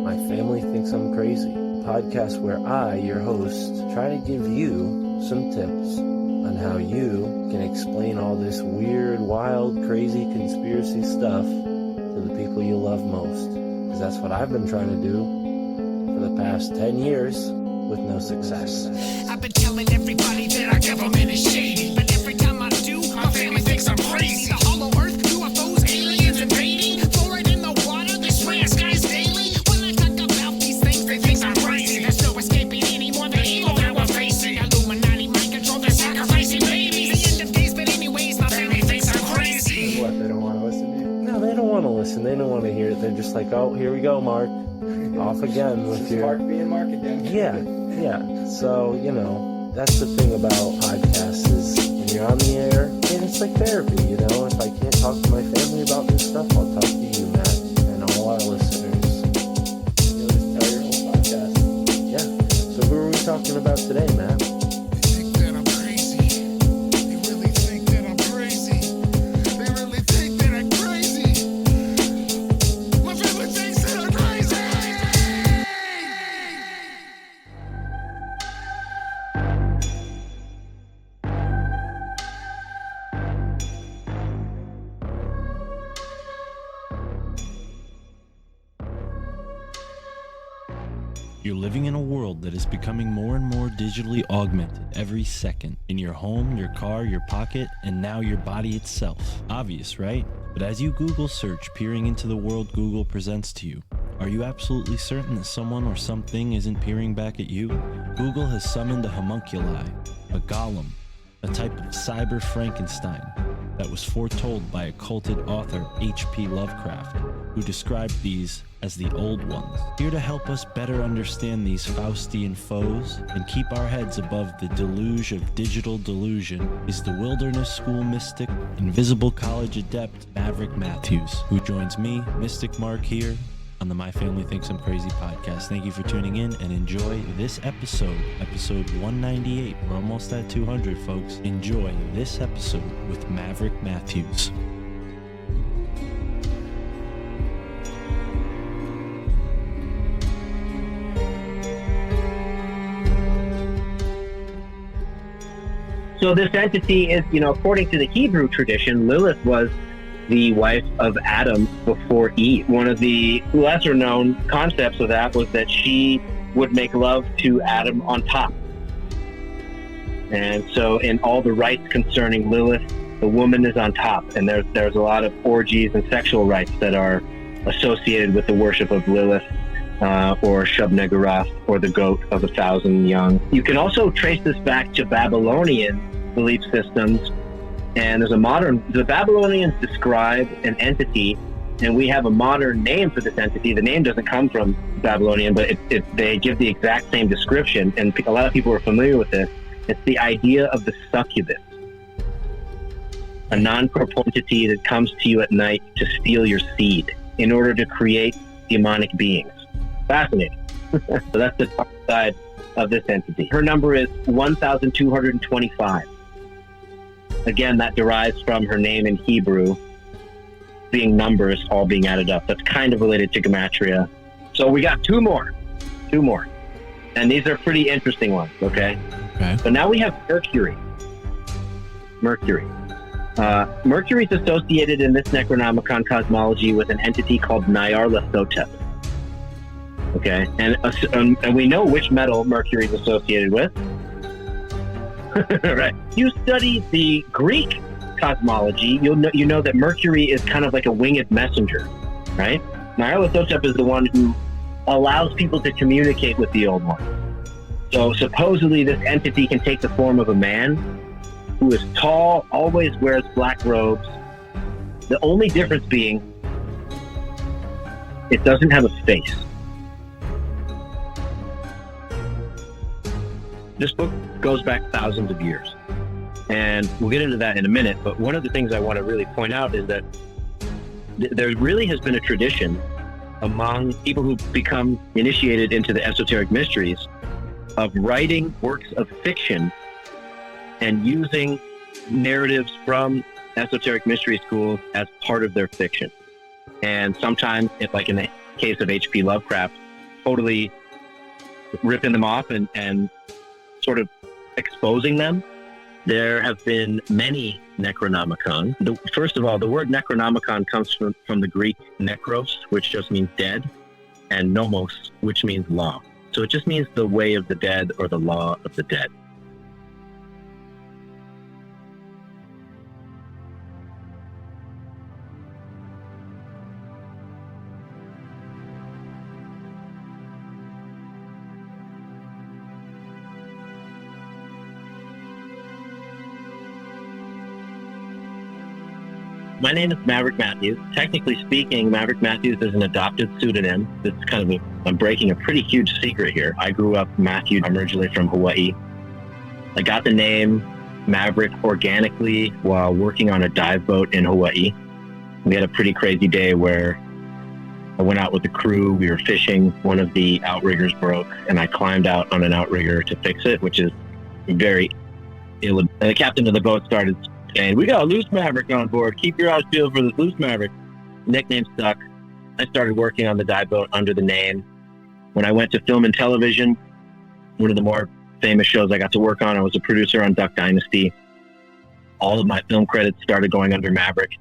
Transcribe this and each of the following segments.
My Family Thinks I'm Crazy, a podcast where I, your host, try to give you some tips on how you can explain all this weird, wild, crazy conspiracy stuff to the people you love most. Because that's what I've been trying to do for the past 10 years with no success. I've been telling everybody that our government is shady, but every time I do, my family thinks I'm crazy. The hollow earth, UFOs, aliens invading, fluoride in the water, they swear skies daily. When I talk about these things, they think I'm crazy. There's no escaping anymore the evil that we're facing. Illuminati mind control, they're sacrificing babies. The end of days, but anyways, my family thinks I'm crazy. What, they don't want to listen to you? No, they don't want to listen. They don't want to hear it. They're just like, oh, here we go, Mark. Off again with your... Mark being Mark again. Yeah. So, that's the thing about podcasts is when you're on the air, and it's like therapy, If I can't talk to my family about this stuff, I'll talk to you, Matt, and all our listeners. You'll just tell your whole podcast. Yeah. So who are we talking about today, Matt? They think that I'm crazy. They really think that I'm crazy. They really think that I'm crazy. My family thinks that I'm crazy. You're living in a world that is becoming more and more digitally augmented every second. In your home, your car, your pocket, and now your body itself. Obvious, right? But as you Google search, peering into the world Google presents to you, are you absolutely certain that someone or something isn't peering back at you? Google has summoned a homunculi, a golem, a type of cyber Frankenstein that was foretold by occulted author H.P. Lovecraft, who described these as the old ones. Here to help us better understand these Faustian foes and keep our heads above the deluge of digital delusion is the wilderness school mystic, invisible college adept, Maverick Matthews, who joins me, Mystic Mark, here on the My Family Thinks I'm Crazy podcast. Thank you for tuning in and enjoy this episode 198. We're almost at 200, folks. Enjoy this episode with Maverick Matthews. So this entity is, according to the Hebrew tradition, Lilith was the wife of Adam before Eve. One of the lesser known concepts of that was that she would make love to Adam on top. And so in all the rites concerning Lilith, the woman is on top. And there's a lot of orgies and sexual rites that are associated with the worship of Lilith, or Shub-Niggurath, or the goat of 1,000 young. You can also trace this back to Babylonian belief systems, and the Babylonians describe an entity, and we have a modern name for this entity. The name doesn't come from Babylonian, but they give the exact same description, and a lot of people are familiar with this. It's the idea of the succubus, a non-corporeal entity that comes to you at night to steal your seed in order to create demonic beings. Fascinating. So that's the dark side of this entity. Her number is 1,225. Again, that derives from her name in Hebrew, being numbers all being added up. That's kind of related to gematria. So we got two more. And these are pretty interesting ones, okay? So now we have Mercury. Mercury is associated in this Necronomicon cosmology with an entity called Nyarlathotep. Okay, and we know which metal Mercury is associated with. Right. You study the Greek cosmology, you know that Mercury is kind of like a winged messenger, right? Nyarlathotep is the one who allows people to communicate with the Old One. So supposedly this entity can take the form of a man who is tall, always wears black robes. The only difference being it doesn't have a face. This book goes back thousands of years, and we'll get into that in a minute. But one of the things I want to really point out is that there really has been a tradition among people who become initiated into the esoteric mysteries of writing works of fiction and using narratives from esoteric mystery schools as part of their fiction. And sometimes, like in the case of H.P. Lovecraft, totally ripping them off and sort of exposing them. There have been many Necronomicon. First of all, the word Necronomicon comes from the Greek nekros, which just means dead, and nomos, which means law. So it just means the way of the dead or the law of the dead. My name is Maverick Matthews. Technically speaking, Maverick Matthews is an adopted pseudonym. It's kind of I'm breaking a pretty huge secret here. I grew up Matthew. I'm originally from Hawaii. I got the name Maverick organically while working on a dive boat in Hawaii. We had a pretty crazy day where I went out with the crew. We were fishing. One of the outriggers broke, and I climbed out on an outrigger to fix it, which is very ill. And the captain of the boat started saying, "We got a loose Maverick on board. Keep your eyes peeled for this loose Maverick." Nickname stuck. I started working on the dive boat under the name. When I went to film and television, one of the more famous shows I got to work on, I was a producer on Duck Dynasty. All of my film credits started going under Maverick.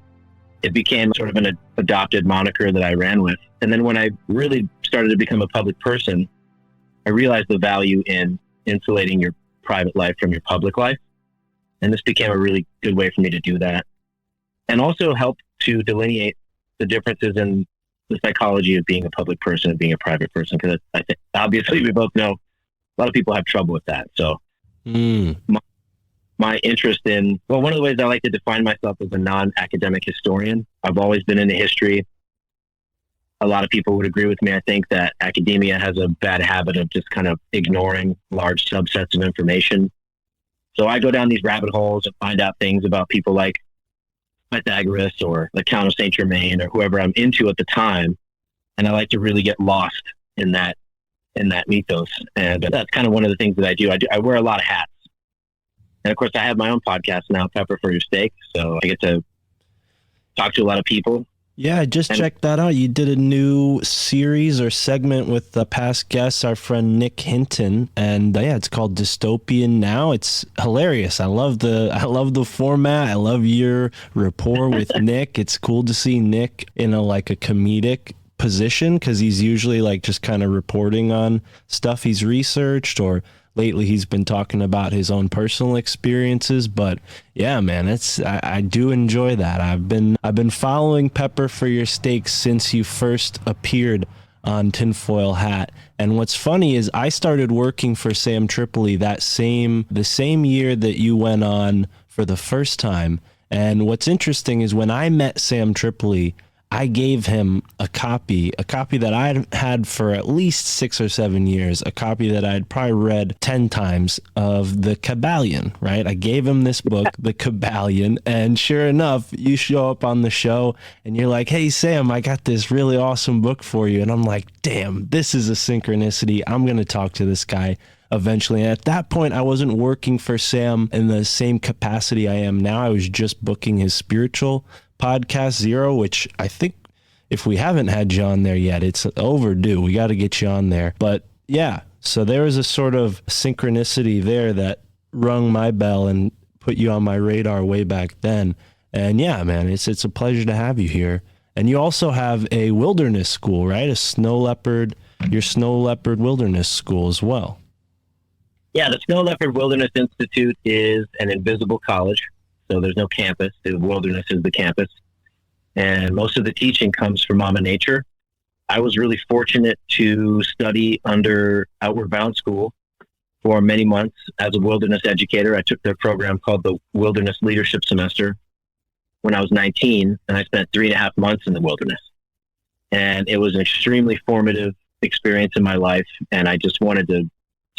It became sort of an adopted moniker that I ran with. And then when I really started to become a public person, I realized the value in insulating your private life from your public life. And this became a really good way for me to do that. And also help to delineate the differences in the psychology of being a public person and being a private person. Because I think, obviously, we both know a lot of people have trouble with that. So my interest in, well, one of the ways I like to define myself as a non-academic historian. I've always been into history. A lot of people would agree with me. I think that academia has a bad habit of just kind of ignoring large subsets of information. So I go down these rabbit holes and find out things about people like Pythagoras or the Count of Saint Germain or whoever I'm into at the time. And I like to really get lost in that mythos. And that's kind of one of the things that I do. I wear a lot of hats. And of course, I have my own podcast now, Pepper for Your Steak. So I get to talk to a lot of people. Yeah, I just checked that out. You did a new series or segment with the past guest, our friend Nick Hinton, and yeah, it's called Dystopian Now. It's hilarious. I love the format. I love your rapport with Nick. It's cool to see Nick in a comedic position, because he's usually just kind of reporting on stuff he's researched, or lately he's been talking about his own personal experiences. But yeah, man, I do enjoy that. I've been following Pepper for Your Steak since you first appeared on Tinfoil Hat. And what's funny is I started working for Sam Tripoli the same year that you went on for the first time. And what's interesting is when I met Sam Tripoli, I gave him a copy that I'd had for at least 6 or 7 years, a copy that I'd probably read 10 times of The Kabbalion, right? I gave him this book, The Kabbalion, and sure enough, you show up on the show and you're like, "Hey, Sam, I got this really awesome book for you." And I'm like, damn, this is a synchronicity. I'm going to talk to this guy eventually. And at that point, I wasn't working for Sam in the same capacity I am now. I was just booking his spiritual podcast Zero, which I think if we haven't had you on there yet, it's overdue. We got to get you on there. But yeah, so there was a sort of synchronicity there that rung my bell and put you on my radar way back then. And yeah, man, it's a pleasure to have you here. And you also have a wilderness school, right? Your Snow Leopard Wilderness School as well. Yeah, the Snow Leopard Wilderness Institute is an invisible college. So there's no campus. The wilderness is the campus. And most of the teaching comes from Mama Nature. I was really fortunate to study under Outward Bound School for many months as a wilderness educator. I took their program called the Wilderness Leadership Semester when I was 19, and I spent 3.5 months in the wilderness. And it was an extremely formative experience in my life, and I just wanted to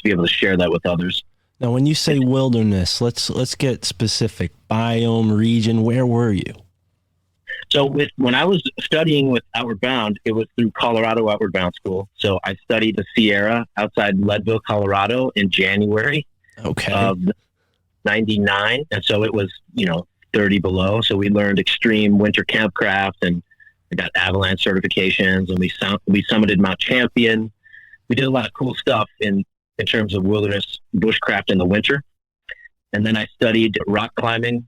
be able to share that with others. Now, when you say wilderness, let's get specific. Biome, region, where were you? So when I was studying with Outward Bound, it was through Colorado Outward Bound School. So I studied the Sierra outside Leadville, Colorado in January of 99. And so it was, 30 below. So we learned extreme winter campcraft, and I got avalanche certifications, and we summited Mount Champion. we did a lot of cool stuff in terms of wilderness bushcraft in the winter. And then I studied rock climbing,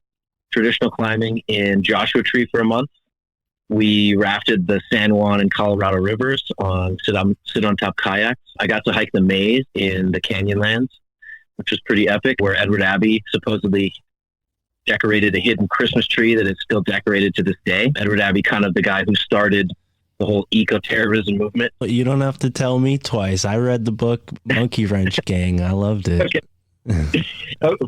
traditional climbing in Joshua Tree for a month. We rafted the San Juan and Colorado rivers on sit-on-top kayaks. I got to hike the maze in the Canyonlands, which was pretty epic, where Edward Abbey supposedly decorated a hidden Christmas tree that is still decorated to this day. Edward Abbey, kind of the guy who started the whole eco-terrorism movement. But you don't have to tell me twice. I read the book Monkey Wrench Gang. I loved it. Okay.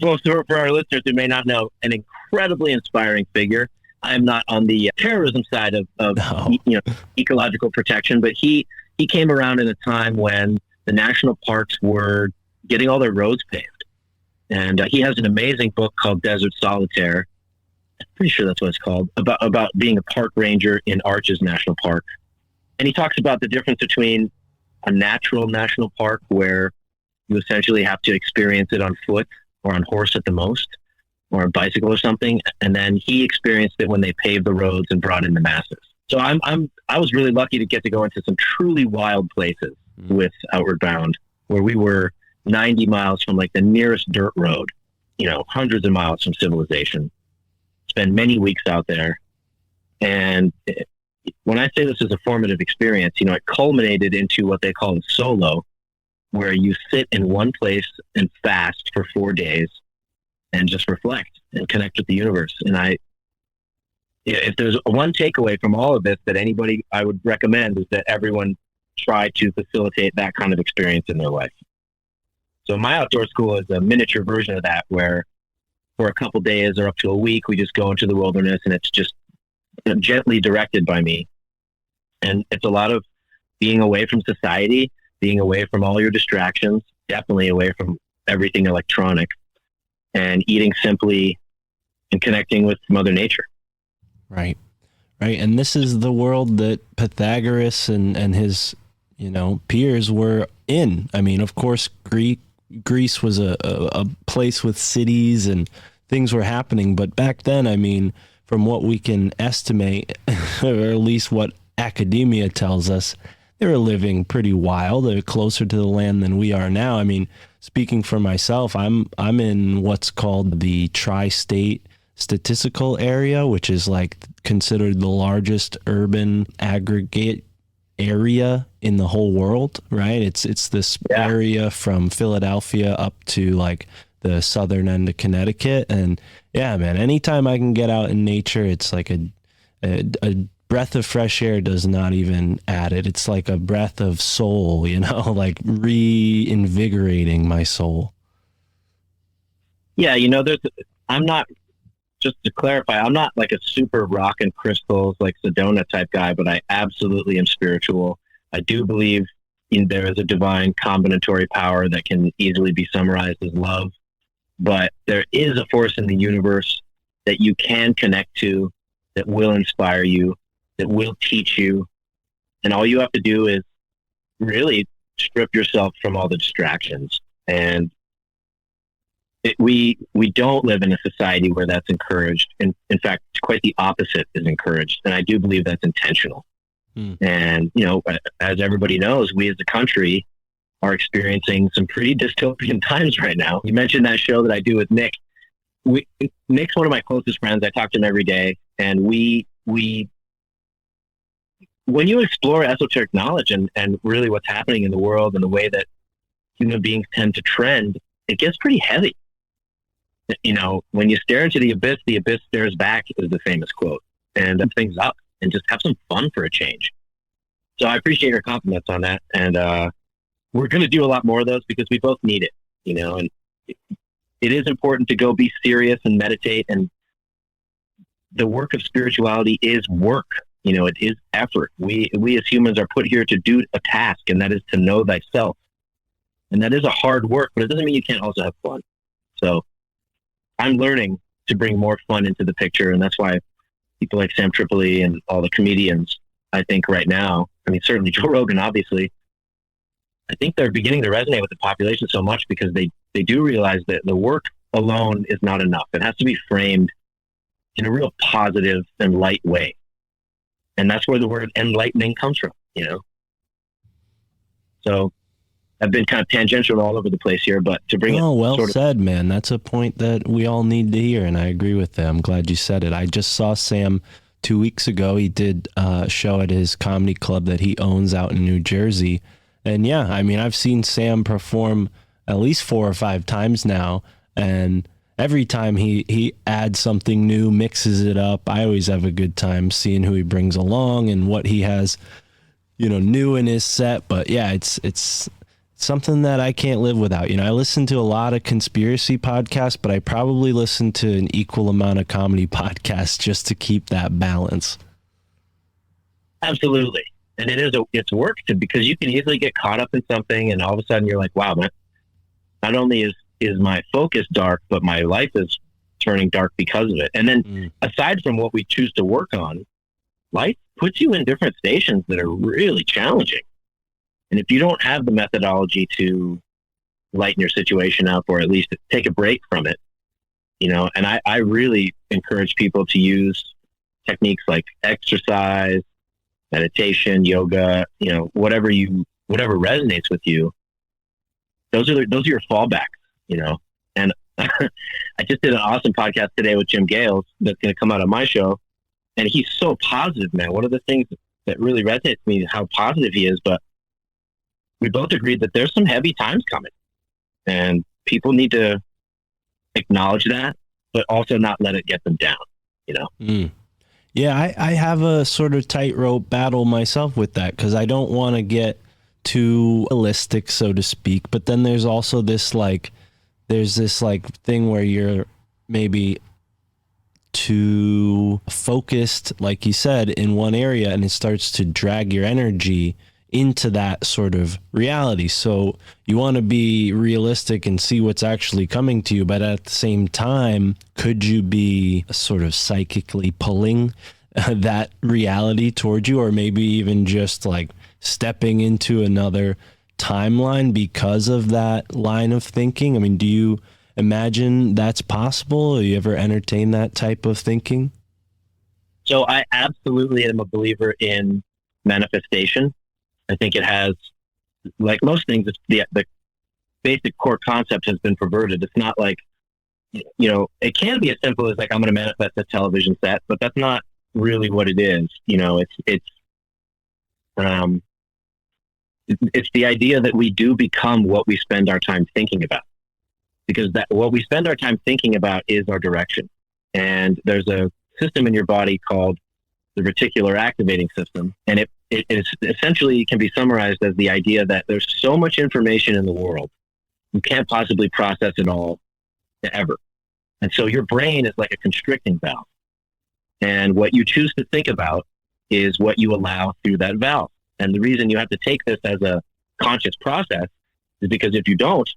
Well, so for our listeners who may not know, an incredibly inspiring figure. I am not on the terrorism side of No. ecological protection, but he came around in a time when the national parks were getting all their roads paved. And he has an amazing book called Desert Solitaire. I'm pretty sure that's what it's called, about being a park ranger in Arches National Park. And he talks about the difference between a natural national park where you essentially have to experience it on foot or on horse at the most, or a bicycle or something. And then he experienced it when they paved the roads and brought in the masses. So I was really lucky to get to go into some truly wild places with Outward Bound, where we were 90 miles from like the nearest dirt road, hundreds of miles from civilization. Spend many weeks out there. And when I say this is a formative experience, it culminated into what they call a solo, where you sit in one place and fast for 4 days and just reflect and connect with the universe. And if there's one takeaway from all of this that anybody I would recommend, is that everyone try to facilitate that kind of experience in their life. So my outdoor school is a miniature version of that, where for a couple days or up to a week, we just go into the wilderness, and it's just gently directed by me. And it's a lot of being away from society, being away from all your distractions, definitely away from everything electronic, and eating simply and connecting with Mother Nature. Right. And this is the world that Pythagoras and his, peers were in. I mean, of course, Greece was a place with cities and things were happening. But back then, I mean, from what we can estimate, or at least what academia tells us, they were living pretty wild. They're closer to the land than we are now. I mean, speaking for myself, I'm in what's called the tri-state statistical area, which is like considered the largest urban aggregate area in the whole world, right? It's this area from Philadelphia up to like the southern end of Connecticut. And yeah, man, anytime I can get out in nature, it's like a breath of fresh air does not even add it. It's like a breath of soul, like reinvigorating my soul. Yeah, I'm not, just to clarify, I'm not like a super rock and crystals, like Sedona type guy, but I absolutely am spiritual. I do believe there is a divine combinatory power that can easily be summarized as love, but there is a force in the universe that you can connect to, that will inspire you, that will teach you. And all you have to do is really strip yourself from all the distractions. And we don't live in a society where that's encouraged. In fact, quite the opposite is encouraged. And I do believe that's intentional. And, as everybody knows, we as a country are experiencing some pretty dystopian times right now. You mentioned that show that I do with Nick. Nick's one of my closest friends. I talk to him every day. And we when you explore esoteric knowledge and really what's happening in the world and the way that human beings tend to trend, it gets pretty heavy. When you stare into the abyss stares back, is the famous quote. And things up and just have some fun for a change. So I appreciate your compliments on that. And we're going to do a lot more of those because we both need it, and it is important to go be serious and meditate. And the work of spirituality is work. It is effort. We as humans are put here to do a task, and that is to know thyself. And that is a hard work, but it doesn't mean you can't also have fun. So I'm learning to bring more fun into the picture. And that's why people like Sam Tripoli and all the comedians, I think right now, certainly Joe Rogan, obviously, I think they're beginning to resonate with the population so much because they do realize that the work alone is not enough. It has to be framed in a real positive and light way. And that's where the word enlightening comes from, So I've been kind of tangential all over the place here, but to bring Oh, it well sort of, said, man. That's a point that we all need to hear, and I agree with that. I'm glad you said it. I just saw Sam 2 weeks ago. He did a show at his comedy club that he owns out in New Jersey. And yeah, I mean, I've seen Sam perform at least 4 or 5 times now, and every time he adds something new, mixes it up. I always have a good time seeing who he brings along and what he has, new in his set. But yeah, it's something that I can't live without. I listen to a lot of conspiracy podcasts, but I probably listen to an equal amount of comedy podcasts just to keep that balance. absolutely. And it's work because you can easily get caught up in something, and all of a sudden you're like, wow, man, not only is my focus dark, but my life is turning dark because of it. And then aside from what we choose to work on, life puts you in different stations that are really challenging. And if you don't have the methodology to lighten your situation up, or at least take a break from it, and I really encourage people to use techniques like exercise, meditation, yoga, whatever resonates with you. Those are your fallbacks, and I just did an awesome podcast today with Jim Gales that's going to come out on my show. And he's so positive, man. One of the things that really resonates with me is how positive he is. But we both agreed that there's some heavy times coming, and people need to acknowledge that, but also not let it get them down, Yeah, I have a sort of tightrope battle myself with that, because I don't want to get too realistic, so to speak. But then there's also this thing where you're maybe too focused, like you said, in one area, and it starts to drag your energy into that sort of reality. So you want to be realistic and see what's actually coming to you, but at the same time, could you be sort of psychically pulling that reality towards you, or maybe even just like stepping into another timeline because of that line of thinking? I mean, do you imagine that's possible? Or you ever entertain that type of thinking? So I absolutely am a believer in manifestation. I think it has, like most things, the basic core concept has been perverted. It's not like, it can be as simple as like, I'm going to manifest a television set, but that's not really what it is. It's the idea that we do become what we spend our time thinking about, because what we spend our time thinking about is our direction. And there's a system in your body called the reticular activating system. And it is essentially can be summarized as the idea that there's so much information in the world, you can't possibly process it all ever. And so your brain is like a constricting valve. And what you choose to think about is what you allow through that valve. And the reason you have to take this as a conscious process is because if you don't,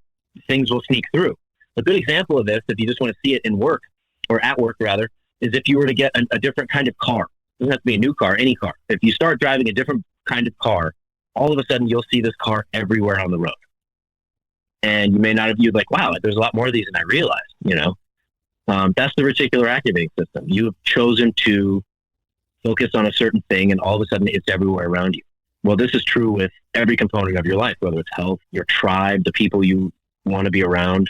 things will sneak through. A good example of this, if you just want to see it in work, or at work rather, is if you were to get a different kind of car. It doesn't have to be a new car, any car. If you start driving a different kind of car, all of a sudden you'll see this car everywhere on the road. And you may not have viewed like, wow, there's a lot more of these than I realized, That's the reticular activating system. You have chosen to focus on a certain thing, and all of a sudden it's everywhere around you. Well, this is true with every component of your life, whether it's health, your tribe, the people you want to be around.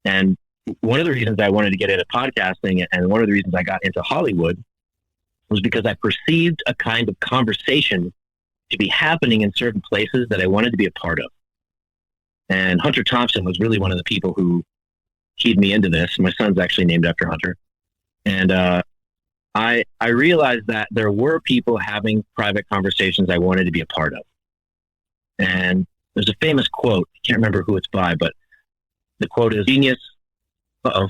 And one of the reasons I wanted to get into podcasting, and one of the reasons I got into Hollywood, was because I perceived a kind of conversation to be happening in certain places that I wanted to be a part of. And Hunter Thompson was really one of the people who keyed me into this. My son's actually named after Hunter. And I realized that there were people having private conversations I wanted to be a part of. And there's a famous quote, I can't remember who it's by, but the quote is, genius. Oh,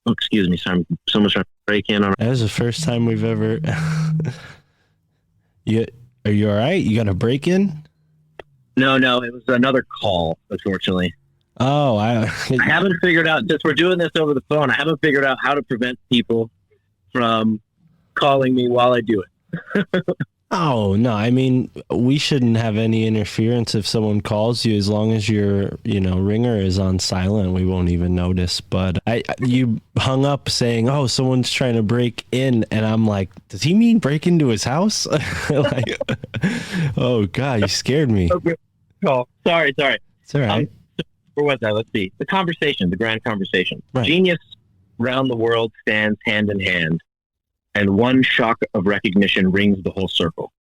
excuse me. Sorry, someone's trying to break in on. That was the first time we've ever. Are you all right? You got a break in? No, it was another call, unfortunately. Oh, I haven't figured out, since we're doing this over the phone, I haven't figured out how to prevent people from calling me while I do it. Oh, no. I mean, we shouldn't have any interference if someone calls you, as long as your, ringer is on silent. We won't even notice. But you hung up saying, oh, someone's trying to break in. And I'm like, does he mean break into his house? Like, oh, God, you scared me. Okay. call. Sorry. It's all right. Where was I? Let's see. The conversation, the grand conversation. Right. Genius round the world stands hand in hand, and one shock of recognition rings the whole circle.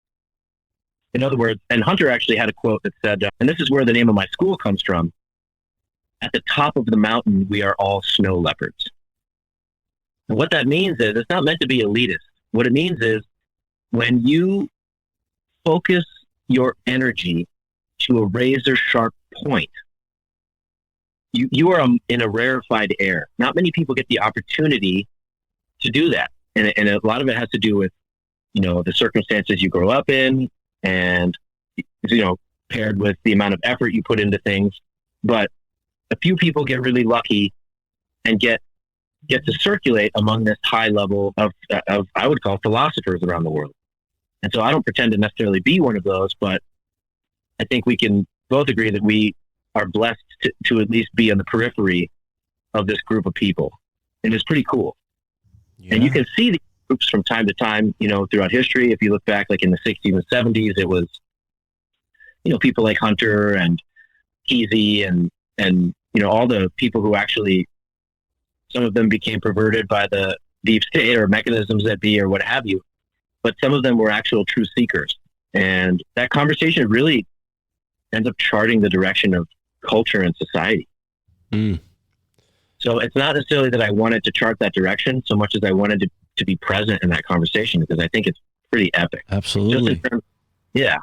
In other words, and Hunter actually had a quote that said, and this is where the name of my school comes from, at the top of the mountain, we are all snow leopards. And what that means is, it's not meant to be elitist. What it means is, when you focus your energy to a razor sharp point, you are in a rarefied air. Not many people get the opportunity to do that. And a lot of it has to do with, the circumstances you grow up in and, paired with the amount of effort you put into things. But a few people get really lucky and get to circulate among this high level of I would call philosophers around the world. And so I don't pretend to necessarily be one of those, but I think we can both agree that we are blessed to at least be on the periphery of this group of people. And it's pretty cool. Yeah. And you can see these groups from time to time, throughout history. If you look back, like in the 60s and 70s, it was, people like Hunter and Kesey and all the people who actually, some of them became perverted by the deep state or mechanisms that be or what have you. But some of them were actual true seekers. And that conversation really ends up charting the direction of culture and society. Mm. So it's not necessarily that I wanted to chart that direction so much as I wanted to be present in that conversation, because I think it's pretty epic. Absolutely. Yeah.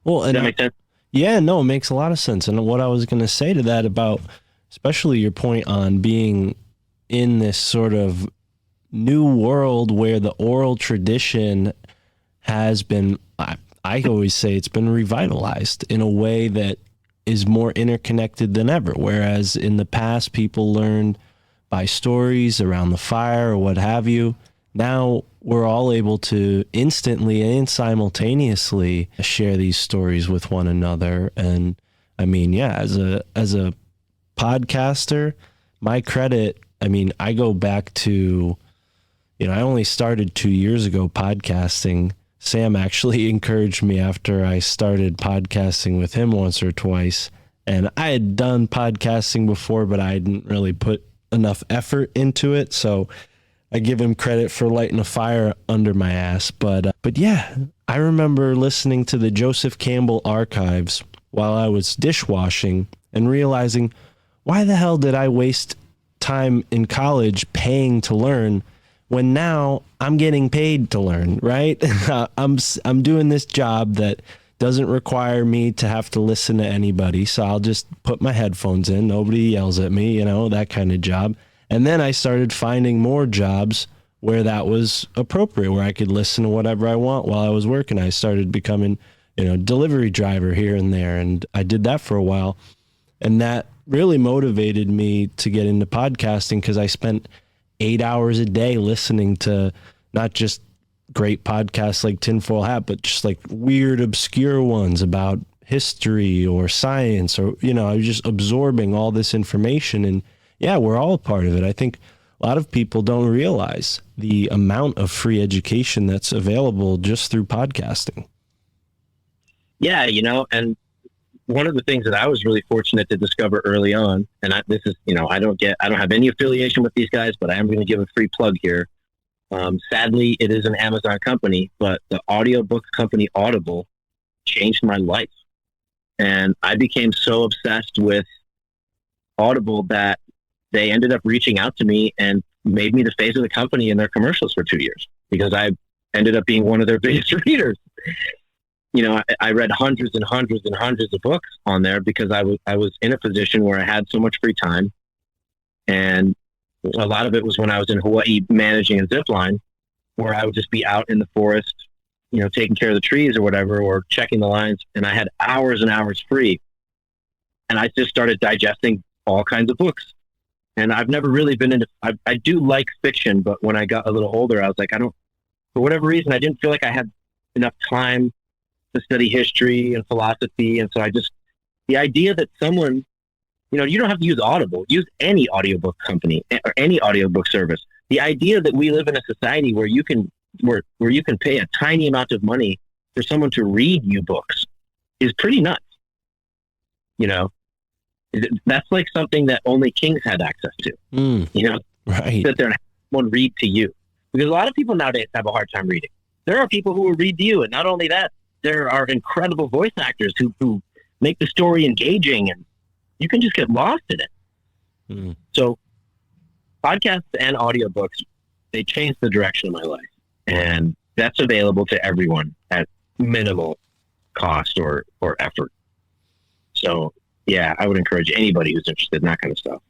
Well, does that make sense? Yeah, no, it makes a lot of sense. And what I was going to say to that about, especially your point on being in this sort of new world where the oral tradition has been, I always say it's been revitalized in a way that is more interconnected than ever. Whereas in the past, people learned by stories around the fire or what have you. Now we're all able to instantly and simultaneously share these stories with one another. And I mean, yeah, as a podcaster, my credit, I mean, I go back to, I only started 2 years ago podcasting. Sam actually encouraged me after I started podcasting with him once or twice. And I had done podcasting before, but I didn't really put enough effort into it. So I give him credit for lighting a fire under my ass. But yeah, I remember listening to the Joseph Campbell archives while I was dishwashing and realizing, why the hell did I waste time in college paying to learn when now I'm getting paid to learn, right? I'm doing this job that doesn't require me to have to listen to anybody. So I'll just put my headphones in. Nobody yells at me, that kind of job. And then I started finding more jobs where that was appropriate, where I could listen to whatever I want while I was working. I started becoming, delivery driver here and there. And I did that for a while. And that really motivated me to get into podcasting, because I spent 8 hours a day listening to not just great podcasts like Tinfoil Hat, but just like weird, obscure ones about history or science, or, I was just absorbing all this information. And yeah, we're all a part of it. I think a lot of people don't realize the amount of free education that's available just through podcasting. Yeah, and one of the things that I was really fortunate to discover early on, and I don't have any affiliation with these guys, but I am going to give a free plug here. Sadly, it is an Amazon company, but the audiobook company Audible changed my life. And I became so obsessed with Audible that they ended up reaching out to me and made me the face of the company in their commercials for 2 years, because I ended up being one of their biggest readers. I read hundreds and hundreds and hundreds of books on there because I was in a position where I had so much free time. And a lot of it was when I was in Hawaii managing a zip line, where I would just be out in the forest, taking care of the trees or whatever, or checking the lines. And I had hours and hours free. And I just started digesting all kinds of books. And I've never really been into, I do like fiction, but when I got a little older, I was like, for whatever reason, I didn't feel like I had enough time to study history and philosophy. And so the idea that someone, you don't have to use Audible, use any audiobook company or any audiobook service. The idea that we live in a society where you can pay a tiny amount of money for someone to read you books is pretty nuts. That's like something that only kings had access to. Right. Sit there and have someone read to you, because a lot of people nowadays have a hard time reading. There are people who will read to you, and not only that, there are incredible voice actors who make the story engaging, and you can just get lost in it. So podcasts and audiobooks, they changed the direction of my life, and that's available to everyone at minimal cost or effort. So yeah, I would encourage anybody who's interested in that kind of stuff.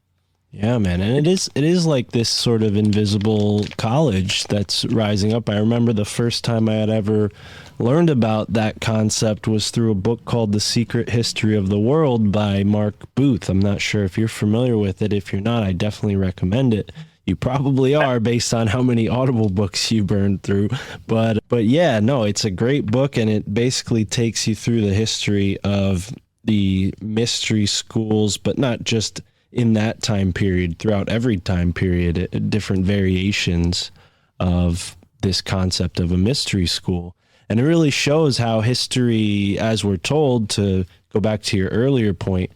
Yeah, man. And it is like this sort of invisible college that's rising up. I remember the first time I had ever learned about that concept was through a book called The Secret History of the World by Mark Booth. I'm not sure if you're familiar with it. If you're not, I definitely recommend it. You probably are, based on how many Audible books you burned through. But yeah, no, it's a great book, and it basically takes you through the history of the mystery schools, but not just in that time period, throughout every time period, different variations of this concept of a mystery school. And it really shows how history, as we're told, to go back to your earlier point,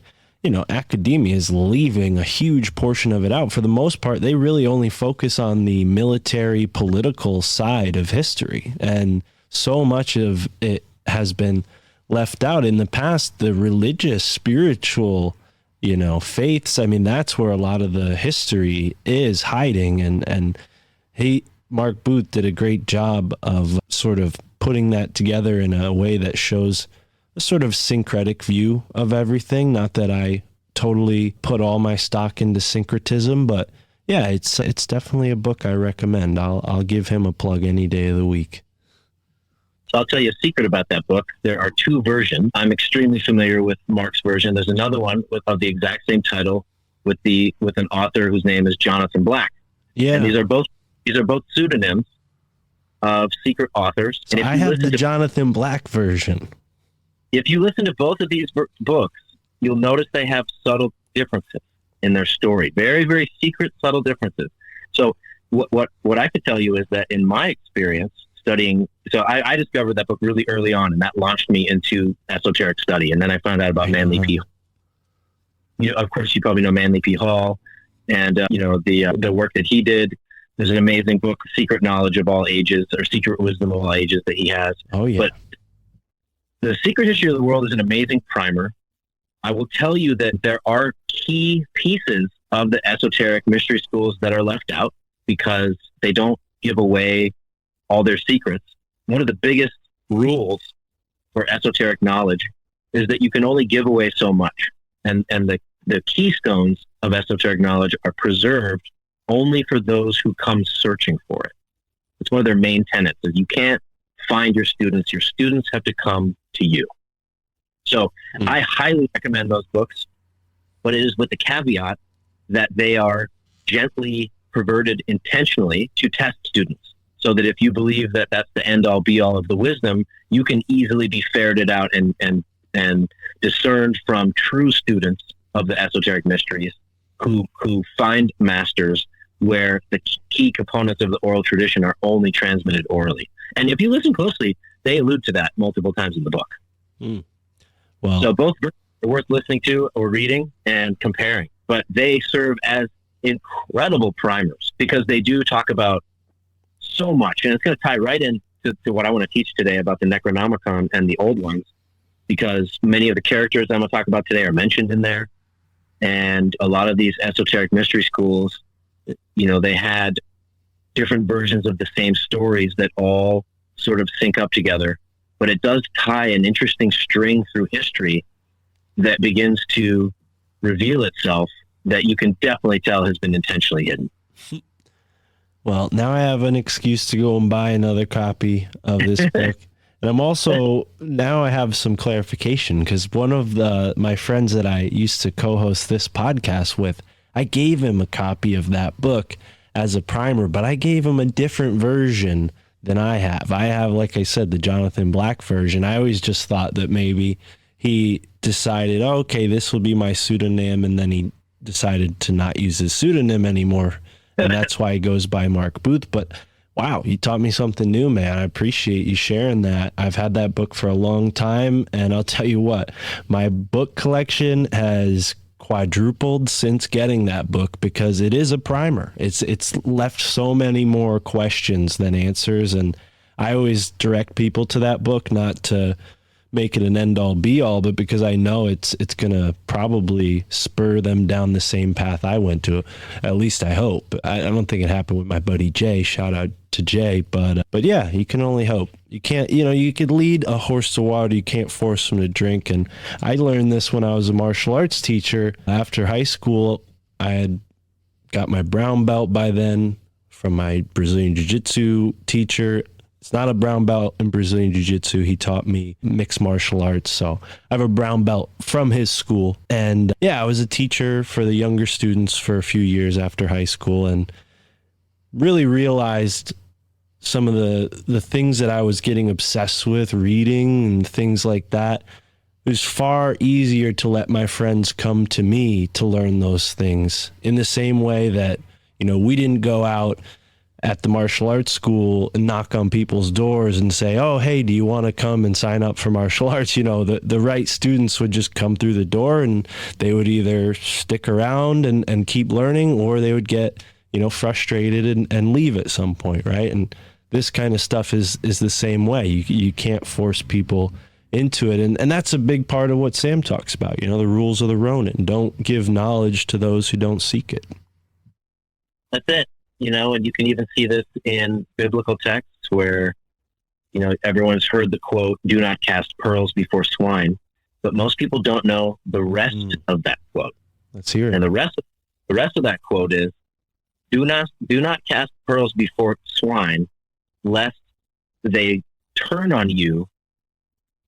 academia is leaving a huge portion of it out. For the most part, they really only focus on the military, political side of history. And so much of it has been left out. In the past, the religious, spiritual, faiths, I mean, that's where a lot of the history is hiding. And Mark Booth did a great job of sort of putting that together in a way that shows a sort of syncretic view of everything. Not that I totally put all my stock into syncretism, but yeah, it's definitely a book I recommend. I'll give him a plug any day of the week. So I'll tell you a secret about that book. There are two versions. I'm extremely familiar with Mark's version. There's another one of the exact same title with an author whose name is Jonathan Black. Yeah, and these are both pseudonyms of secret authors. So and if I have the Jonathan Black version. If you listen to both of these books, you'll notice they have subtle differences in their story. Very, very secret, subtle differences. So what I could tell you is that in my experience studying, so I discovered that book really early on, and that launched me into esoteric study. And then I found out about Manly P. Of course, you probably know Manly P. Hall, and the work that he did. There's an amazing book, Secret Knowledge of All Ages, or Secret Wisdom of All Ages, that he has. Oh yeah. But The Secret History of the World is an amazing primer. I will tell you that there are key pieces of the esoteric mystery schools that are left out because they don't give away all their secrets. One of the biggest rules for esoteric knowledge is that you can only give away so much. And the keystones of esoteric knowledge are preserved only for those who come searching for it. It's one of their main tenets, is you can't find your students. Your students have to come to you. So I highly recommend those books, but it is with the caveat that they are gently perverted intentionally to test students, so that if you believe that that's the end all be all of the wisdom, you can easily be ferreted out and discerned from true students of the esoteric mysteries who find masters where the key components of the oral tradition are only transmitted orally. And if you listen closely, they allude to that multiple times in the book. Well, so both are worth listening to or reading and comparing, but they serve as incredible primers because they do talk about so much. And it's going to tie right in to what I want to teach today about the Necronomicon and the old ones, because many of the characters I'm going to talk about today are mentioned in there. And a lot of these esoteric mystery schools, they had different versions of the same stories that all sort of sync up together. But it does tie an interesting string through history that begins to reveal itself that you can definitely tell has been intentionally hidden. Well, now I have an excuse to go and buy another copy of this book. And I'm also, now I have some clarification, because one of my friends that I used to co-host this podcast with, I gave him a copy of that book as a primer, but I gave him a different version than I have. I have, like I said, the Jonathan Black version. I always just thought that maybe he decided, okay, this will be my pseudonym, and then he decided to not use his pseudonym anymore, and that's why he goes by Mark Booth. But Wow, you taught me something new, man. I appreciate you sharing that. I've had that book for a long time, and I'll tell you what, my book collection has quadrupled since getting that book because it is a primer. It's left so many more questions than answers, and I always direct people to that book, not to make it an end all be all, but because I know it's gonna probably spur them down the same path I went to. At least I hope. I don't think it happened with my buddy Jay. Shout out to Jay, but yeah, you can only hope. You can't, you could lead a horse to water. You can't force him to drink. And I learned this when I was a martial arts teacher. After high school, I had got my brown belt by then from my Brazilian Jiu-Jitsu teacher. It's not a brown belt in Brazilian Jiu-Jitsu. He taught me mixed martial arts. So I have a brown belt from his school. And yeah, I was a teacher for the younger students for a few years after high school and really realized some of the things that I was getting obsessed with, reading and things like that. It was far easier to let my friends come to me to learn those things in the same way that, we didn't go out at the martial arts school and knock on people's doors and say, oh, hey, do you want to come and sign up for martial arts? The right students would just come through the door and they would either stick around and keep learning, or they would get, frustrated and leave at some point, right? And this kind of stuff is the same way. You can't force people into it. And that's a big part of what Sam talks about, the rules of the Ronin. Don't give knowledge to those who don't seek it. That's it. And you can even see this in biblical texts where, everyone's heard the quote, do not cast pearls before swine, but most people don't know the rest of that quote. Let's hear it. And the rest of that quote is, do not cast pearls before swine, lest they turn on you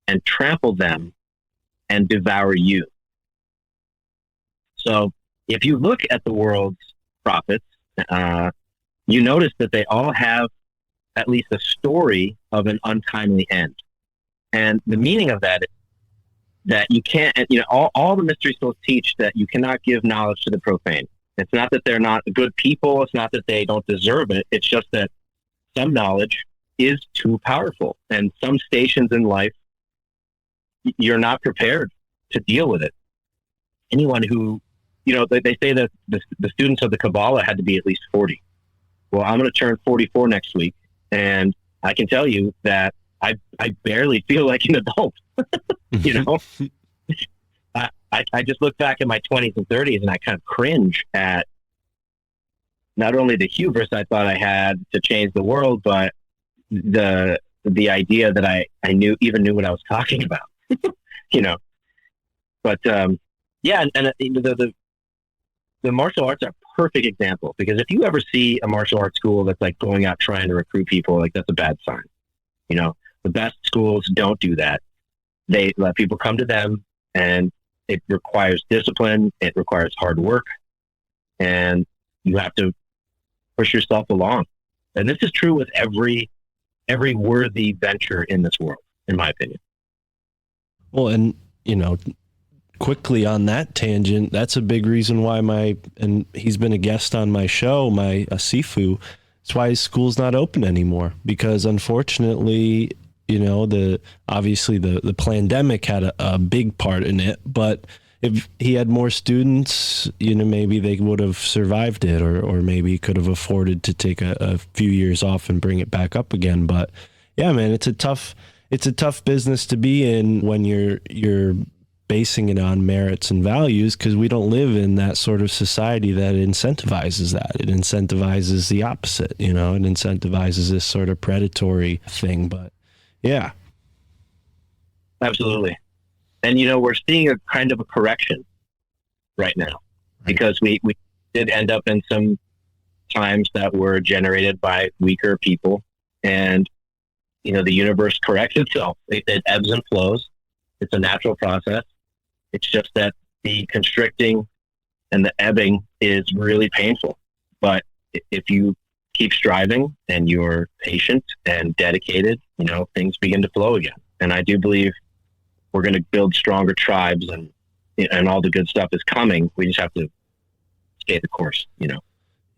and trample them and devour you. So if you look at the world's prophets, you notice that they all have at least a story of an untimely end. And the meaning of that is that you can't, all the mystery schools teach that you cannot give knowledge to the profane. It's not that they're not good people. It's not that they don't deserve it. It's just that some knowledge is too powerful. And some stations in life, you're not prepared to deal with it. Anyone who, they say that the students of the Kabbalah had to be at least 40. Well, I'm going to turn 44 next week, and I can tell you that I barely feel like an adult. I just look back at my 20s and 30s, and I kind of cringe at not only the hubris I thought I had to change the world, but the idea that I knew what I was talking about. But yeah, and the martial arts are a perfect example, because if you ever see a martial arts school that's like going out trying to recruit people, like that's a bad sign. The best schools don't do that. They let people come to them, and it requires discipline. It requires hard work, and you have to push yourself along. And this is true with every worthy venture in this world, in my opinion. Well, and quickly on that tangent, that's a big reason why and he's been a guest on my show, Sifu. It's why his school's not open anymore, because unfortunately, obviously the pandemic had a big part in it, but if he had more students, maybe they would have survived it, or maybe could have afforded to take a few years off and bring it back up again. But yeah, man, it's a tough business to be in when you're basing it on merits and values, because we don't live in that sort of society that incentivizes that. It incentivizes the opposite, it incentivizes this sort of predatory thing. But yeah. Absolutely. And, we're seeing a kind of a correction right now, because we did end up in some times that were generated by weaker people, and, the universe corrects itself. It ebbs and flows. It's a natural process. It's just that the constricting and the ebbing is really painful. But if you keep striving and you're patient and dedicated, things begin to flow again. And I do believe we're going to build stronger tribes, and all the good stuff is coming. We just have to stay the course,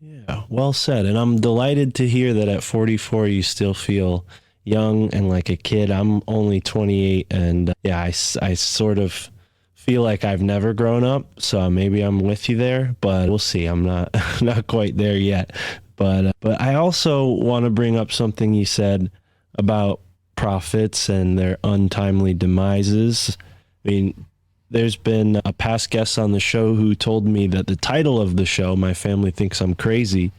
Yeah, well said. And I'm delighted to hear that at 44 you still feel young and like a kid. I'm only 28, and yeah, I sort of feel like I've never grown up. So maybe I'm with you there, but we'll see. I'm not not quite there yet. But I also want to bring up something you said about prophets and their untimely demises. I mean, there's been a past guest on the show who told me that the title of the show, My Family Thinks I'm Crazy,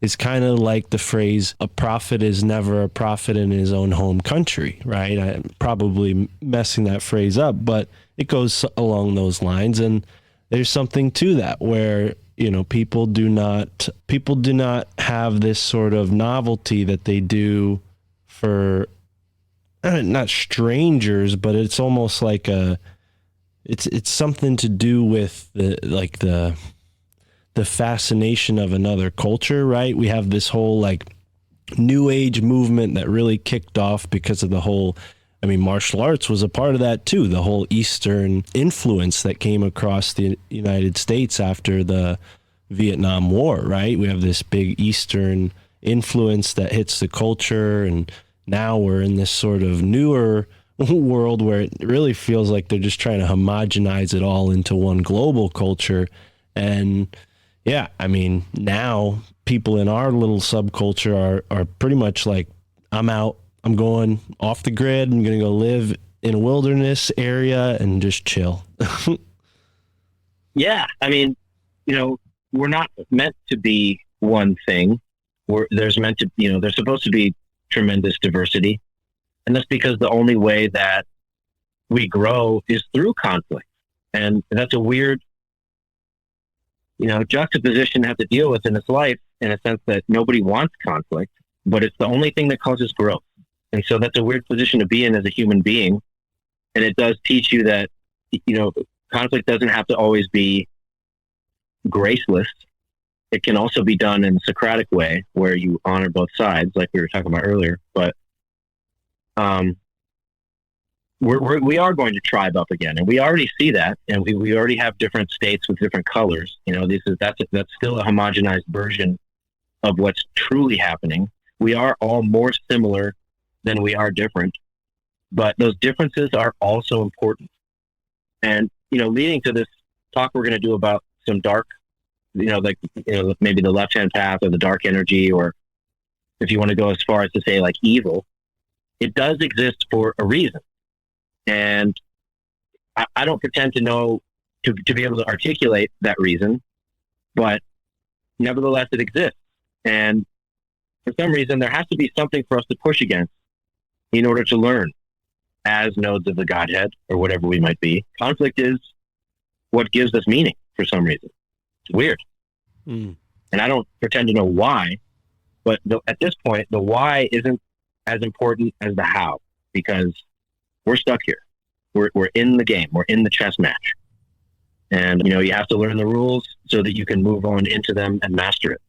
is kind of like the phrase, a prophet is never a prophet in his own home country, right? I'm probably messing that phrase up, but it goes along those lines. And there's something to that where, you know, people do not have this sort of novelty that they do for not strangers, but it's almost like it's something to do with the fascination of another culture, right? We have this whole like new age movement that really kicked off because of the whole, I mean, martial arts was a part of that too. The whole Eastern influence that came across the United States after the Vietnam War, right? We have this big Eastern influence that hits the culture, and now we're in this sort of newer world where it really feels like they're just trying to homogenize it all into one global culture. And yeah, I mean, now people in our little subculture are pretty much like, I'm out, I'm going off the grid, I'm going to go live in a wilderness area and just chill. Yeah, I mean, you know, we're not meant to be one thing. There's supposed to be tremendous diversity. And that's because the only way that we grow is through conflict. And that's a weird, juxtaposition to have to deal with in this life, in a sense that nobody wants conflict, but it's the only thing that causes growth. And so that's a weird position to be in as a human being. And it does teach you that, conflict doesn't have to always be graceless. It can also be done in a Socratic way where you honor both sides, like we were talking about earlier. But we are going to tribe up again, and we already see that, and we already have different states with different colors. That's still a homogenized version of what's truly happening. We are all more similar than we are different, but those differences are also important. And leading to this talk we're going to do about some dark, maybe the left-hand path or the dark energy, or if you want to go as far as to say like evil, it does exist for a reason. And I don't pretend to know, to be able to articulate that reason, but nevertheless it exists. And for some reason, there has to be something for us to push against in order to learn as nodes of the Godhead, or whatever we might be. Conflict is what gives us meaning for some reason. It's weird. And I don't pretend to know why, but at this point, the why isn't as important as the how, because we're stuck here. We're in the game. We're in the chess match. And, you have to learn the rules so that you can move on into them and master it.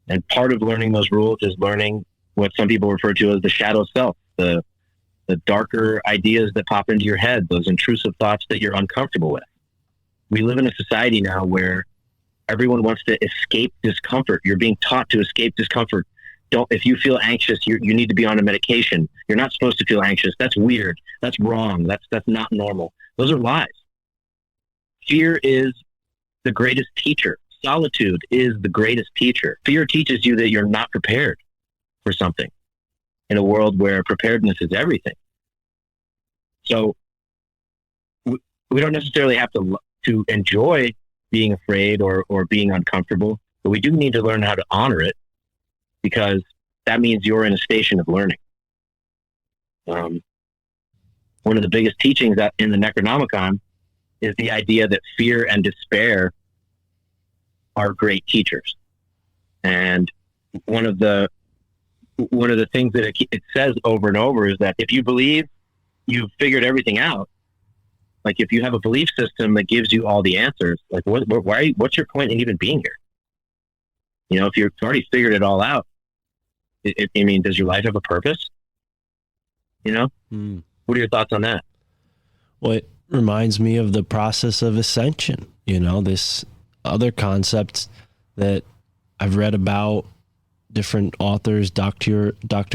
And part of learning those rules is learning what some people refer to as the shadow self, the darker ideas that pop into your head, those intrusive thoughts that you're uncomfortable with. We live in a society now where everyone wants to escape discomfort. You're being taught to escape discomfort. If you feel anxious, you need to be on a medication. You're not supposed to feel anxious. That's weird. That's wrong. That's not normal. Those are lies. Fear is the greatest teacher. Solitude is the greatest teacher. Fear teaches you that you're not prepared for something in a world where preparedness is everything. So we don't necessarily have to enjoy being afraid or being uncomfortable, but we do need to learn how to honor it, because that means you're in a station of learning. One of the biggest teachings in the Necronomicon is the idea that fear and despair are great teachers. And one of the things that it says over and over is that if you believe you've figured everything out, like if you have a belief system that gives you all the answers, like what's your point in even being here? If you've already figured it all out, does your life have a purpose? What are your thoughts on that? Well, it reminds me of the process of ascension, this other concept that I've read about different authors. Dr.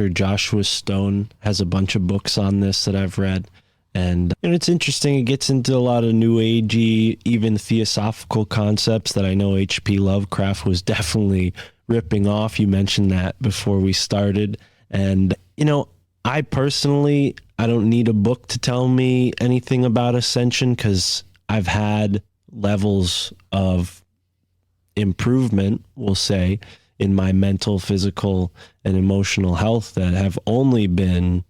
Joshua Stone has a bunch of books on this that I've read. And it's interesting. It gets into a lot of new agey, even theosophical concepts that I know H.P. Lovecraft was definitely ripping off. You mentioned that before we started. And, I personally, I don't need a book to tell me anything about ascension because I've had levels of improvement, we'll say, in my mental, physical, and emotional health that have only been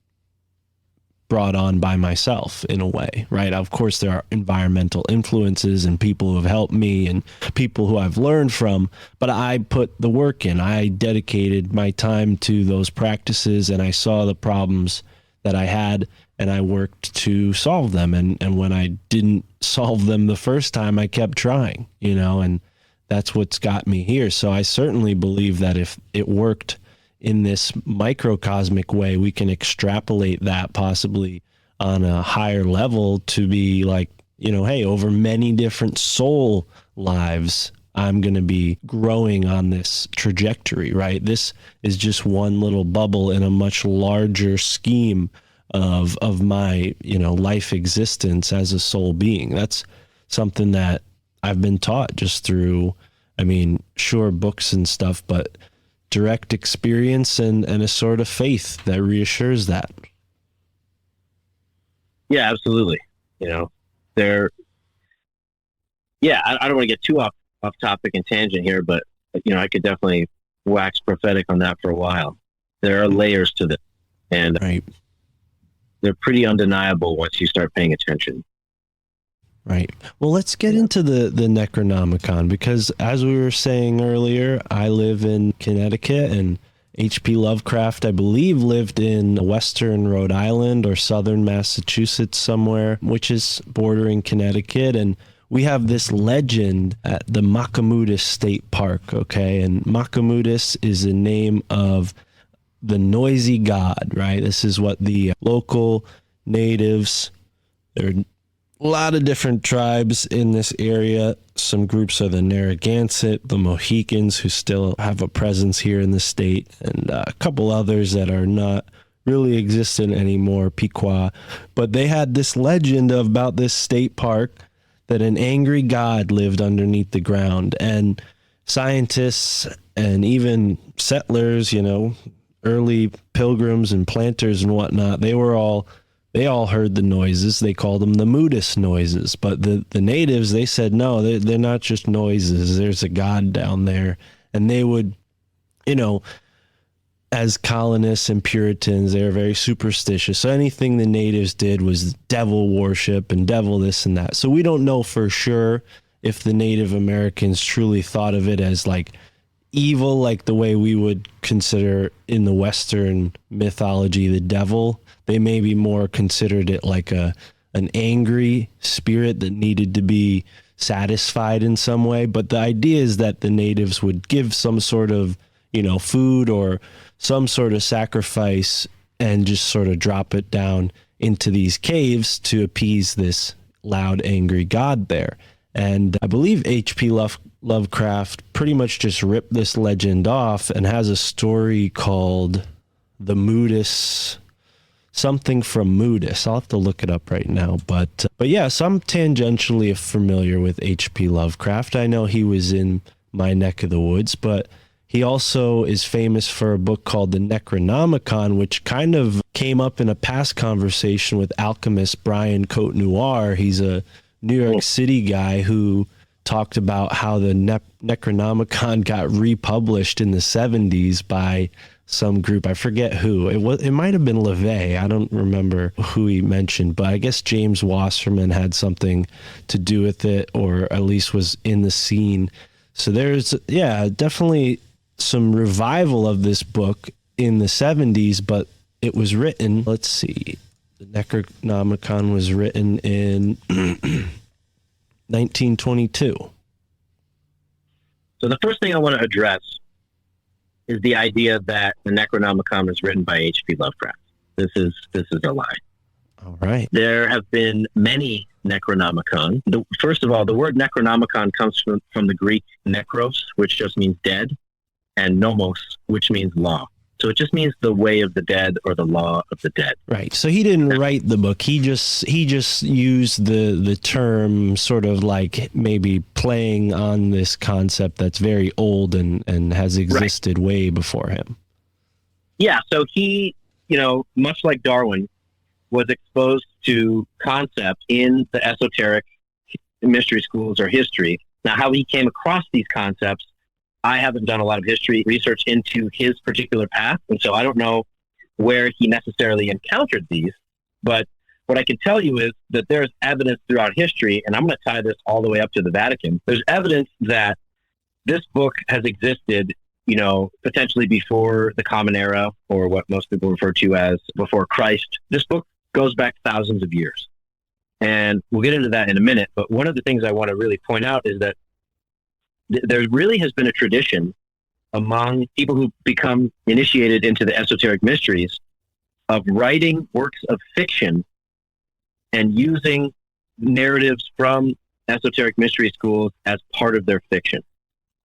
brought on by myself in a way, right? Of course, there are environmental influences and people who have helped me and people who I've learned from, but I put the work in. I dedicated my time to those practices and I saw the problems that I had and I worked to solve them. And when I didn't solve them the first time, I kept trying, and that's what's got me here. So I certainly believe that if it worked in this microcosmic way, we can extrapolate that possibly on a higher level to be like, hey, over many different soul lives, I'm going to be growing on this trajectory, right? This is just one little bubble in a much larger scheme of my, life existence as a soul being. That's something that I've been taught just through, sure, books and stuff, but direct experience and a sort of faith that reassures that. Yeah, absolutely. I don't want to get too off topic and tangent here, but I could definitely wax prophetic on that for a while. There are layers to this, and right. They're pretty undeniable once you start paying attention. Right. Well, let's get into the Necronomicon, because as we were saying earlier, I live in Connecticut and H.P. Lovecraft, I believe, lived in western Rhode Island or southern Massachusetts somewhere, which is bordering Connecticut. And we have this legend at the Makamutis State Park, okay? And Makamutis is the name of the noisy god, right? This is what the local natives, they're a lot of different tribes in this area. Some groups are the Narragansett, the Mohicans, who still have a presence here in the state, and a couple others that are not really existent anymore, Pequot. But they had this legend about this state park that an angry god lived underneath the ground. And scientists and even settlers, early pilgrims and planters and whatnot, they all heard the noises. They called them the Mutis noises. But the natives, they said, no, they're not just noises. There's a god down there. And they would, as colonists and Puritans, they were very superstitious. So anything the natives did was devil worship and devil this and that. So we don't know for sure if the Native Americans truly thought of it as like evil, like the way we would consider in the Western mythology the devil. They maybe more considered it like an angry spirit that needed to be satisfied in some way. But the idea is that the natives would give some sort of, food or some sort of sacrifice and just sort of drop it down into these caves to appease this loud, angry god there. And I believe H.P. Lovecraft pretty much just ripped this legend off and has a story called The Mutis, something from Mutis. I'll have to look it up right now. But yes, I'm tangentially familiar with H.P. Lovecraft. I know he was in my neck of the woods, but he also is famous for a book called the Necronomicon, which kind of came up in a past conversation with alchemist Brian Cote Noir. He's a New York City guy who talked about how the Necronomicon got republished in the 70s by some group. I forget who. It might have been LaVey. I don't remember who he mentioned, but I guess James Wasserman had something to do with it, or at least was in the scene. So there's, definitely some revival of this book in the 70s, but it was written, let's see, the Necronomicon was written in 1922. So the first thing I want to address is the idea that the Necronomicon was written by H.P. Lovecraft. This is a lie. All right. There have been many Necronomicon. First of all, the word Necronomicon comes from the Greek nekros, which just means dead. and nomos, which means law. So it just means the way of the dead or the law of the dead. Right. So he didn't write the book. He just used the term sort of like maybe playing on this concept that's very old and has existed way before him. Yeah. So he, much like Darwin, was exposed to concepts in the esoteric mystery schools or history. Now, how he came across these concepts, I haven't done a lot of history research into his particular path, and so I don't know where he necessarily encountered these. But what I can tell you is that there's evidence throughout history, and I'm going to tie this all the way up to the Vatican. There's evidence that this book has existed, potentially before the Common Era, or what most people refer to as before Christ. This book goes back thousands of years. And we'll get into that in a minute. But one of the things I want to really point out is that there really has been a tradition among people who become initiated into the esoteric mysteries of writing works of fiction and using narratives from esoteric mystery schools as part of their fiction.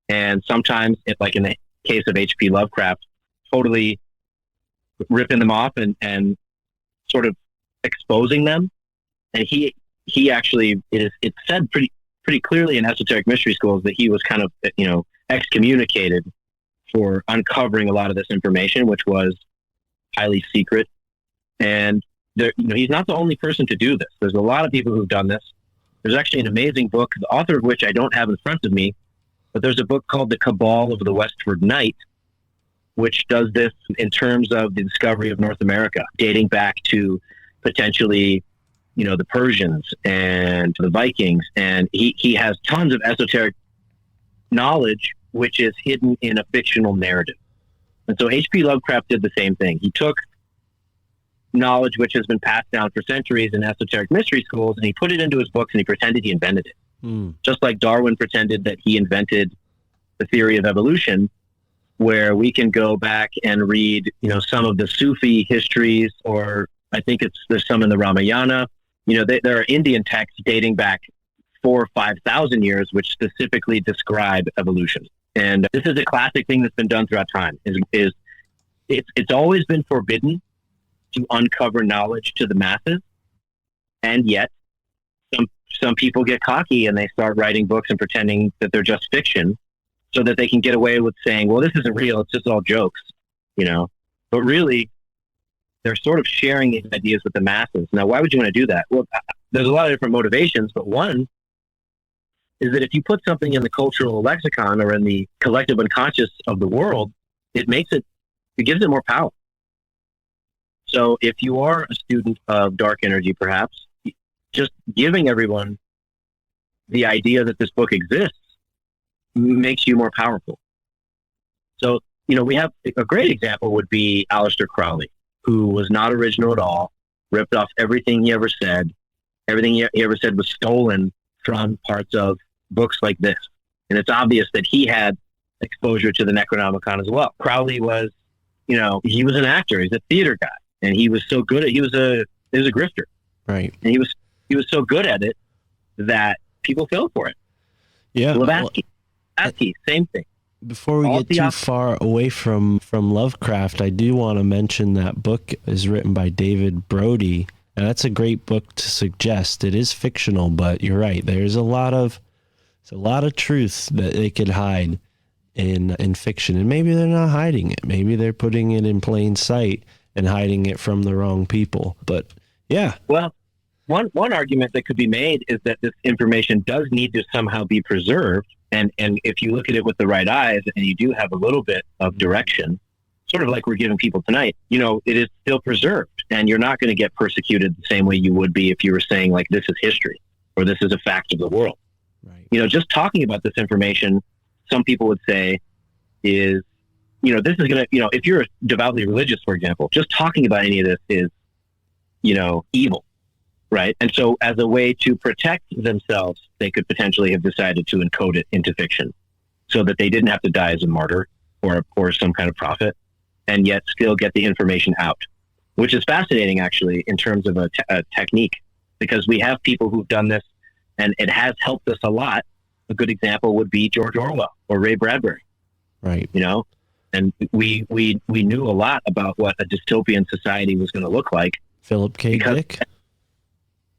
And sometimes, like in the case of H.P. Lovecraft, totally ripping them off and sort of exposing them. And he actually, it's said pretty clearly in esoteric mystery schools that he was kind of, excommunicated for uncovering a lot of this information, which was highly secret. And he's not the only person to do this. There's a lot of people who've done this. There's actually an amazing book, the author of which I don't have in front of me, but there's a book called The Cabal of the Westward Night, which does this in terms of the discovery of North America, dating back to potentially the Persians and the Vikings. And he has tons of esoteric knowledge, which is hidden in a fictional narrative. And so H.P. Lovecraft did the same thing. He took knowledge which has been passed down for centuries in esoteric mystery schools, and he put it into his books, and he pretended he invented it. Just like Darwin pretended that he invented the theory of evolution, where we can go back and read, some of the Sufi histories, or I think there's some in the Ramayana. There are Indian texts dating back 4,000 or 5,000 years, which specifically describe evolution. And this is a classic thing that's been done throughout time. It's always been forbidden to uncover knowledge to the masses, and yet some people get cocky and they start writing books and pretending that they're just fiction, so that they can get away with saying, "Well, this isn't real; it's just all jokes," But really, they're sort of sharing these ideas with the masses. Now, why would you want to do that? Well, there's a lot of different motivations, but one is that if you put something in the cultural lexicon or in the collective unconscious of the world, it gives it more power. So if you are a student of dark energy, perhaps, just giving everyone the idea that this book exists makes you more powerful. So, we have a great example would be Aleister Crowley, who was not original at all, ripped off everything he ever said. Everything he ever said was stolen from parts of books like this. And it's obvious that he had exposure to the Necronomicon as well. Crowley was, he was an actor. He's a theater guy. And he was so good at, he was a grifter. Right. And he was so good at it that people fell for it. Yeah. Blavatsky, same thing. Before we get too far away from Lovecraft, I do want to mention that book is written by David Brody, and that's a great book to suggest. It is fictional, but you're right. There's a lot of truth that they could hide in fiction, and maybe they're not hiding it. Maybe they're putting it in plain sight and hiding it from the wrong people. But yeah. Well, one argument that could be made is that this information does need to somehow be preserved. And if you look at it with the right eyes and you do have a little bit of direction, sort of like we're giving people tonight, it is still preserved, and you're not going to get persecuted the same way you would be if you were saying, like, this is history or this is a fact of the world. Right. Just talking about this information, some people would say is, this is going to, if you're devoutly religious, for example, just talking about any of this is, evil. Right. And so as a way to protect themselves, they could potentially have decided to encode it into fiction so that they didn't have to die as a martyr or some kind of prophet, and yet still get the information out, which is fascinating, actually, in terms of a technique, because we have people who've done this and it has helped us a lot. A good example would be George Orwell or Ray Bradbury. Right. And we knew a lot about what a dystopian society was going to look like. Philip K. Because- Dick.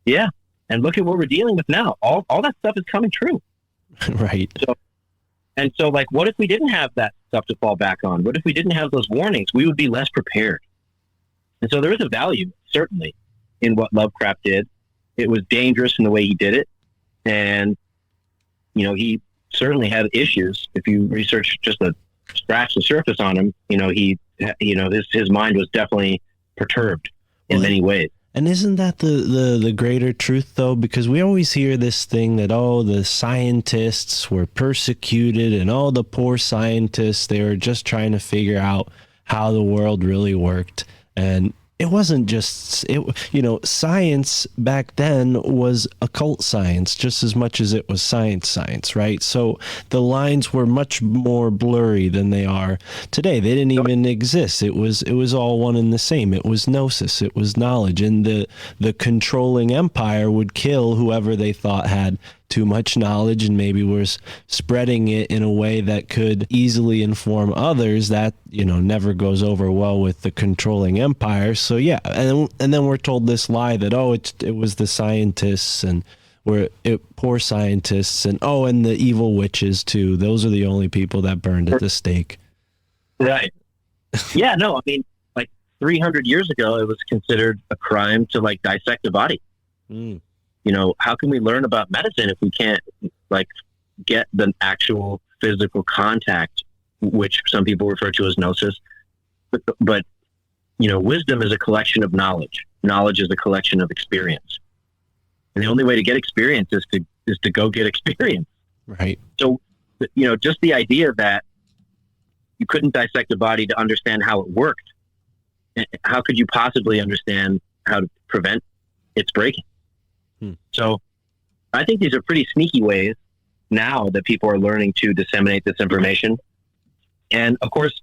Yeah. And look at what we're dealing with now. All that stuff is coming true. Right. And so, like, what if we didn't have that stuff to fall back on? What if we didn't have those warnings? We would be less prepared. And so there is a value, certainly, in what Lovecraft did. It was dangerous in the way he did it. And, he certainly had issues. If you research just scratch the surface on him, his mind was definitely perturbed in many ways. And isn't that the greater truth, though? Because we always hear this thing that, the scientists were persecuted and the poor scientists, they were just trying to figure out how the world really worked. And it wasn't just, science back then was occult science just as much as it was science, right? So the lines were much more blurry than they are today. They didn't even exist. It was all one and the same. It was gnosis. It was knowledge. And the controlling empire would kill whoever they thought had too much knowledge and maybe was spreading it in a way that could easily inform others. That never goes over well with the controlling empire. So yeah, and then we're told this lie that it was the scientists and poor scientists and the evil witches too. Those are the only people that burned at the stake. Right. Yeah. No. I mean, like 300 years ago, it was considered a crime to dissect a body. Mm. How can we learn about medicine if we can't get the actual physical contact, which some people refer to as gnosis? But wisdom is a collection of knowledge. Knowledge is a collection of experience. And the only way to get experience is to go get experience. Right. So, just the idea that you couldn't dissect a body to understand how it worked. How could you possibly understand how to prevent its breaking? So I think these are pretty sneaky ways now that people are learning to disseminate this information. And of course,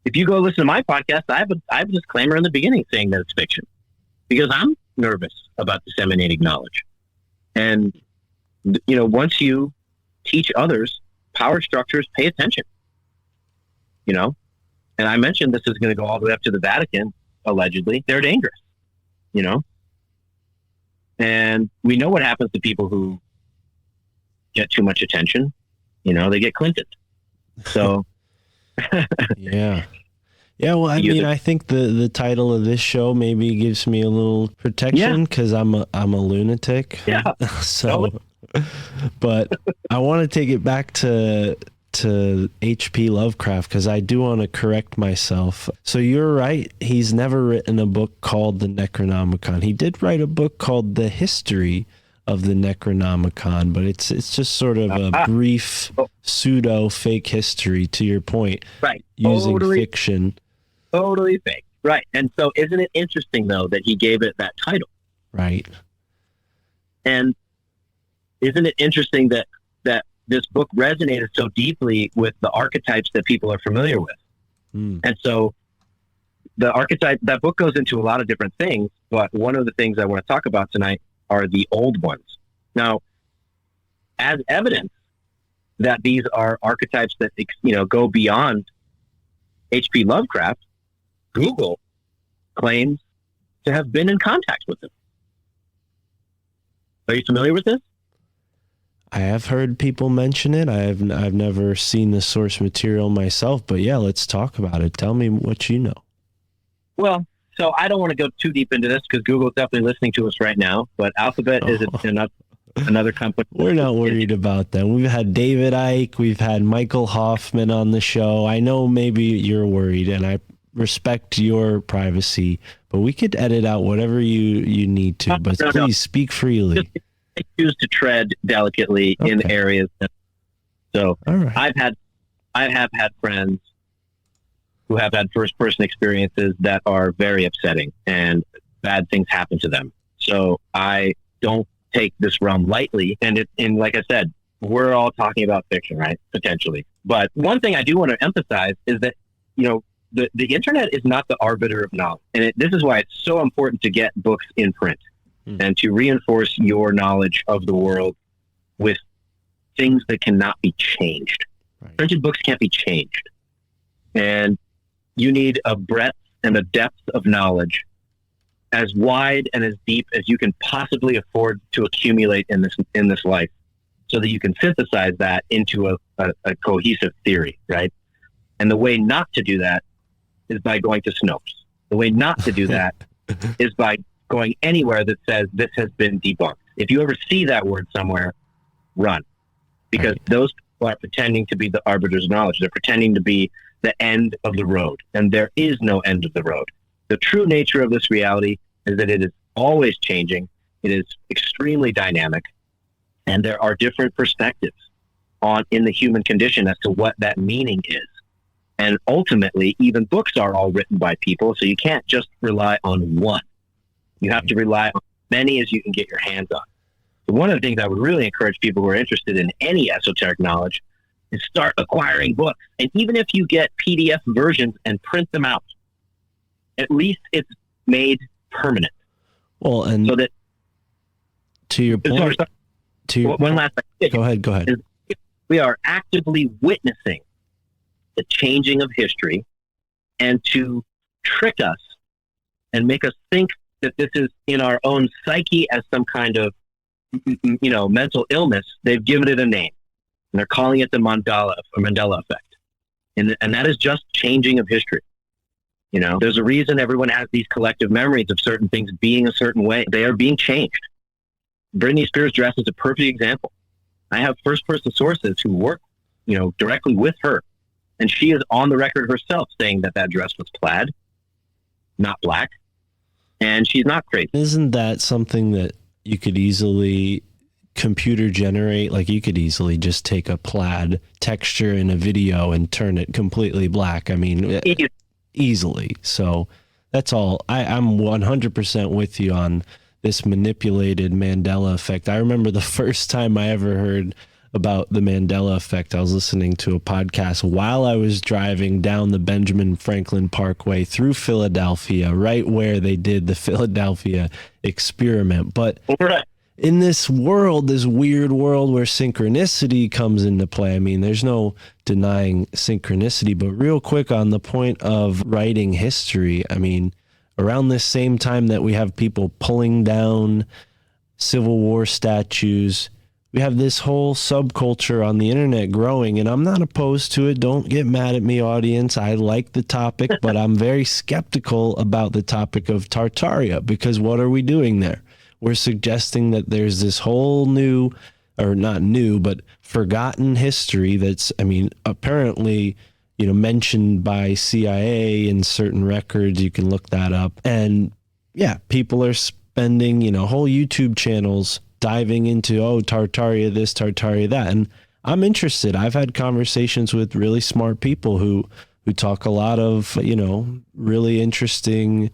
if you go listen to my podcast, I have a disclaimer in the beginning saying that it's fiction because I'm nervous about disseminating knowledge. And, once you teach others power structures, pay attention, and I mentioned this is going to go all the way up to the Vatican, allegedly. They're dangerous, And we know what happens to people who get too much attention. They get Clinton. So, yeah. Yeah, well, I think the title of this show maybe gives me a little protection because I'm a lunatic. Yeah. So, but I want to take it back to H.P. Lovecraft because I do want to correct myself. So you're right. He's never written a book called the Necronomicon. He did write a book called The History of the Necronomicon, but it's just sort of a brief pseudo fake history, to your point, right? Using fiction. Totally fake, right? And so, isn't it interesting though that he gave it that title, right? And isn't it interesting that this book resonated so deeply with the archetypes that people are familiar with? And so the archetype, that book goes into a lot of different things, but one of the things I want to talk about tonight are the old ones. Now, as evidence that these are archetypes that, go beyond H.P. Lovecraft, Google claims to have been in contact with them. Are you familiar with this? I have heard people mention it. I've never seen the source material myself, but yeah, let's talk about it. Tell me what you know. Well, so I don't want to go too deep into this because Google's definitely listening to us right now, but Alphabet is another company. We're not worried about them. We've had David Icke, we've had Michael Hoffman on the show. I know maybe you're worried, and I respect your privacy, but we could edit out whatever you need to, but please speak freely. I choose to tread delicately in areas. So right. I have had friends who have had first-person experiences that are very upsetting and bad things happen to them. So I don't take this realm lightly. And like I said, we're all talking about fiction, right? Potentially. But one thing I do want to emphasize is that, the internet is not the arbiter of knowledge. And this is why it's so important to get books in print and to reinforce your knowledge of the world with things that cannot be changed. Right. Printed books can't be changed. And you need a breadth and a depth of knowledge as wide and as deep as you can possibly afford to accumulate in this life, so that you can synthesize that into a cohesive theory, right? And the way not to do that is by going to Snopes. The way not to do that is by going anywhere that says this has been debunked. If you ever see that word somewhere, run. Because those people are pretending to be the arbiters of knowledge. They're pretending to be the end of the road. And there is no end of the road. The true nature of this reality is that it is always changing. It is extremely dynamic. And there are different perspectives in the human condition as to what that meaning is. And ultimately, even books are all written by people, so you can't just rely on one. You have to rely on as many as you can get your hands on. So one of the things I would really encourage people who are interested in any esoteric knowledge is start acquiring books. And even if you get PDF versions and print them out, at least it's made permanent. Well, and so that to your point, one last thing. Go ahead. We are actively witnessing the changing of history, and to trick us and make us think that this is in our own psyche as some kind of, mental illness. They've given it a name, and they're calling it the Mandela effect. And that is just changing of history. There's a reason everyone has these collective memories of certain things being a certain way. They are being changed. Britney Spears' dress is a perfect example. I have first-person sources who work, directly with her, and she is on the record herself saying that dress was plaid, not black, and she's not crazy. Isn't that something that you could easily computer generate? Like, you could easily just take a plaid texture in a video and turn it completely black. I mean, easily. So that's all. I'm 100% with you on this manipulated Mandela effect. I remember the first time I ever heard about the Mandela effect, I was listening to a podcast while I was driving down the Benjamin Franklin Parkway through Philadelphia, right where they did the Philadelphia experiment. But in this world, this weird world where synchronicity comes into play, I mean, there's no denying synchronicity. But real quick on the point of writing history, I mean, around this same time that we have people pulling down Civil War statues, we have this whole subculture on the internet growing, and I'm not opposed to it. Don't get mad at me, audience. I like the topic, but I'm very skeptical about the topic of Tartaria, because what are we doing there? We're suggesting that there's this whole new, or not new, but forgotten history that's, I mean, apparently, mentioned by CIA in certain records. You can look that up. And yeah, people are spending, whole YouTube channels diving into, Tartaria this, Tartaria that. And I'm interested. I've had conversations with really smart people who talk a lot of, really interesting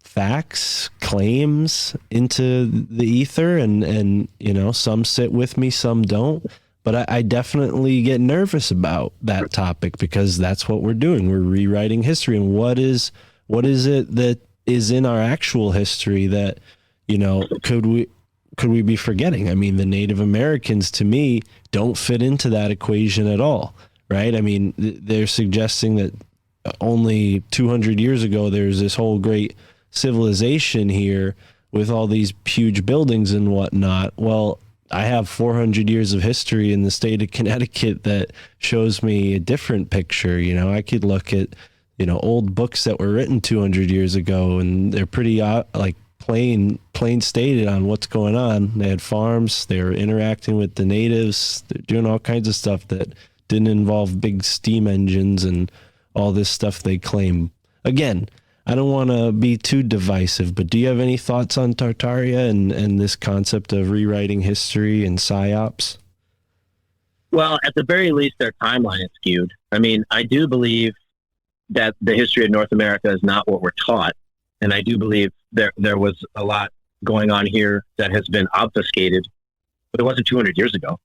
facts, claims into the ether. And some sit with me, some don't. But I definitely get nervous about that topic, because that's what we're doing. We're rewriting history. And what is it that is in our actual history that, could we be forgetting? I mean, the Native Americans, to me, don't fit into that equation at all, right? I mean, they're suggesting that only 200 years ago, there's this whole great civilization here with all these huge buildings and whatnot. Well, I have 400 years of history in the state of Connecticut that shows me a different picture. I could look at, old books that were written 200 years ago, and they're pretty plain stated on what's going on. They had farms, they were interacting with the natives, they're doing all kinds of stuff that didn't involve big steam engines and all this stuff they claim. Again, I don't want to be too divisive, but do you have any thoughts on Tartaria and this concept of rewriting history and psyops? Well, at the very least, their timeline is skewed. I mean, I do believe that the history of North America is not what we're taught. And I do believe there was a lot going on here that has been obfuscated, but it wasn't 200 years ago.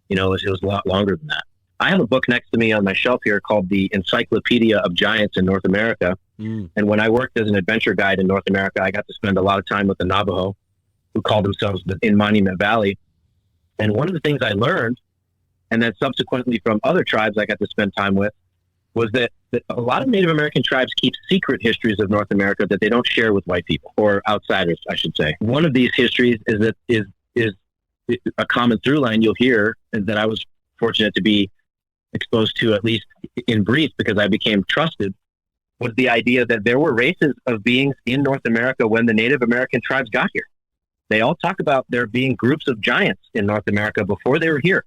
It was a lot longer than that. I have a book next to me on my shelf here called The Encyclopedia of Giants in North America. And when I worked as an adventure guide in North America, I got to spend a lot of time with the Navajo, who called themselves in Monument Valley. And one of the things I learned, and then subsequently from other tribes I got to spend time with, was that that a lot of Native American tribes keep secret histories of North America that they don't share with white people, or outsiders, I should say. One of these histories is a common through line you'll hear, and that I was fortunate to be exposed to, at least in brief, because I became trusted, was the idea that there were races of beings in North America when the Native American tribes got here. They all talk about there being groups of giants in North America before they were here.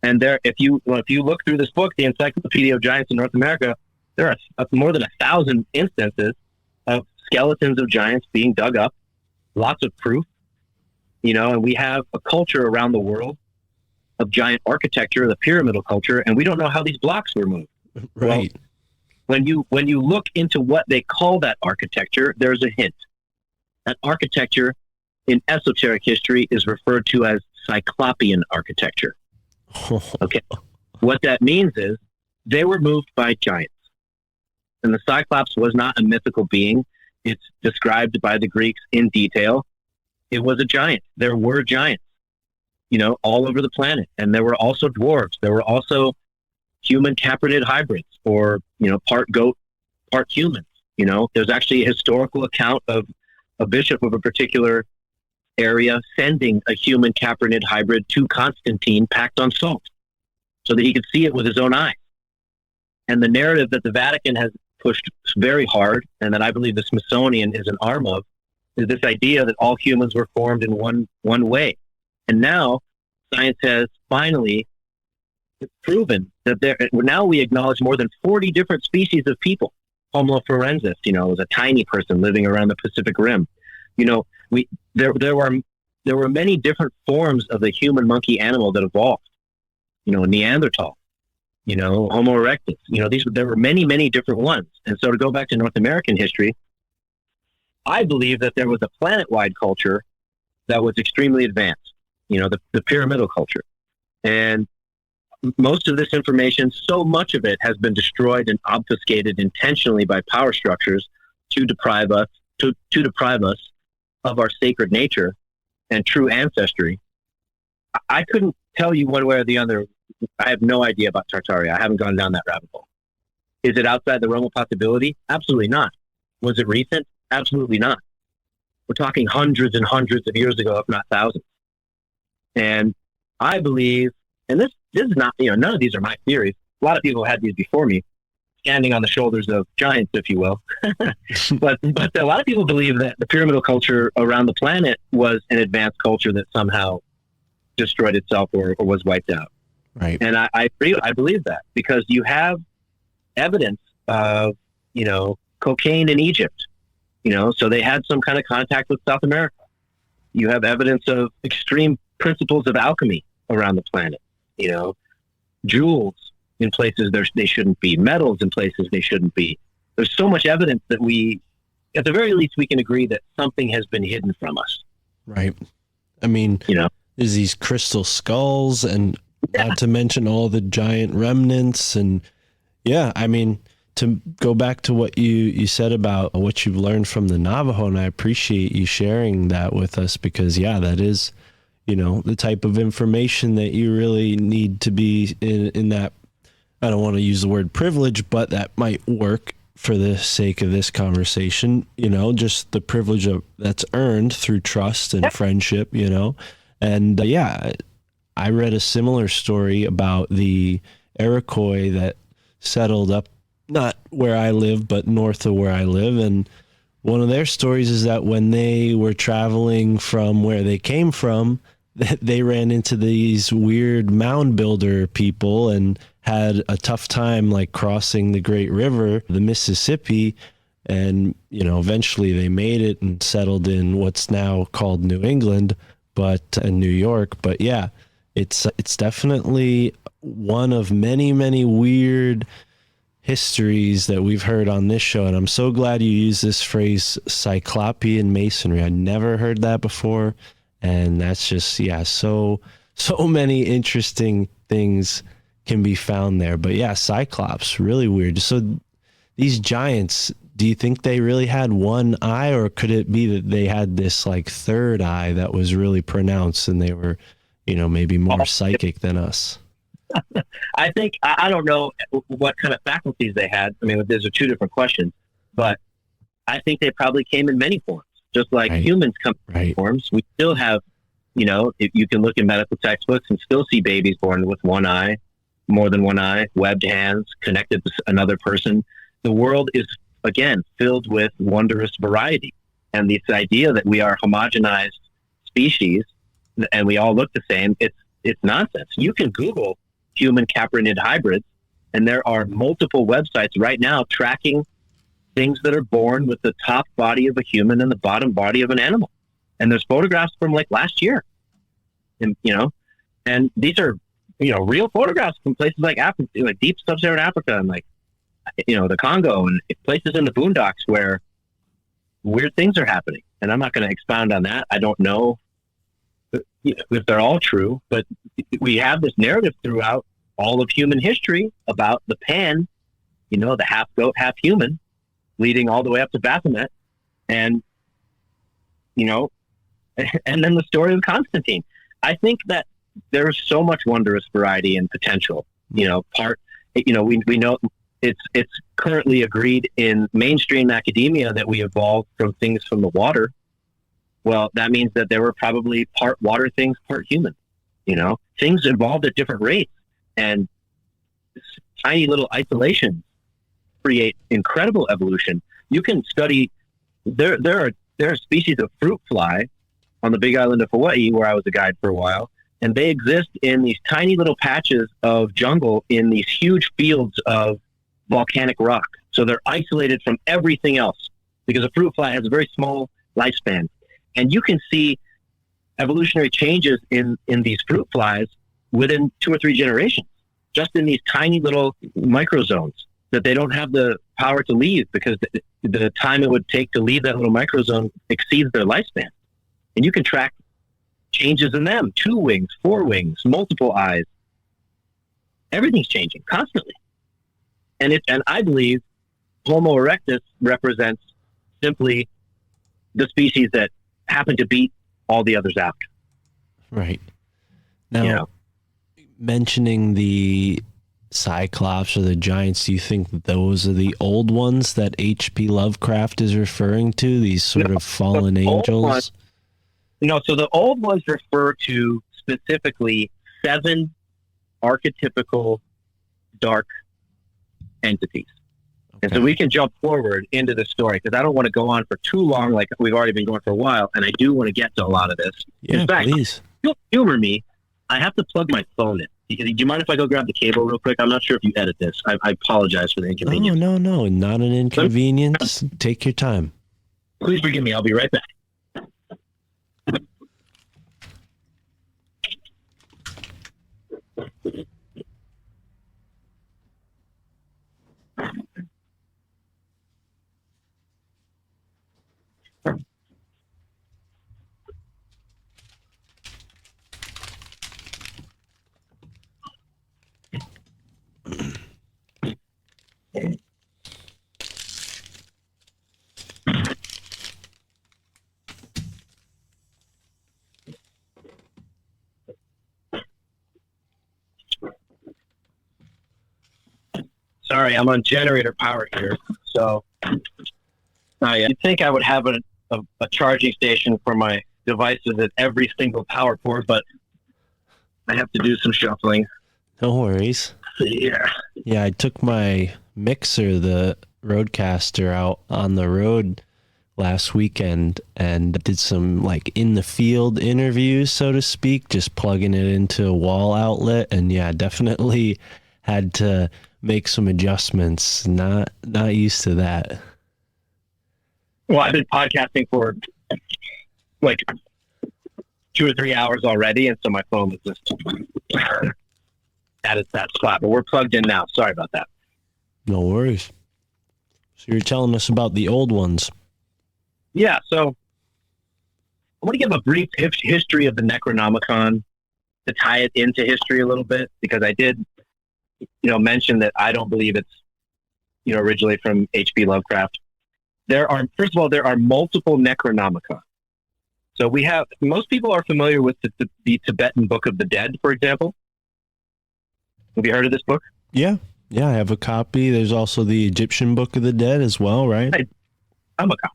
And if you look through this book, the Encyclopedia of Giants in North America, there are more than 1,000 instances of skeletons of giants being dug up, lots of proof, and we have a culture around the world of giant architecture, the pyramidal culture, and we don't know how these blocks were moved. Right. Well, when you look into what they call that architecture, there's a hint. That architecture in esoteric history is referred to as Cyclopean architecture. Okay. What that means is they were moved by giants. And the Cyclops was not a mythical being. It's described by the Greeks in detail. It was a giant. There were giants, all over the planet. And there were also dwarves. There were also human capronid hybrids, or, part goat, part human. There's actually a historical account of a bishop of a particular area sending a human capronid hybrid to Constantine packed on salt so that he could see it with his own eyes. And the narrative that the Vatican has pushed very hard, and that I believe the Smithsonian is an arm of, is this idea that all humans were formed in one way. And now science has finally proven that now we acknowledge more than 40 different species of people. Homo forensis, was a tiny person living around the Pacific Rim. There were many different forms of the human monkey animal that evolved. Neanderthal, Homo erectus. There were many, many different ones. And so to go back to North American history, I believe that there was a planet-wide culture that was extremely advanced. The pyramidal culture, and most of this information, so much of it, has been destroyed and obfuscated intentionally by power structures to deprive us of our sacred nature and true ancestry. I couldn't tell you one way or the other. I have no idea about Tartaria. I haven't gone down that rabbit hole. Is it outside the realm of possibility? Absolutely not. Was it recent? Absolutely not. We're talking hundreds and hundreds of years ago, if not thousands. And I believe, and this is not, none of these are my theories. A lot of people had these before me, standing on the shoulders of giants, if you will. but a lot of people believe that the pyramidal culture around the planet was an advanced culture that somehow destroyed itself or was wiped out. Right. And I believe that, because you have evidence of, cocaine in Egypt, so they had some kind of contact with South America. You have evidence of extreme principles of alchemy around the planet, jewels in places they shouldn't be, metals in places they shouldn't be. There's so much evidence that at the very least, we can agree that something has been hidden from us. Right. I mean, there's these crystal skulls, and not to mention all the giant remnants. And to go back to what you said about what you've learned from the Navajo, and I appreciate you sharing that with us, because that is, the type of information that you really need to be in that. I don't want to use the word privilege, but that might work for the sake of this conversation, just the privilege that's earned through trust and friendship, and I read a similar story about the Iroquois that settled up, not where I live, but north of where I live. And one of their stories is that when they were traveling from where they came from, they ran into these weird mound builder people and had a tough time crossing the Great River, the Mississippi. And, eventually they made it and settled in what's now called New England, but in New York. But it's definitely one of many, many weird histories that we've heard on this show. And I'm so glad you used this phrase, Cyclopean masonry. I never heard that before. And that's just, so many interesting things can be found there. But Cyclops, really weird. So these giants, do you think they really had one eye, or could it be that they had this third eye that was really pronounced and they were, maybe more psychic than us? I think I don't know what kind of faculties they had. I mean, those are two different questions, but I think they probably came in many forms, just like Right. humans come in many Right. forms. We still have, if you can look in medical textbooks and still see babies born with one eye, more than one eye, webbed hands, connected to another person. The world is, again, filled with wondrous variety. And this idea that we are homogenized species and we all look the same, it's nonsense. You can Google human caprinid hybrids, and there are multiple websites right now tracking things that are born with the top body of a human and the bottom body of an animal. And there's photographs from like last year. And, and these are, real photographs from places like Africa, like deep sub-Saharan Africa and like, the Congo and places in the boondocks where weird things are happening. And I'm not going to expound on that. I don't know if they're all true, but we have this narrative throughout all of human history about the pan, the half goat, half human, leading all the way up to Baphomet. And, and then the story of Constantine. I think that there's so much wondrous variety and potential, we know it's currently agreed in mainstream academia that we evolved from things from the water. Well, that means that there were probably part water things, part human, things evolved at different rates, and tiny little isolations create incredible evolution. You can study, there are species of fruit fly on the big island of Hawaii, where I was a guide for a while, and they exist in these tiny little patches of jungle in these huge fields of volcanic rock. So they're isolated from everything else because a fruit fly has a very small lifespan. And you can see evolutionary changes in these fruit flies within 2 or 3 generations, just in these tiny little microzones that they don't have the power to leave because the time it would take to leave that little microzone exceeds their lifespan. And you can track changes in them, 2 wings, 4 wings, multiple eyes. Everything's changing constantly. And I believe Homo erectus represents simply the species that happen to beat all the others out. Right. Now, mentioning the Cyclops or the giants, do you think those are the old ones that H.P. Lovecraft is referring to, these sort of fallen angels? So the old ones refer to specifically 7 archetypical dark entities. Okay. And so we can jump forward into the story because I don't want to go on for too long like we've already been going for a while, and I do want to get to a lot of this. Yeah, in fact, please. You'll humor me. I have to plug my phone in. Do you mind if I go grab the cable real quick? I'm not sure if you edit this. I apologize for the inconvenience. No, not an inconvenience. Take your time. Please forgive me. I'll be right back. Sorry, I'm on generator power here. So you'd think I would have a charging station for my devices at every single power port, but I have to do some shuffling. No worries. Yeah. Yeah, I took my mixer, the Rodecaster, out on the road last weekend and did some like in the field interviews, so to speak, just plugging it into a wall outlet. And yeah, definitely had to make some adjustments. Not used to that. Well, I've been podcasting for like 2 or 3 hours already, and so my phone was just at that spot. But we're plugged in now. Sorry about that. No worries. So you're telling us about the old ones. Yeah, so I want to give a brief history of the Necronomicon to tie it into history a little bit, because I did, mention that I don't believe it's, originally from H.P. Lovecraft. First of all, there are multiple Necronomicon. So most people are familiar with the Tibetan Book of the Dead, for example. Have you heard of this book? Yeah. Yeah, I have a copy. There's also the Egyptian Book of the Dead as well, right? I'm a cop.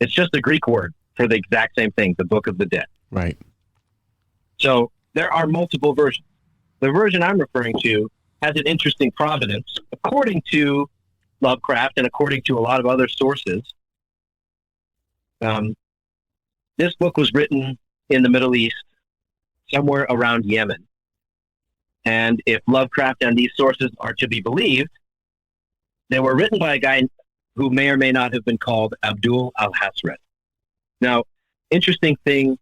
It's just a Greek word for the exact same thing, the Book of the Dead. Right. So there are multiple versions. The version I'm referring to has an interesting provenance. According to Lovecraft and according to a lot of other sources, this book was written in the Middle East, somewhere around Yemen. And if Lovecraft and these sources are to be believed, they were written by a guy who may or may not have been called Abdul al-Hasred. Now, interesting thing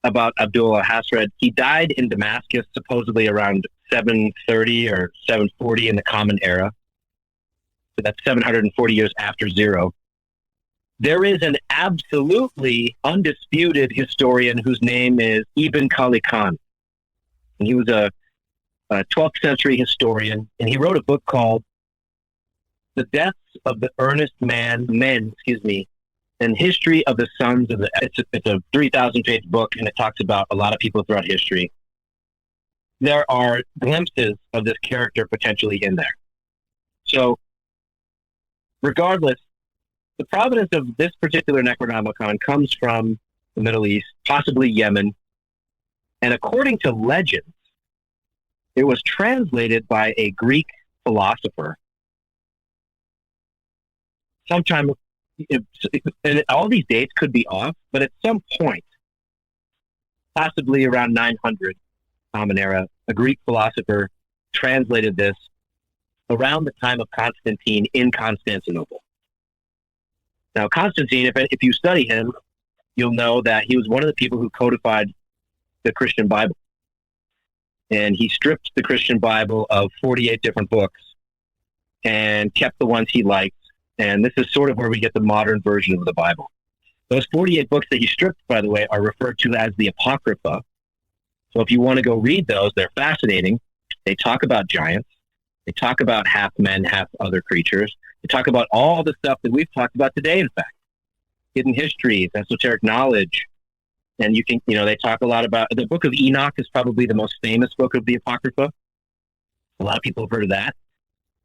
about Abdul al-Hasred, he died in Damascus supposedly around 730 or 740 in the Common Era. So that's 740 years after zero. There is an absolutely undisputed historian whose name is Ibn Khali Khan. And he was a 12th century historian, and he wrote a book called The Deaths of the Earnest Men, and History of the Sons of the... It's a 3,000-page book, and it talks about a lot of people throughout history. There are glimpses of this character potentially in there. So, regardless, the provenance of this particular Necronomicon comes from the Middle East, possibly Yemen, and according to legends, it was translated by a Greek philosopher sometime, and all these dates could be off, but at some point, possibly around 900 Common Era, a Greek philosopher translated this around the time of Constantine in Constantinople. Now, Constantine, if you study him, you'll know that he was one of the people who codified the Christian Bible. And he stripped the Christian Bible of 48 different books and kept the ones he liked. And this is sort of where we get the modern version of the Bible. Those 48 books that he stripped, by the way, are referred to as the Apocrypha. So if you want to go read those, they're fascinating. They talk about giants. They talk about half men, half other creatures. They talk about all the stuff that we've talked about today, in fact. Hidden histories, esoteric knowledge. And you can, they talk a lot about, the Book of Enoch is probably the most famous book of the Apocrypha. A lot of people have heard of that.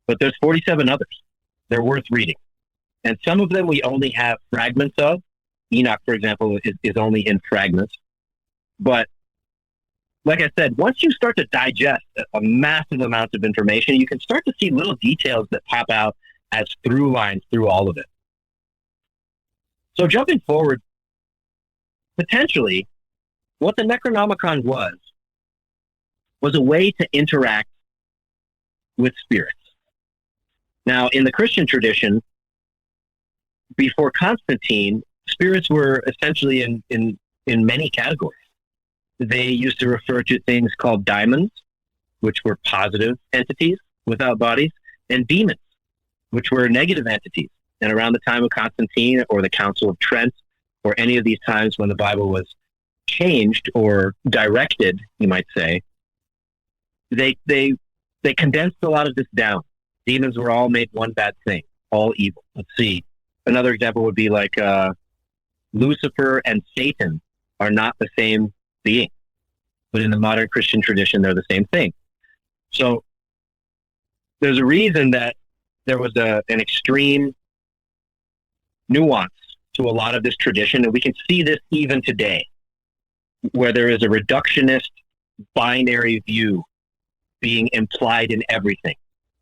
But there's 47 others. They're worth reading. And some of them we only have fragments of. Enoch, for example, is only in fragments. But like I said, once you start to digest a massive amount of information, you can start to see little details that pop out as through lines through all of it. So jumping forward, potentially, what the Necronomicon was a way to interact with spirits. Now, in the Christian tradition, before Constantine, spirits were essentially in many categories. They used to refer to things called daimons, which were positive entities without bodies, and demons, which were negative entities. And around the time of Constantine or the Council of Trent, or any of these times when the Bible was changed or directed, you might say, they condensed a lot of this down. Demons were all made one bad thing, all evil. Let's see. Another example would be like Lucifer and Satan are not the same being, but in the modern Christian tradition, they're the same thing. So there's a reason that there was an extreme nuance to a lot of this tradition, and we can see this even today, where there is a reductionist binary view being implied in everything.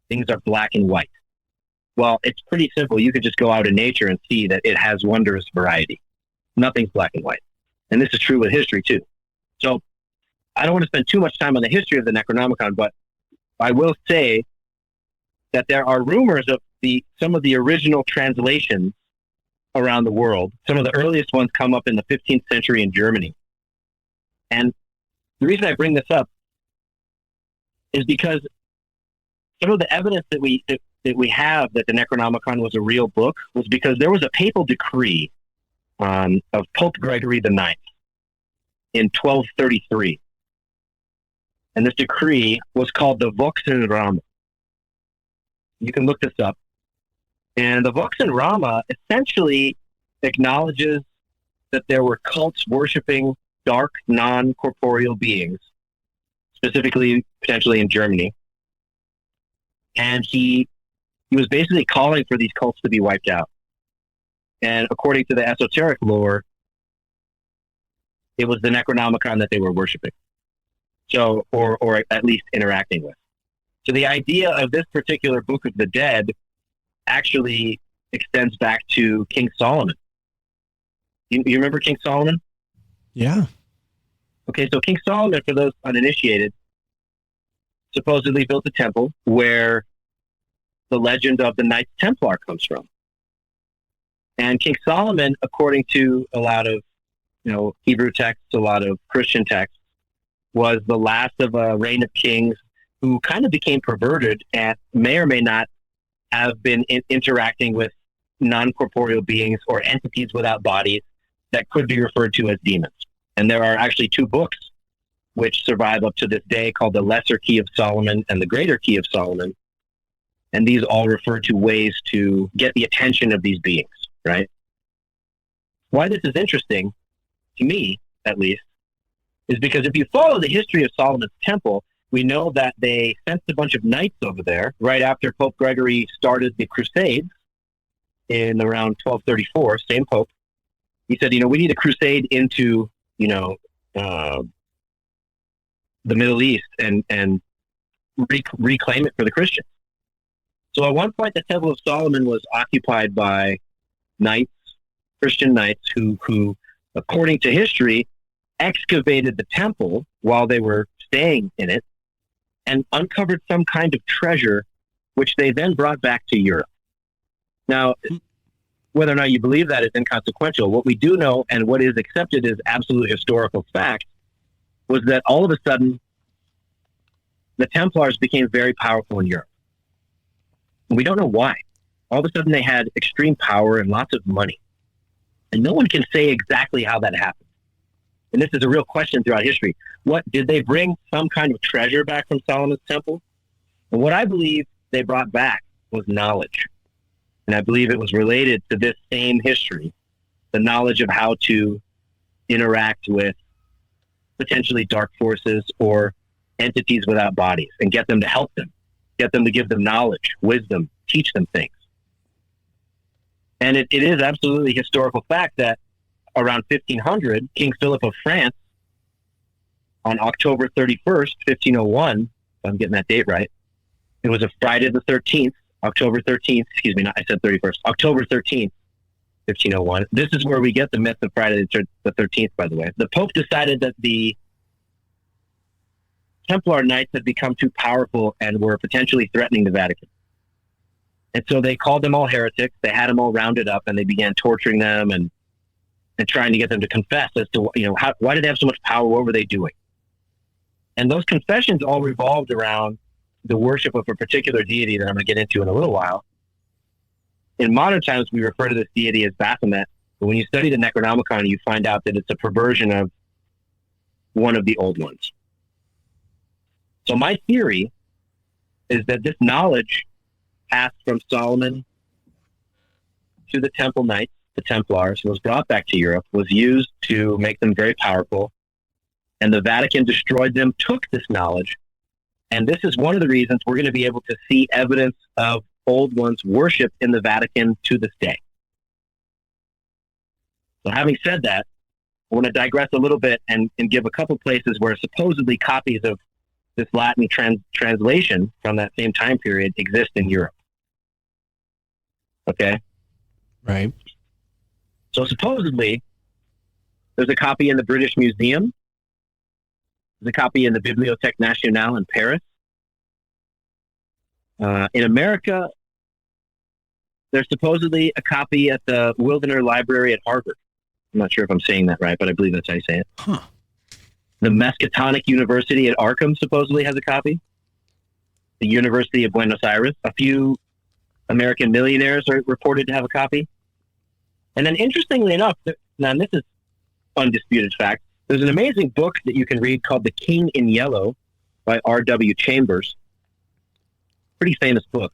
Things are black and white. Well, it's pretty simple. You could just go out in nature and see that it has wondrous variety. Nothing's black and white. And this is true with history, too. So I don't want to spend too much time on the history of the Necronomicon, but I will say that there are rumors of some of the original translations around the world. Some of the earliest ones come up in the 15th century in Germany. And the reason I bring this up is because some of the evidence that we have that the Necronomicon was a real book was because there was a papal decree of Pope Gregory IX in 1233. And this decree was called the Vox-en-Rama. You can look this up. And the Vox-en-Rama essentially acknowledges that there were cults worshiping dark, non-corporeal beings specifically potentially in Germany. And he was basically calling for these cults to be wiped out. And according to the esoteric lore, it was the Necronomicon that they were worshiping. So, or at least interacting with. So the idea of this particular Book of the Dead actually extends back to King Solomon. You remember King Solomon? Yeah. Okay, so King Solomon, for those uninitiated, supposedly built a temple where the legend of the Knights Templar comes from. And King Solomon, according to a lot of Hebrew texts, a lot of Christian texts, was the last of a reign of kings who kind of became perverted and may or may not have been interacting with non-corporeal beings or entities without bodies that could be referred to as demons. And there are actually two books which survive up to this day called the Lesser Key of Solomon and the Greater Key of Solomon. And these all refer to ways to get the attention of these beings, right? Why this is interesting, to me at least, is because if you follow the history of Solomon's temple, we know that they sent a bunch of knights over there right after Pope Gregory started the Crusades in around 1234, same Pope. He said, we need a crusade into, the Middle East and reclaim it for the Christians. So at one point, the Temple of Solomon was occupied by knights, Christian knights, who, according to history, excavated the temple while they were staying in it and uncovered some kind of treasure, which they then brought back to Europe. Now, whether or not you believe that is inconsequential. What we do know and what is accepted as absolute historical fact was that all of a sudden, the Templars became very powerful in Europe. And we don't know why. All of a sudden, they had extreme power and lots of money. And no one can say exactly how that happened. And this is a real question throughout history. What did they bring some kind of treasure back from Solomon's temple? And what I believe they brought back was knowledge. And I believe it was related to this same history, the knowledge of how to interact with potentially dark forces or entities without bodies and get them to help them, get them to give them knowledge, wisdom, teach them things. And it is absolutely historical fact that around 1500, King Philip of France, on October 31st, 1501, if I'm getting that date right, it was a Friday the 13th, October 13th, excuse me, I said 31st, October 13th, 1501. This is where we get the myth of Friday the 13th, by the way. The Pope decided that the Templar Knights had become too powerful and were potentially threatening the Vatican. And so they called them all heretics. They had them all rounded up and they began torturing them and trying to get them to confess as to, why did they have so much power? What were they doing? And those confessions all revolved around the worship of a particular deity that I'm going to get into in a little while. In modern times, we refer to this deity as Baphomet, but when you study the Necronomicon, you find out that it's a perversion of one of the old ones. So my theory is that this knowledge passed from Solomon to the Temple Knights, the Templars, was brought back to Europe, was used to make them very powerful, and the Vatican destroyed them, took this knowledge, and this is one of the reasons we're going to be able to see evidence of old ones worshipped in the Vatican to this day. So having said that, I want to digress a little bit and give a couple places where supposedly copies of this Latin translation from that same time period exist in Europe. Okay? Right. So supposedly, there's a copy in the British Museum. There's a copy in the Bibliothèque Nationale in Paris. In America, there's supposedly a copy at the Wildener Library at Harvard. I'm not sure if I'm saying that right, but I believe that's how you say it. Huh. The Miskatonic University at Arkham supposedly has a copy. The University of Buenos Aires. A few American millionaires are reported to have a copy. And then interestingly enough, now this is undisputed fact, there's an amazing book that you can read called The King in Yellow by R.W. Chambers. Pretty famous book.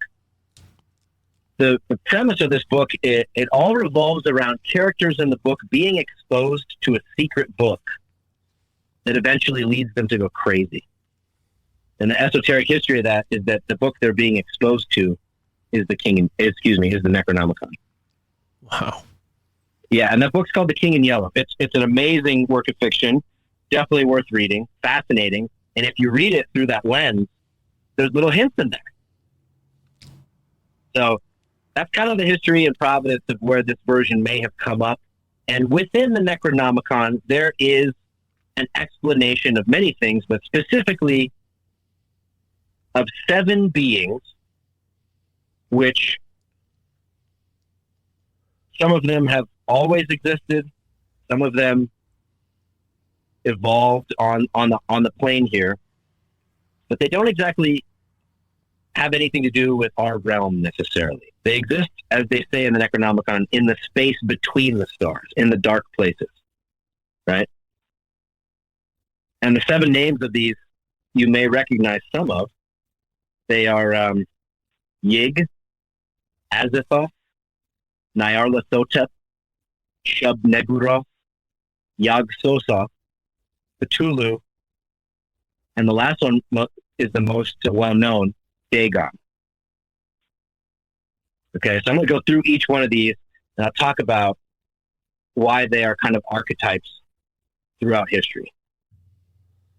The premise of this book, it all revolves around characters in the book being exposed to a secret book that eventually leads them to go crazy. And the esoteric history of that is that the book they're being exposed to is the Necronomicon. Wow. Yeah, and that book's called The King in Yellow. It's an amazing work of fiction, definitely worth reading, fascinating. And if you read it through that lens, there's little hints in there. So that's kind of the history and provenance of where this version may have come up. And within the Necronomicon, there is an explanation of many things, but specifically of 7 beings, which some of them have always existed, some of them evolved on the plane here, but they don't exactly have anything to do with our realm necessarily. They exist, as they say in the Necronomicon, in the space between the stars, in the dark places, right? And the 7 names of these you may recognize some of. They are Yig, Azathoth, Nyarlathotep, Shub-Negura, Yog-Sothoth, Cthulhu, and the last one is the most well-known, Dagon. Okay, so I'm going to go through each one of these, and I'll talk about why they are kind of archetypes throughout history.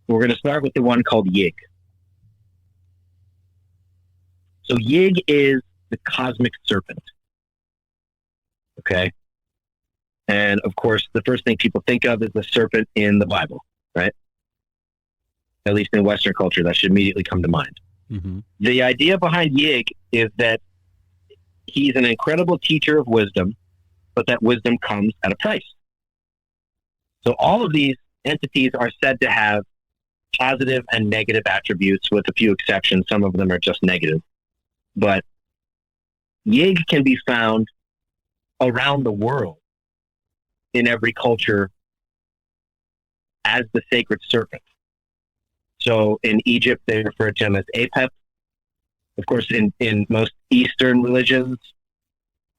We're going to start with the one called Yig. So Yig is the cosmic serpent. Okay? And of course, the first thing people think of is the serpent in the Bible, right? At least in Western culture, that should immediately come to mind. Mm-hmm. The idea behind Yig is that he's an incredible teacher of wisdom, but that wisdom comes at a price. So all of these entities are said to have positive and negative attributes, with a few exceptions. Some of them are just negative. But Yig can be found around the world in every culture as the sacred serpent. So in Egypt, they refer to him as Apep. Of course, in most Eastern religions,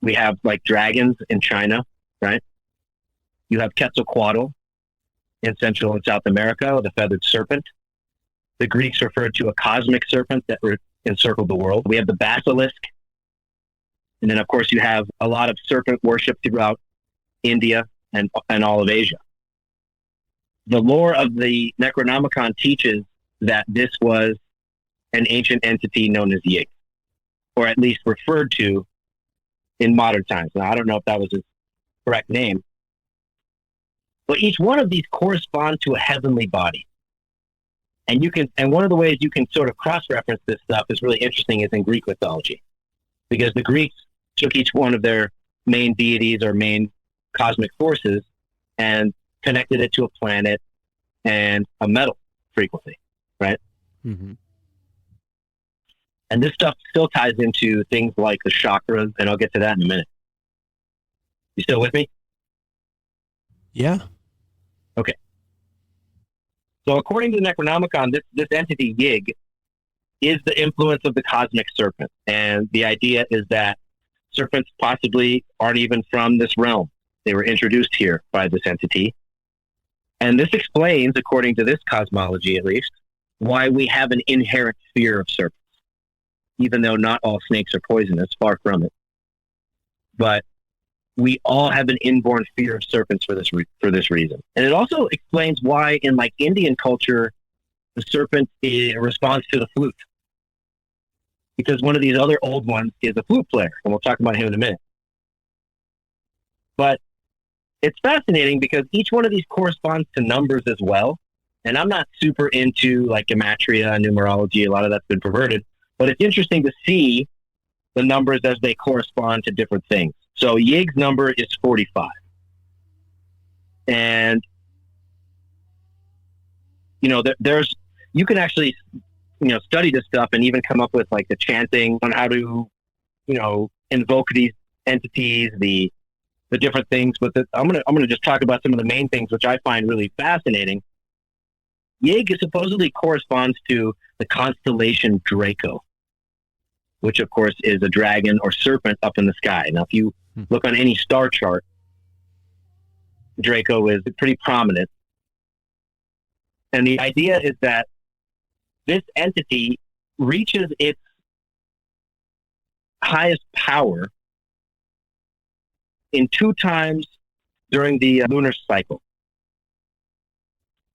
we have like dragons in China, right? You have Quetzalcoatl in Central and South America, the feathered serpent. The Greeks referred to a cosmic serpent that encircled the world. We have the basilisk. And then, of course, you have a lot of serpent worship throughout India and all of Asia. The lore of the Necronomicon teaches that this was an ancient entity known as Yig, or at least referred to in modern times. Now, I don't know if that was his correct name, but each one of these corresponds to a heavenly body. And one of the ways you can sort of cross-reference this stuff is really interesting is in Greek mythology, because the Greeks took each one of their main deities or main cosmic forces and connected it to a planet and a metal frequency, right? Mm-hmm. And this stuff still ties into things like the chakras, and I'll get to that in a minute. You still with me? Yeah. Okay. So according to the Necronomicon, this entity, Yig, is the influence of the cosmic serpent. And the idea is that serpents possibly aren't even from this realm. They were introduced here by this entity. And this explains, according to this cosmology at least, why we have an inherent fear of serpents. Even though not all snakes are poisonous, far from it. But we all have an inborn fear of serpents for this reason. And it also explains why in like Indian culture, the serpent responds to the flute. Because one of these other old ones is a flute player, and we'll talk about him in a minute. But it's fascinating because each one of these corresponds to numbers as well. And I'm not super into like gematria, numerology, a lot of that's been perverted, but it's interesting to see the numbers as they correspond to different things. So Yig's number is 45. And, you know, you can actually, you know, study this stuff and even come up with like the chanting on how to, you know, invoke these entities, the different things. But I'm gonna just talk about some of the main things, which I find really fascinating. Yig supposedly corresponds to the constellation Draco, which of course is a dragon or serpent up in the sky. Now, if you look on any star chart, Draco is pretty prominent. And the idea is that this entity reaches its highest power in 2 times during the lunar cycle.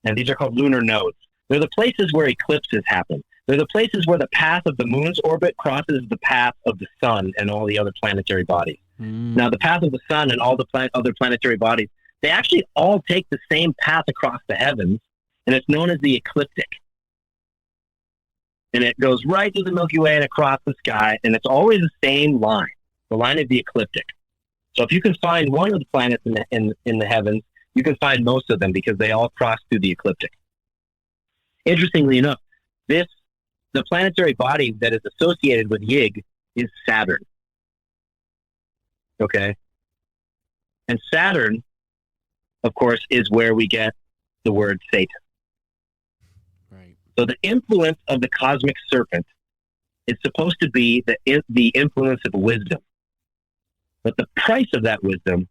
And these are called lunar nodes. They're the places where eclipses happen. They're the places where the path of the moon's orbit crosses the path of the sun and all the other planetary bodies. Now, the path of the sun and all the other planetary bodies, they actually all take the same path across the heavens, and it's known as the ecliptic. And it goes right through the Milky Way and across the sky, and it's always the same line, the line of the ecliptic. So if you can find one of the planets in the heavens, you can find most of them because they all cross through the ecliptic. Interestingly enough, the planetary body that is associated with Yig is Saturn. Okay? And Saturn, of course, is where we get the word Satan. Right. So the influence of the cosmic serpent is supposed to be the influence of wisdom. But the price of that wisdom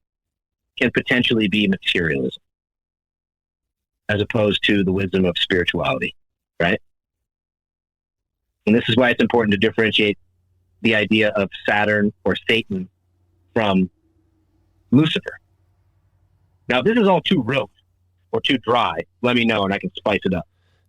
can potentially be materialism, as opposed to the wisdom of spirituality, right? And this is why it's important to differentiate the idea of Saturn or Satan from Lucifer. Now, if this is all too rote or too dry, let me know and I can spice it up.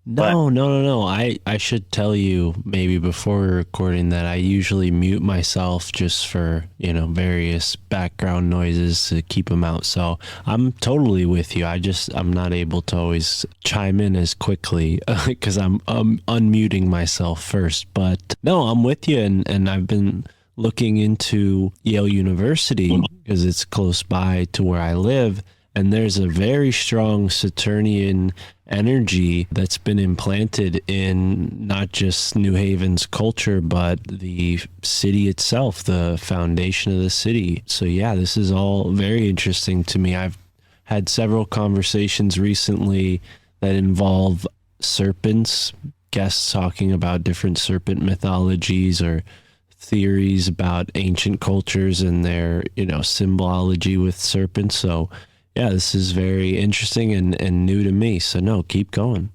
No. I should tell you maybe before we're recording that I usually mute myself just for, various background noises to keep them out. So I'm totally with you. I'm not able to always chime in as quickly because I'm unmuting myself first. But no, I'm with you. And I've been looking into Yale University because it's close by to where I live. And there's a very strong Saturnian energy that's been implanted in not just New Haven's culture, but the city itself, the foundation of the city. So yeah, this is all very interesting to me. I've had several conversations recently that involve serpents, guests talking about different serpent mythologies or theories about ancient cultures and their, symbology with serpents. So yeah, this is very interesting and new to me. So no, keep going.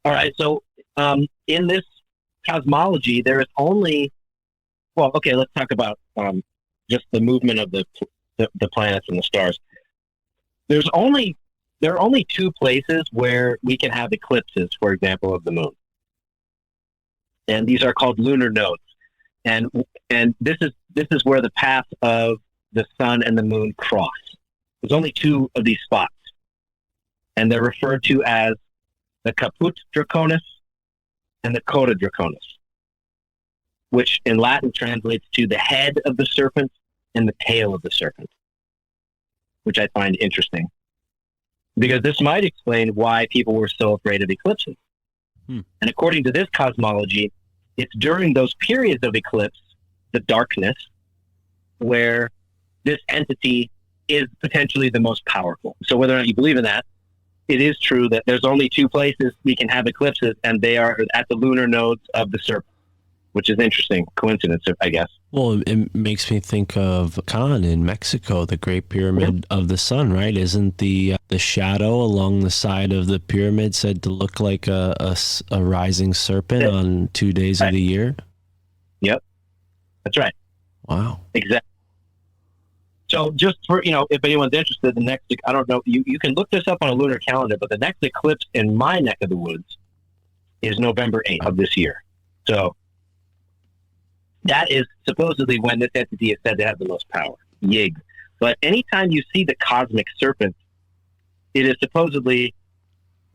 All right. So in this cosmology, there is only, let's talk about just the movement of the planets and the stars. There are only 2 places where we can have eclipses, for example, of the moon. And these are called lunar nodes. And this is where the path of the sun and the moon cross. There's only 2 of these spots. And they're referred to as the Caput Draconis and the Coda Draconis, which in Latin translates to the head of the serpent and the tail of the serpent, which I find interesting. Because this might explain why people were so afraid of eclipses. And according to this cosmology, it's during those periods of eclipse, the darkness, where this entity is potentially the most powerful. So whether or not you believe in that, it is true that there's only 2 places we can have eclipses, and they are at the lunar nodes of the serpent, which is interesting. Coincidence, I guess. Well, it makes me think of Can in Mexico, the Great Pyramid of the Sun, right? Isn't the shadow along the side of the pyramid said to look like a rising serpent on 2 days of the year? Yep. That's right. Wow. Exactly. So just for, if anyone's interested, the next, I don't know, you can look this up on a lunar calendar, but the next eclipse in my neck of the woods is November 8th of this year. So that is supposedly when this entity is said to have the most power, Yig. But anytime you see the cosmic serpent, it is supposedly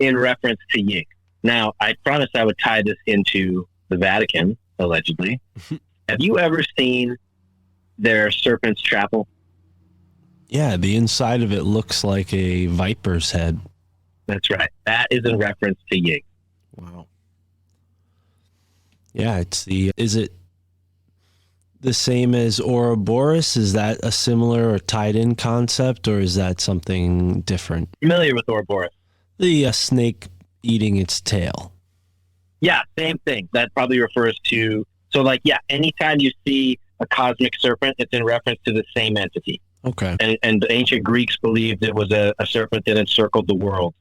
in reference to Yig. Now, I promised I would tie this into the Vatican, allegedly. Have you ever seen their serpent's chapel? Yeah, the inside of it looks like a viper's head. That's right. That is in reference to Yig. Wow. Yeah, is it the same as Ouroboros? Is that a similar or tied in concept, or is that something different? Familiar with Ouroboros? The snake eating its tail. Yeah, same thing. That probably refers to, anytime you see a cosmic serpent, it's in reference to the same entity. Okay. And the ancient Greeks believed it was a serpent that encircled the world.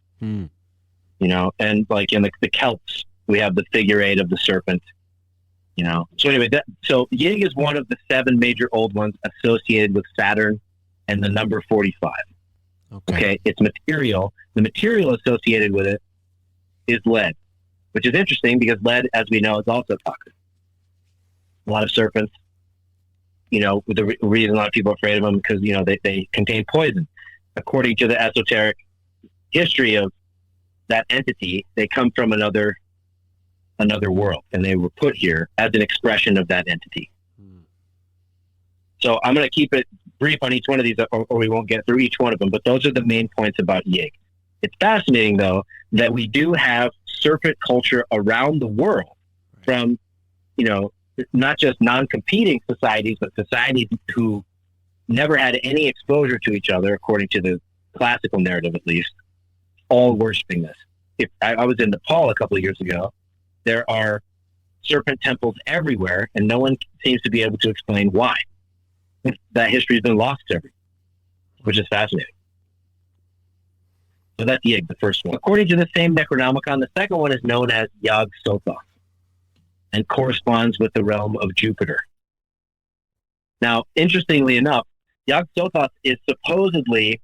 and like in the Celts, we have the figure 8 of the serpent, So anyway, so Yig is one of the 7 major old ones associated with Saturn and the number 45. Okay. It's material. The material associated with it is lead, which is interesting because lead, as we know, is also toxic. A lot of serpents, the reason a lot of people are afraid of them because, they contain poison. According to the esoteric history of that entity, they come from another world, and they were put here as an expression of that entity. So I'm going to keep it brief on each one of these, or we won't get through each one of them, but those are the main points about Yig. It's fascinating, though, that we do have serpent culture around the world from, not just non-competing societies, but societies who never had any exposure to each other, according to the classical narrative at least, all worshiping this. If I was in Nepal a couple of years ago, there are serpent temples everywhere, and no one seems to be able to explain why. That history has been lost to everyone, which is fascinating. So that's Yig, the first one. According to the same Necronomicon, the second one is known as Yog Sothoth and corresponds with the realm of Jupiter. Now, interestingly enough, Yog Sothoth is supposedly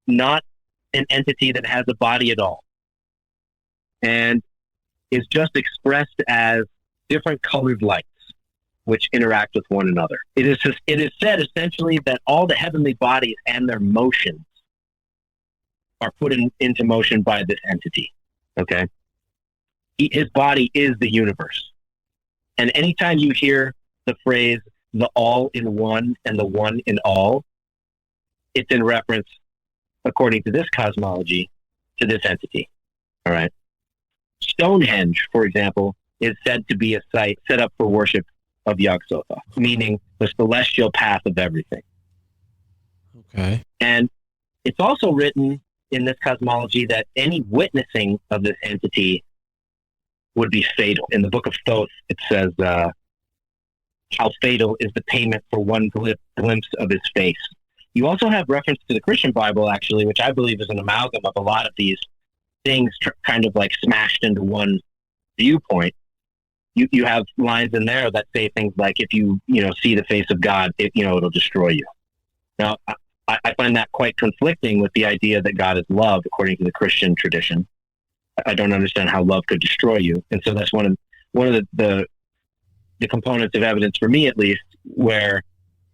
not an entity that has a body at all, and is just expressed as different colored lights which interact with one another. It is said essentially that all the heavenly bodies and their motions are put into motion by this entity. Okay? His body is the universe. And anytime you hear the phrase, the all in one and the one in all, it's in reference, according to this cosmology, to this entity. All right? Stonehenge, for example, is said to be a site set up for worship of Yog Sothoth, meaning the celestial path of everything. Okay. And it's also written in this cosmology that any witnessing of this entity would be fatal. In the book of Thoth, it says how fatal is the payment for one glimpse of his face. You also have reference to the Christian Bible, actually, which I believe is an amalgam of a lot of these things kind of like smashed into one viewpoint. You have lines in there that say things like, if you see the face of God, it'll destroy you. Now, I find that quite conflicting with the idea that God is love, according to the Christian tradition. I don't understand how love could destroy you. And so that's one of the components of evidence, for me at least, where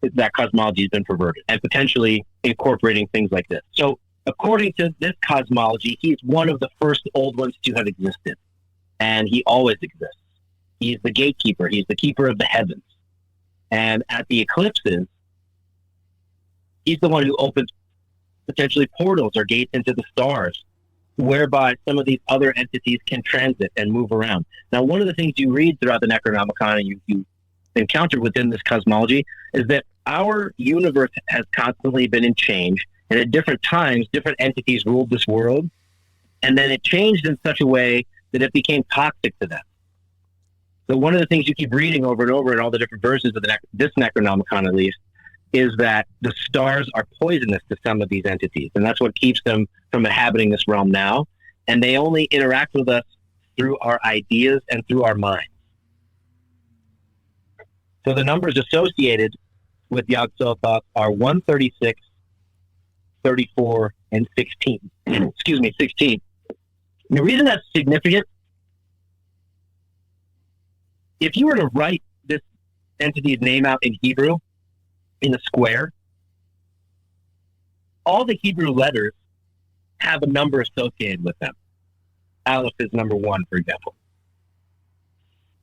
that cosmology has been perverted and potentially incorporating things like this. So according to this cosmology, he's one of the first old ones to have existed, and he always exists. He's the gatekeeper. He's the keeper of the heavens. And at the eclipses, he's the one who opens potentially portals or gates into the stars, whereby some of these other entities can transit and move around. Now, one of the things you read throughout the Necronomicon and you encounter within this cosmology is that our universe has constantly been in change, and at different times, different entities ruled this world, and then it changed in such a way that it became toxic to them. So one of the things you keep reading over and over in all the different versions of this Necronomicon, at least, is that the stars are poisonous to some of these entities, and that's what keeps them from inhabiting this realm now. And they only interact with us through our ideas and through our minds. So the numbers associated with Yog Sothoth are 136, 34, and 16. Excuse me, 16. The reason that's significant, if you were to write this entity's name out in Hebrew, in a square, all the Hebrew letters have a number associated with them. Aleph is number 1, for example.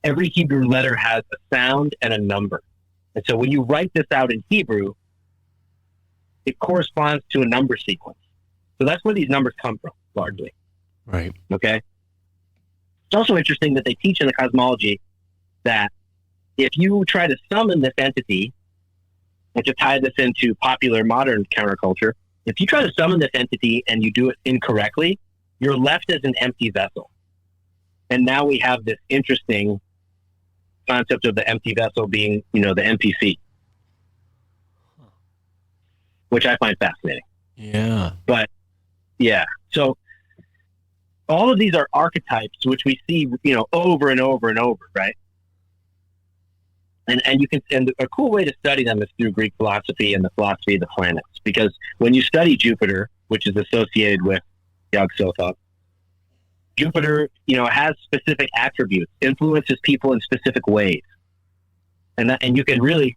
Every Hebrew letter has a sound and a number. And so when you write this out in Hebrew, it corresponds to a number sequence. So that's where these numbers come from, largely. Right. Okay? It's also interesting that they teach in the cosmology that if you try to summon this entity, and to tie this into popular modern counterculture, if you try to summon this entity and you do it incorrectly, you're left as an empty vessel. And now we have this interesting concept of the empty vessel being, the NPC, which I find fascinating. Yeah. But yeah, so all of these are archetypes, which we see, over and over and over, right? And you can, and a cool way to study them is through Greek philosophy and the philosophy of the planets, because when you study Jupiter, which is associated with Yog Sothoth, Jupiter, has specific attributes, influences people in specific ways, and you can really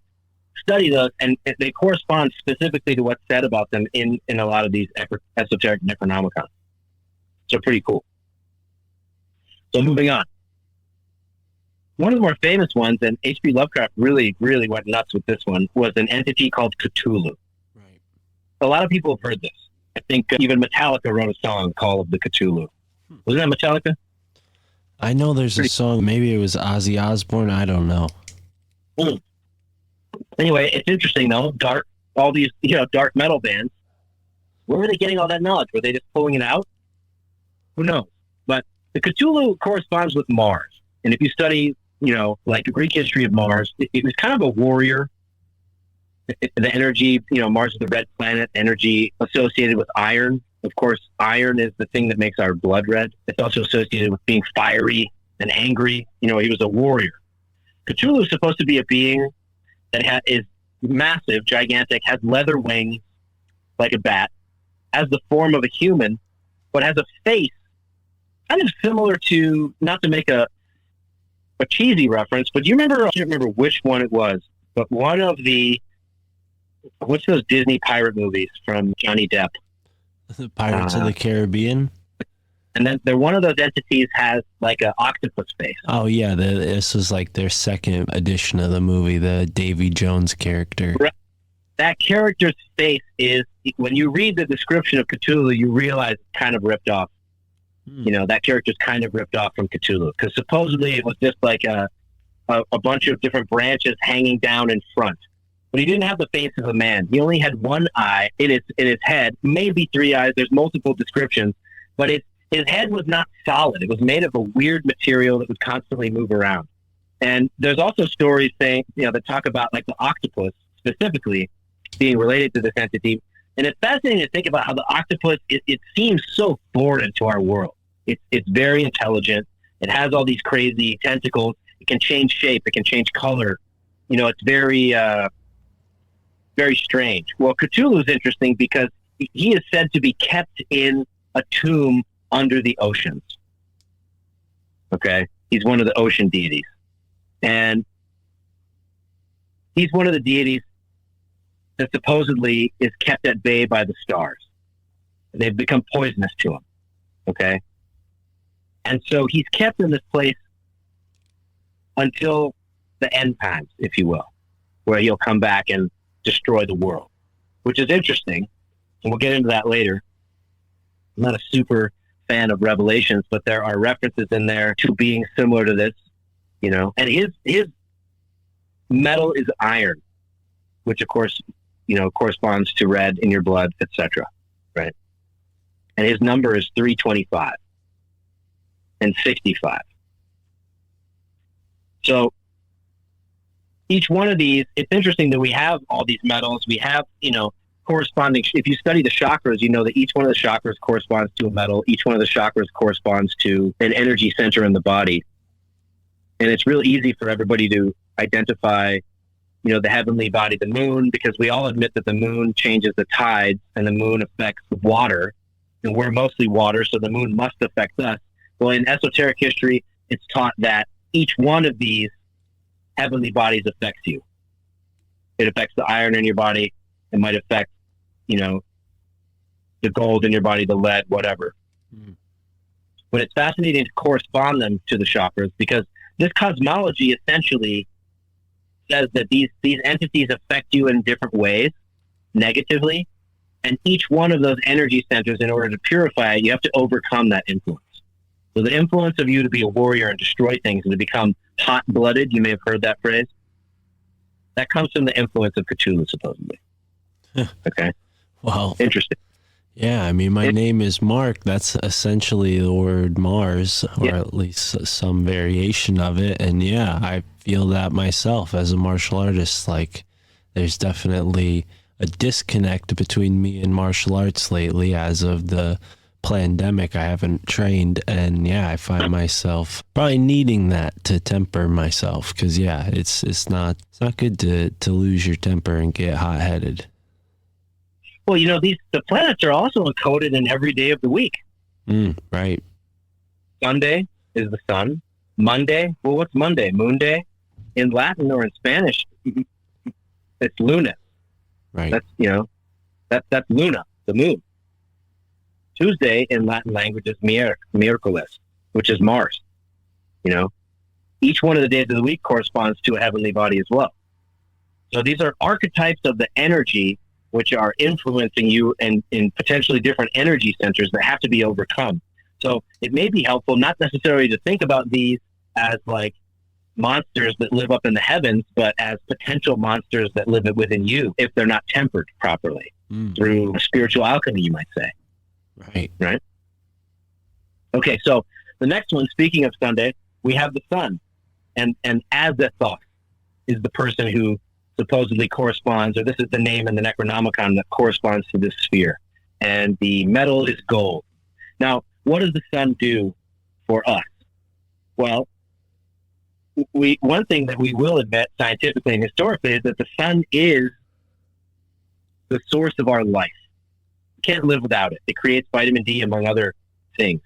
study those, and they correspond specifically to what's said about them in a lot of these esoteric Necronomicon. So pretty cool. So moving on. One of the more famous ones, and H.P. Lovecraft really, really went nuts with this one, was an entity called Cthulhu. Right. A lot of people have heard this. I think even Metallica wrote a song called The Cthulhu. Wasn't that Metallica? I know there's a song, maybe it was Ozzy Osbourne, I don't know. Anyway, it's interesting though, all these, dark metal bands, where were they getting all that knowledge? Were they just pulling it out? Who knows? But the Cthulhu corresponds with Mars. And if you study, like the Greek history of Mars, it was kind of a warrior. The energy, Mars is the red planet, energy associated with iron. Of course, iron is the thing that makes our blood red. It's also associated with being fiery and angry. He was a warrior. Cthulhu is supposed to be a being that is massive, gigantic, has leather wings like a bat, has the form of a human, but has a face kind of similar to, not to make a cheesy reference, but I can't remember which one it was, but one of what's those Disney pirate movies from Johnny Depp? The Pirates of the Caribbean. And then one of those entities has like an octopus face. Oh yeah, this was like their second edition of the movie, the Davy Jones character. Right. That character's face is, when you read the description of Cthulhu, you realize it's kind of ripped off. That character's kind of ripped off from Cthulhu, because supposedly it was just like a bunch of different branches hanging down in front. But he didn't have the face of a man. He only had one eye in his head, maybe three eyes. There's multiple descriptions, but his head was not solid. It was made of a weird material that would constantly move around. And there's also stories saying, that talk about like the octopus specifically being related to this entity. And it's fascinating to think about how the octopus, it seems so foreign to our world. It's very intelligent. It has all these crazy tentacles. It can change shape. It can change color. It's very, very strange. Well, Cthulhu is interesting because he is said to be kept in a tomb under the oceans. Okay? He's one of the ocean deities. And he's one of the deities that supposedly is kept at bay by the stars. They've become poisonous to him. Okay? And so he's kept in this place until the end times, if you will, where he'll come back and destroy the world, which is interesting. And we'll get into that later. I'm not a super fan of Revelations, but there are references in there to being similar to this, and his metal is iron, which of course, corresponds to red in your blood, etc. Right. And his number is 325 and 65. So each one of these, it's interesting that we have all these metals. We have, corresponding, if you study the chakras, you know that each one of the chakras corresponds to a metal. Each one of the chakras corresponds to an energy center in the body. And it's real easy for everybody to identify, the heavenly body, the moon, because we all admit that the moon changes the tides and the moon affects water. And we're mostly water, so the moon must affect us. Well, in esoteric history, it's taught that each one of these heavenly bodies affects you. It affects the iron in your body. It might affect, the gold in your body, the lead, whatever. But it's fascinating to correspond them to the chakras, because this cosmology essentially says that these entities affect you in different ways, negatively, and each one of those energy centers, in order to purify it, you have to overcome that influence. So the influence of you to be a warrior and destroy things and to become hot-blooded, you may have heard that phrase, that comes from the influence of Cthulhu, supposedly. Okay? Wow. Interesting. Yeah, I mean, my name is Mark. That's essentially the word Mars, or at least some variation of it. And yeah, I feel that myself as a martial artist. Like, there's definitely a disconnect between me and martial arts lately as of the pandemic, I haven't trained, and yeah, I find myself probably needing that to temper myself, because yeah, it's not good to lose your temper and get hot-headed. Well, the planets are also encoded in every day of the week. Right. Sunday is the sun. Monday, well, what's Monday? Moon day. In Latin or in Spanish, it's Luna. Right. That's Luna, the moon. Tuesday in Latin language is miércoles, which is Mars. Each one of the days of the week corresponds to a heavenly body as well. So these are archetypes of the energy which are influencing you and in potentially different energy centers that have to be overcome. So it may be helpful not necessarily to think about these as like monsters that live up in the heavens, but as potential monsters that live within you if they're not tempered properly through spiritual alchemy, you might say. Right. Okay, so the next one, speaking of Sunday, we have the sun. And Azathoth is the person who supposedly corresponds, or this is the name in the Necronomicon that corresponds to this sphere. And the metal is gold. Now, what does the sun do for us? Well, one thing that we will admit scientifically and historically is that the sun is the source of our life. We can't live without it. It creates vitamin D, among other things,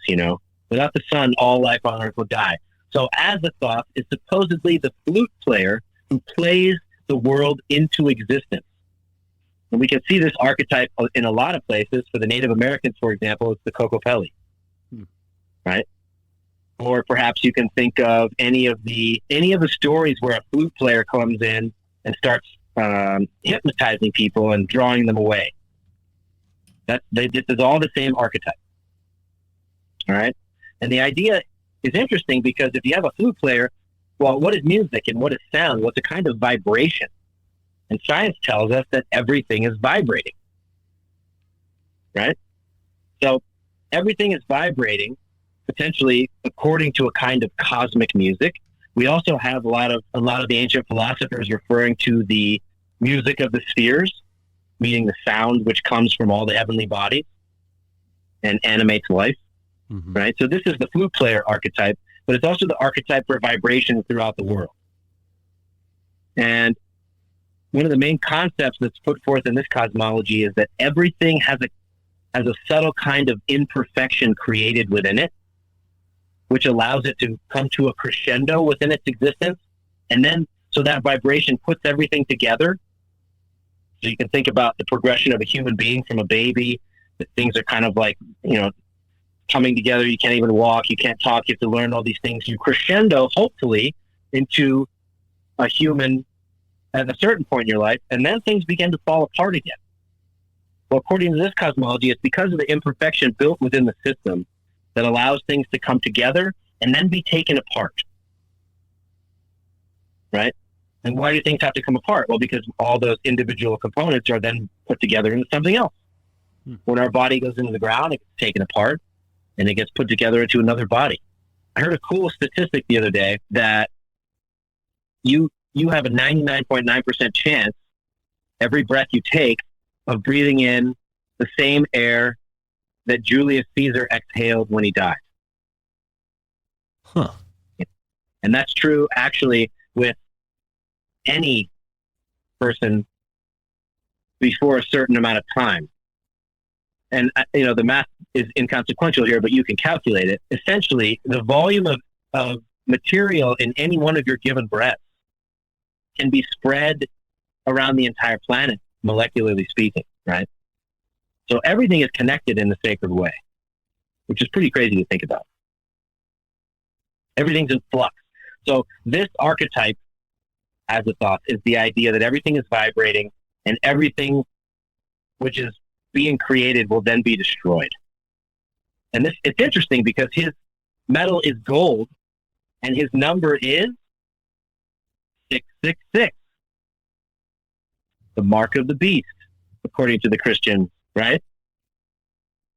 Without the sun, all life on Earth will die. So Azathoth is supposedly the flute player who plays the world into existence. And we can see this archetype in a lot of places. For the Native Americans, for example, it's the Kokopelli, right? Or perhaps you can think of any of the stories where a flute player comes in and starts hypnotizing people and drawing them away. This is all the same archetype. All right? And the idea is interesting because if you have a flute player, well, what is music and what is sound? Well, it's a kind of vibration. And science tells us that everything is vibrating. Right? So everything is vibrating, potentially according to a kind of cosmic music. We also have a lot of the ancient philosophers referring to the music of the spheres, meaning the sound which comes from all the heavenly bodies and animates life. Right? So this is the flute player archetype, but it's also the archetype for vibration throughout the world. And one of the main concepts that's put forth in this cosmology is that everything has a subtle kind of imperfection created within it, which allows it to come to a crescendo within its existence. And then, so that vibration puts everything together. So you can think about the progression of a human being from a baby, that things are kind of like, coming together. You can't even walk, you can't talk, you have to learn all these things. You crescendo, hopefully, into a human at a certain point in your life, and then things begin to fall apart again. Well, according to this cosmology, it's because of the imperfection built within the system that allows things to come together and then be taken apart. Right? And why do things have to come apart? Well, because all those individual components are then put together into something else. When our body goes into the ground, it gets taken apart and it gets put together into another body. I heard a cool statistic the other day that you have a 99.9% chance every breath you take of breathing in the same air that Julius Caesar exhaled when he died. And that's true actually with any person before a certain amount of time. And, the math is inconsequential here, but you can calculate it. Essentially, the volume of material in any one of your given breaths can be spread around the entire planet, molecularly speaking, right? So everything is connected in the sacred way, which is pretty crazy to think about. Everything's in flux. So this archetype, as a thought, is the idea that everything is vibrating and everything which is being created will then be destroyed. And it's interesting because his metal is gold and his number is 666. The mark of the beast, according to the Christians, right?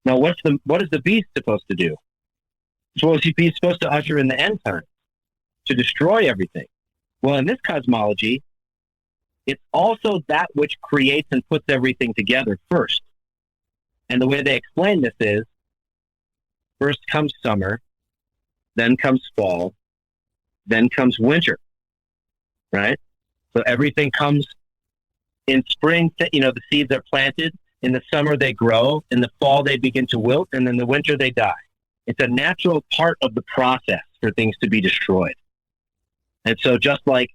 Now, what is the beast supposed to do? Well, he's supposed to usher in the end time, to destroy everything. Well, in this cosmology, it's also that which creates and puts everything together first. And the way they explain this is First comes summer, then comes fall, then comes winter, right? So everything comes in spring, the seeds are planted. In the summer, they grow. In the fall, they begin to wilt. And in the winter, they die. It's a natural part of the process for things to be destroyed. And so just like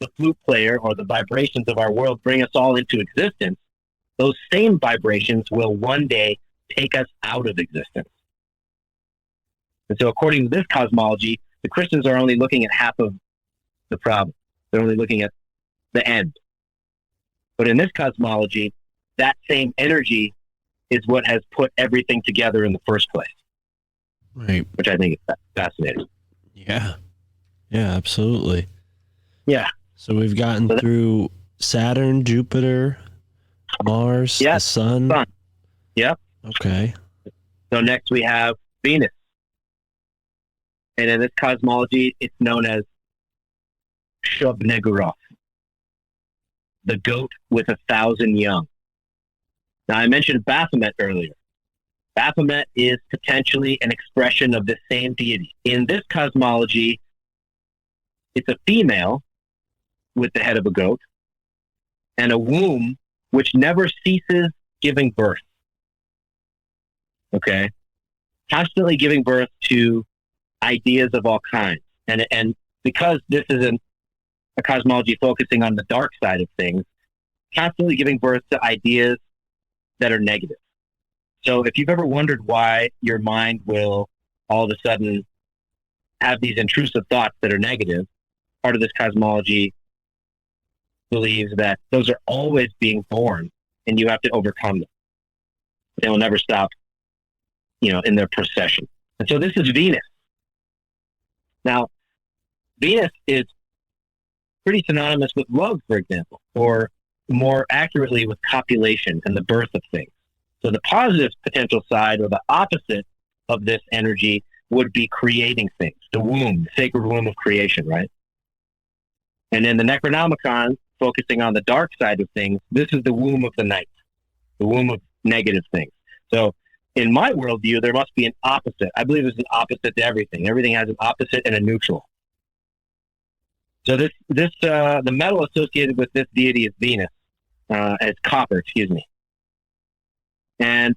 the flute player or the vibrations of our world bring us all into existence, those same vibrations will one day take us out of existence. And so according to this cosmology, the Christians are only looking at half of the problem. They're only looking at the end. But in this cosmology, that same energy is what has put everything together in the first place. Right. Which I think is fascinating. Yeah. Yeah, absolutely. Yeah. So we've gotten through Saturn, Jupiter, Mars, the Sun. Yep. Okay. So next we have Venus. And in this cosmology, it's known as Shub-Niggurath, the goat with 1,000 young. Now, I mentioned Baphomet earlier. Baphomet is potentially an expression of the same deity. In this cosmology, it's a female with the head of a goat and a womb which never ceases giving birth. Okay? Constantly giving birth to ideas of all kinds. And because this is a cosmology focusing on the dark side of things, constantly giving birth to ideas that are negative. So if you've ever wondered why your mind will all of a sudden have these intrusive thoughts that are negative, part of this cosmology believes that those are always being born and you have to overcome them. They will never stop, in their procession. And so this is Venus. Now, Venus is pretty synonymous with love, for example, or more accurately with copulation and the birth of things. So the positive potential side or the opposite of this energy would be creating things, the womb, the sacred womb of creation, right? And in the Necronomicon, focusing on the dark side of things, this is the womb of the night, the womb of negative things. So in my worldview, there must be an opposite. I believe there's an opposite to everything. Everything has an opposite and a neutral. So the metal associated with this deity is Venus, as copper, and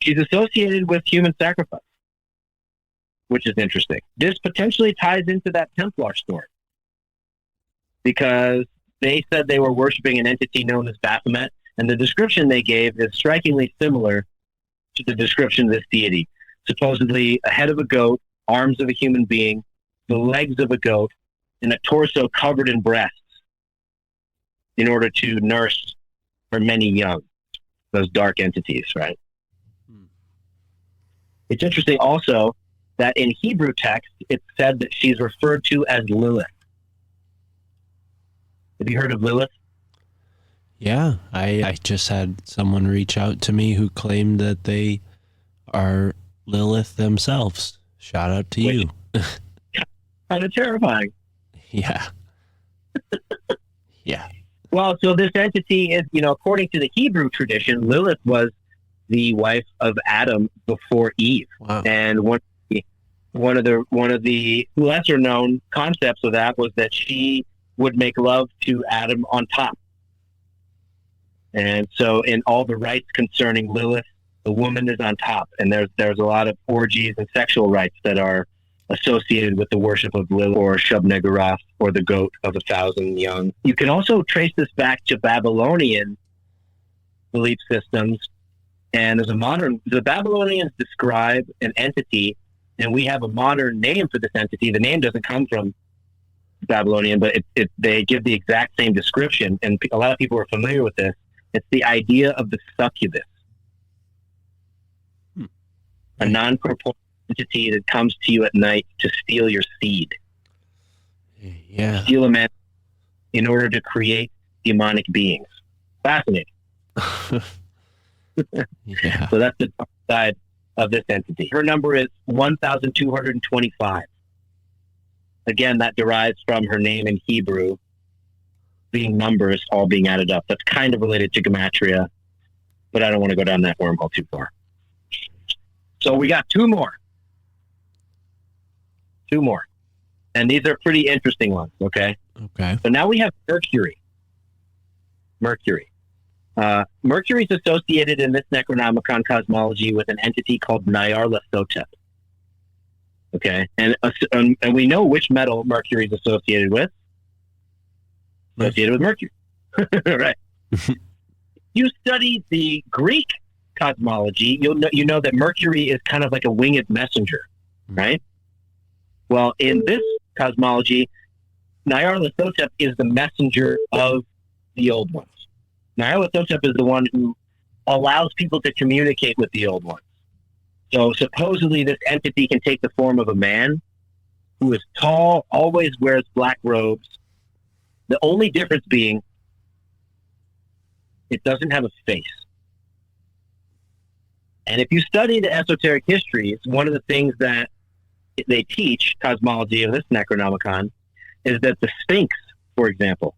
she's associated with human sacrifice, which is interesting. This potentially ties into that Templar story because they said they were worshiping an entity known as Baphomet, and the description they gave is strikingly similar to the description of this deity. Supposedly a head of a goat, arms of a human being, the legs of a goat, and a torso covered in breasts in order to nurse her many young, those dark entities, right? It's interesting also that in Hebrew text, it's said that she's referred to as Lilith. Have you heard of Lilith? Yeah, I just had someone reach out to me who claimed that they are Lilith themselves. Shout out to you. Kind of terrifying. Yeah. Yeah. Well, so this entity is, according to the Hebrew tradition, Lilith was the wife of Adam before Eve. Wow. And one of the lesser known concepts of that was that she would make love to Adam on top. And so in all the rites concerning Lilith, the woman is on top, and there's a lot of orgies and sexual rites that are associated with the worship of Lilith or Shub-Niggurath or the goat of 1,000 young. You can also trace this back to Babylonian belief systems, and the Babylonians describe an entity, and we have a modern name for this entity. The name doesn't come from Babylonian, but they give the exact same description, and a lot of people are familiar with this. It's the idea of the succubus, a non-corporeal entity that comes to you at night to steal your seed. Yeah. Steal a man in order to create demonic beings. Fascinating. Yeah. So that's the dark side of this entity. Her number is 1,225. Again, that derives from her name in Hebrew, being numbers all being added up. That's kind of related to gematria, but I don't want to go down that wormhole too far. So we got two more. And these are pretty interesting ones, okay? Okay. So now we have Mercury. Mercury is associated in this Necronomicon cosmology with an entity called Nyarlathotep. Okay, and we know which metal Mercury is associated with. Associated with Mercury, right? You study the Greek cosmology, you know that Mercury is kind of like a winged messenger, right? Well, in this cosmology, Nyarlathotep is the messenger of the old ones. Nyarlathotep is the one who allows people to communicate with the old ones. So supposedly this entity can take the form of a man who is tall, always wears black robes. The only difference being it doesn't have a face. And if you study the esoteric histories, one of the things that they teach, cosmology of this Necronomicon, is that the Sphinx, for example,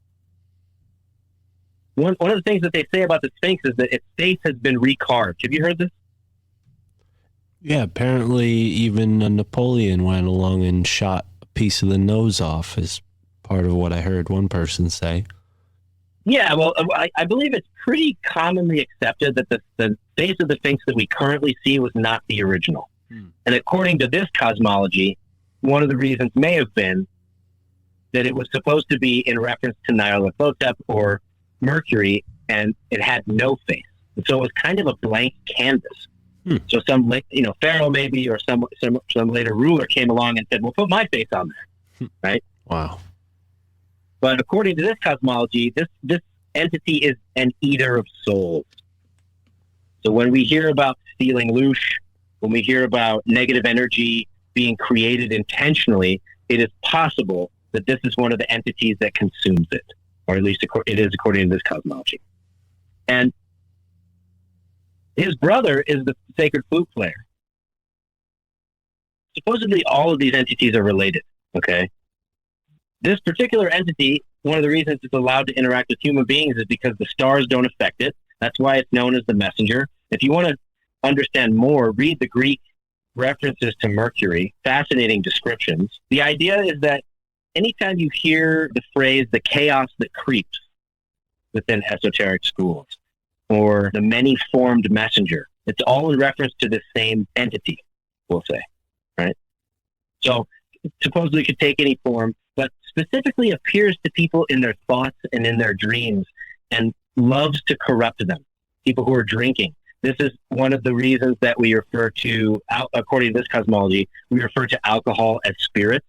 one of the things that they say about the Sphinx is that its face has been recarved. Have you heard this? Yeah, apparently even Napoleon went along and shot a piece of the nose off, is part of what I heard one person say. Yeah, well, I believe it's pretty commonly accepted that the face of the Sphinx that we currently see was not the original. And according to this cosmology, one of the reasons may have been that it was supposed to be in reference to Nyarlathotep or Mercury, and it had no face. And so it was kind of a blank canvas. So some, pharaoh maybe, or some later ruler came along and said, "Well, put my face on there," right? Wow. But according to this cosmology, this entity is an eater of souls. So when we hear about stealing loosh, when we hear about negative energy being created intentionally, it is possible that this is one of the entities that consumes it, or at least it is according to this cosmology. And his brother is the sacred flute player. Supposedly all of these entities are related, okay? This particular entity, one of the reasons it's allowed to interact with human beings is because the stars don't affect it. That's why it's known as the messenger. If you want to understand more, read the Greek references to Mercury, fascinating descriptions. The idea is that anytime you hear the phrase, the chaos that creeps within esoteric schools, or the many-formed messenger, it's all in reference to the same entity, we'll say, right? So supposedly it could take any form, but specifically appears to people in their thoughts and in their dreams and loves to corrupt them, people who are drinking. This is one of the reasons that we refer to, according to this cosmology, we refer to alcohol as spirits,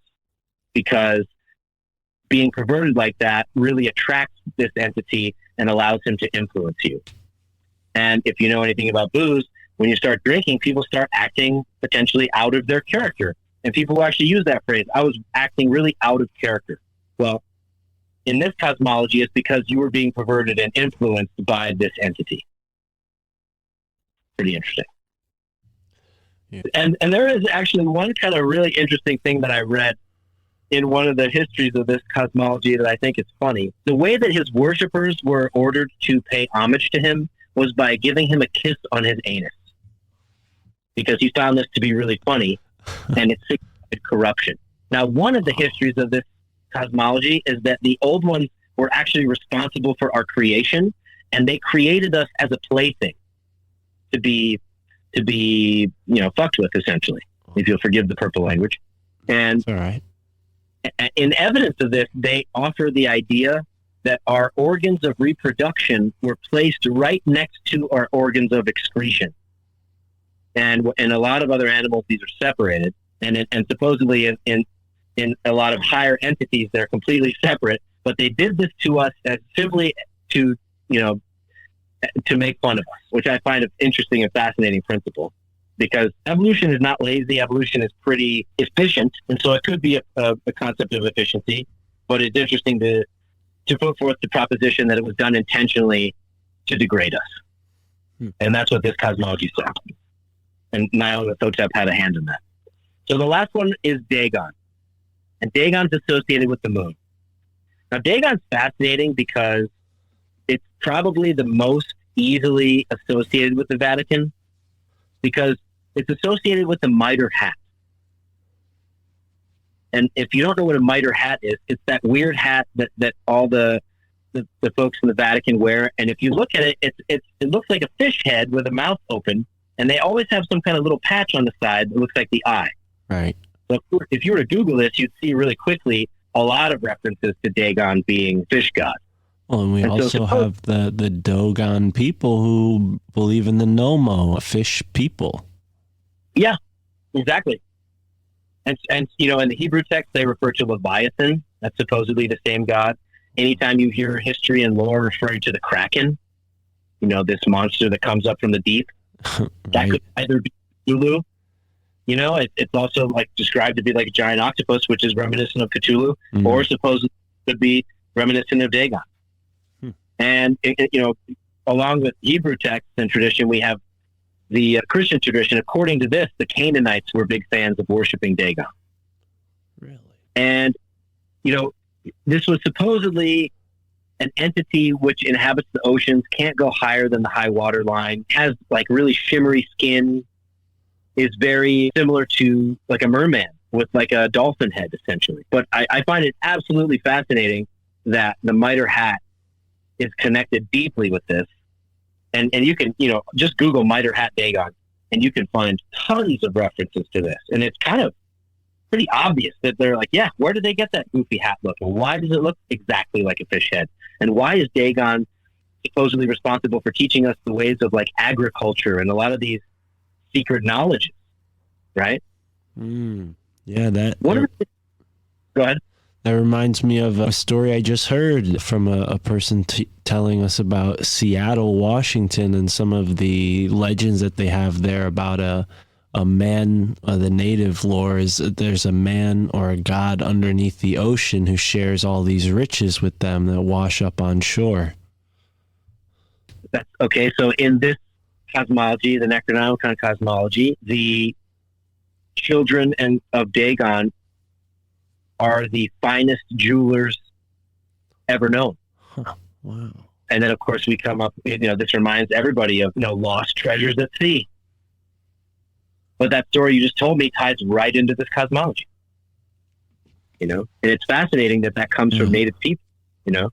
because being perverted like that really attracts this entity and allows him to influence you. And if you know anything about booze, when you start drinking, people start acting potentially out of their character. And people will actually use that phrase, I was acting really out of character. Well, in this cosmology, it's because you were being perverted and influenced by this entity. Pretty interesting. Yeah. And there is actually one kind of really interesting thing that I read in one of the histories of this cosmology that I think is funny. The way that his worshippers were ordered to pay homage to him was by giving him a kiss on his anus, because he found this to be really funny, and it signified corruption. Now, one of the histories of this cosmology is that the old ones were actually responsible for our creation, and they created us as a plaything to be fucked with, essentially, if you'll forgive the purple language. And All right. in evidence of this, they offer the idea that our organs of reproduction were placed right next to our organs of excretion. And in a lot of other animals, these are separated. And supposedly in a lot of higher entities, they're completely separate. But they did this to us as simply to make fun of us, which I find an interesting and fascinating principle. Because evolution is not lazy. Evolution is pretty efficient. And so it could be a concept of efficiency. But it's interesting to put forth the proposition that it was done intentionally to degrade us. And that's what this cosmology says. And Nyarlathotep had a hand in that. So the last one is Dagon. And Dagon's associated with the moon. Now, Dagon's fascinating because it's probably the most easily associated with the Vatican, because it's associated with the mitre hat. And if you don't know what a mitre hat is, it's that weird hat that all the folks in the Vatican wear. And if you look at it, it looks like a fish head with a mouth open, and they always have some kind of little patch on the side that looks like the eye. Right. So if you were to Google this, you'd see really quickly a lot of references to Dagon being fish god. Well, and we also have the Dogon people who believe in the Nomo, fish people. Yeah, exactly. And you know, in the Hebrew text, they refer to Leviathan. That's supposedly the same god. Anytime you hear history and lore referring to the Kraken, you know, this monster that comes up from the deep, Right. that could either be Cthulhu. You know, it's also like described to be like a giant octopus, which is reminiscent of Cthulhu, or supposedly could be reminiscent of Dagon. And, you know, along with Hebrew texts and tradition, we have the Christian tradition. According to this, the Canaanites were big fans of worshiping Dagon. Really? And, you know, this was supposedly an entity which inhabits the oceans, can't go higher than the high water line, has like really shimmery skin, is very similar to like a merman with like a dolphin head, essentially. But I find it absolutely fascinating that the mitre hat is connected deeply with this. And you can, you know, just Google mitre hat Dagon, and you can find tons of references to this. And it's kind of pretty obvious that they're like, yeah, where did they get that goofy hat look? And why does it look exactly like a fish head? And why is Dagon supposedly responsible for teaching us the ways of like agriculture and a lot of these secret knowledges, right? Yeah, Go ahead. That reminds me of a story I just heard from a person telling us about Seattle, Washington, and some of the legends that they have there about a man. The native lore is that there's a man or a god underneath the ocean who shares all these riches with them that wash up on shore. That's okay. So in this cosmology, the Necronomicon cosmology, the children of Dagon are the finest jewelers ever known. Huh. Wow. And then, of course, we come up, you know, this reminds everybody of, you know, lost treasures at sea. But that story you just told me ties right into this cosmology, you know? And it's fascinating that comes from native people, you know?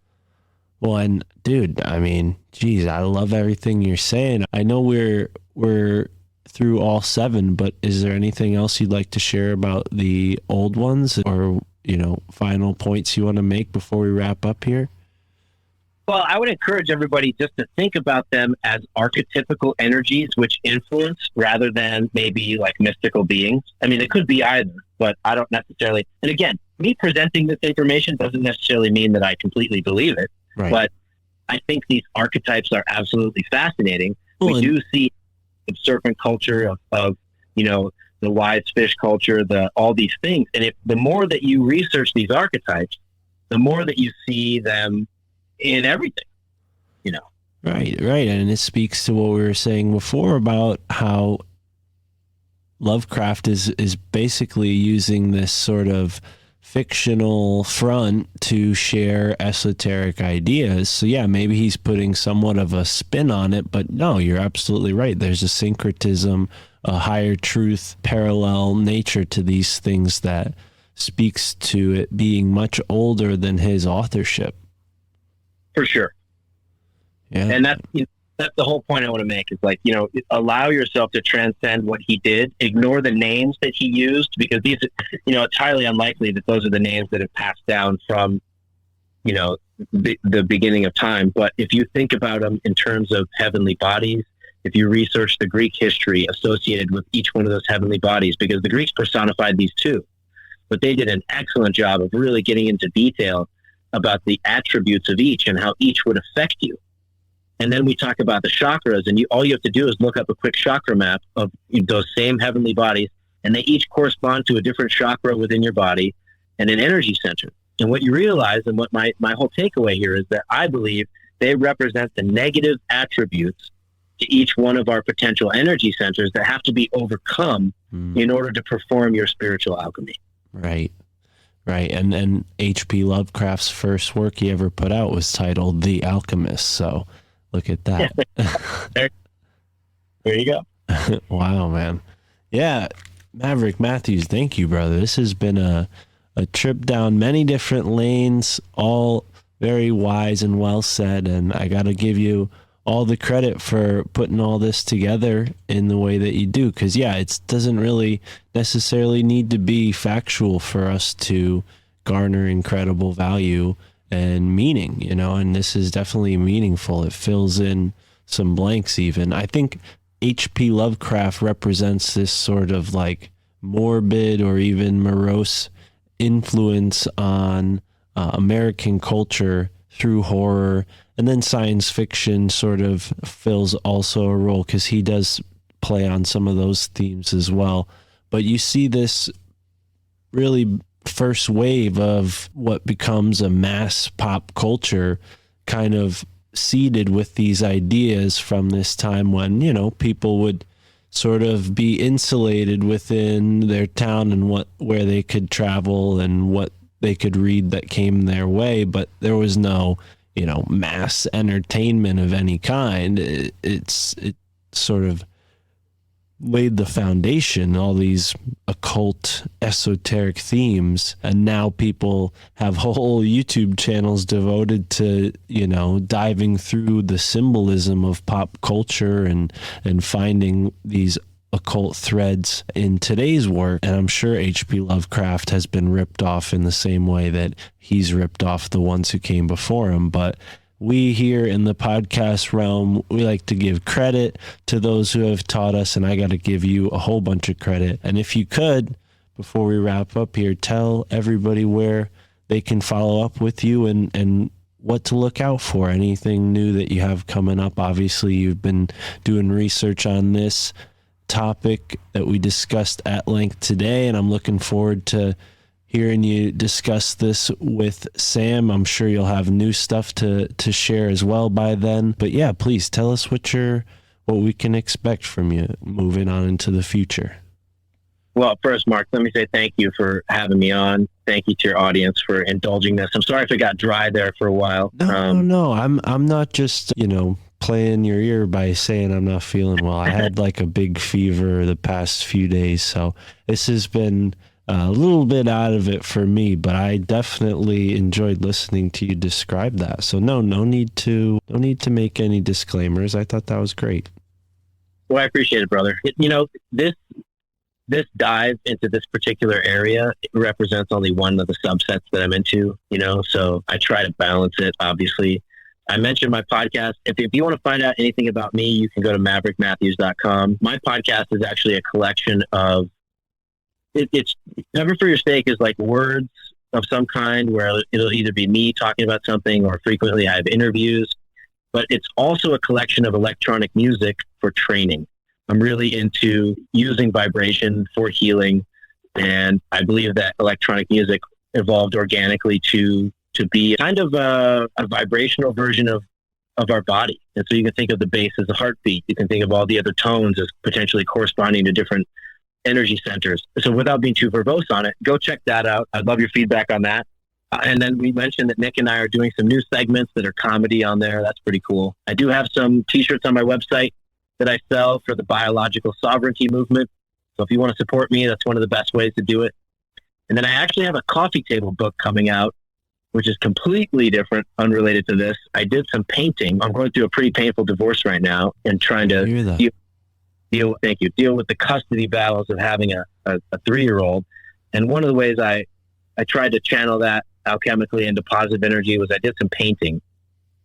Well, and dude, I mean, geez, I love everything you're saying. I know we're through all 7, but is there anything else you'd like to share about the old ones, or, you know, final points you want to make before we wrap up here? Well, I would encourage everybody just to think about them as archetypical energies which influence rather than maybe like mystical beings. I mean, it could be either, but I don't necessarily. And again, me presenting this information doesn't necessarily mean that I completely believe it, Right. but I think these archetypes are absolutely fascinating. Well, we do see the serpent culture of, you know, the wise fish culture, all these things. And the more that you research these archetypes, the more that you see them in everything, you know. Right. And it speaks to what we were saying before about how Lovecraft is basically using this sort of fictional front to share esoteric ideas. So yeah, maybe he's putting somewhat of a spin on it, but no, you're absolutely right. There's a syncretism, a higher truth, parallel nature to these things that speaks to it being much older than his authorship. For sure. Yeah. And that's the whole point I want to make is like, you know, allow yourself to transcend what he did, ignore the names that he used, because these, you know, it's highly unlikely that those are the names that have passed down from, you know, the beginning of time. But if you think about them in terms of heavenly bodies, if you research the Greek history associated with each one of those heavenly bodies, because the Greeks personified these too, but they did an excellent job of really getting into detail about the attributes of each and how each would affect you. And then we talk about the chakras, and all you have to do is look up a quick chakra map of those same heavenly bodies, and they each correspond to a different chakra within your body and an energy center. And what you realize, and what my whole takeaway here is that I believe they represent the negative attributes to each one of our potential energy centers that have to be overcome in order to perform your spiritual alchemy. Right. And then H.P. Lovecraft's first work he ever put out was titled The Alchemist. So look at that. There you go. Wow, man. Yeah, Maverick Matthews, thank you, brother. This has been a trip down many different lanes, all very wise and well said. And I got to give you all the credit for putting all this together in the way that you do. Because, yeah, it doesn't really necessarily need to be factual for us to garner incredible value and meaning, you know, and this is definitely meaningful. It fills in some blanks even. I think H.P. Lovecraft represents this sort of like morbid or even morose influence on American culture through horror, and then science fiction sort of fills also a role because he does play on some of those themes as well. But you see this really first wave of what becomes a mass pop culture kind of seeded with these ideas from this time when, you know, people would sort of be insulated within their town and where they could travel and what they could read that came their way, but there was no, you know, mass entertainment of any kind. It sort of laid the foundation, all these occult, esoteric themes, and now people have whole YouTube channels devoted to, you know, diving through the symbolism of pop culture and finding these occult threads in today's work. And I'm sure H.P. Lovecraft has been ripped off in the same way that he's ripped off the ones who came before him. But we here in the podcast realm, we like to give credit to those who have taught us, and I got to give you a whole bunch of credit. And if you could, before we wrap up here, tell everybody where they can follow up with you and what to look out for, anything new that you have coming up. Obviously, you've been doing research on this topic that we discussed at length today, and I'm looking forward to hearing you discuss this with Sam. I'm sure you'll have new stuff to share as well by then. But yeah, please tell us what we can expect from you moving on into the future. Well, first, Mark, let me say thank you for having me on. Thank you to your audience for indulging this. I'm sorry if it got dry there for a while. No. I'm not just, you know, playing your ear by saying I'm not feeling well. I had like a big fever the past few days, so this has been a little bit out of it for me, but I definitely enjoyed listening to you describe that. So no need to make any disclaimers. I thought that was great. Well, I appreciate it, brother. You know, this dive into this particular area represents only one of the subsets that I'm into, you know, so I try to balance it, obviously. I mentioned my podcast. If you want to find out anything about me, you can go to maverickmatthews.com. My podcast is actually a collection of it's Never for Your Sake is like words of some kind where it'll either be me talking about something or frequently I have interviews, but it's also a collection of electronic music for training. I'm really into using vibration for healing, and I believe that electronic music evolved organically to be kind of a vibrational version of our body. And so you can think of the bass as a heartbeat. You can think of all the other tones as potentially corresponding to different energy centers. So without being too verbose on it, go check that out. I'd love your feedback on that. And then we mentioned that Nick and I are doing some new segments that are comedy on there. That's pretty cool. I do have some t-shirts on my website that I sell for the biological sovereignty movement. So if you want to support me, that's one of the best ways to do it. And then I actually have a coffee table book coming out, which is completely different, unrelated to this. I did some painting. I'm going through a pretty painful divorce right now and trying to deal with the custody battles of having a 3-year-old. And one of the ways I tried to channel that alchemically into positive energy was I did some painting.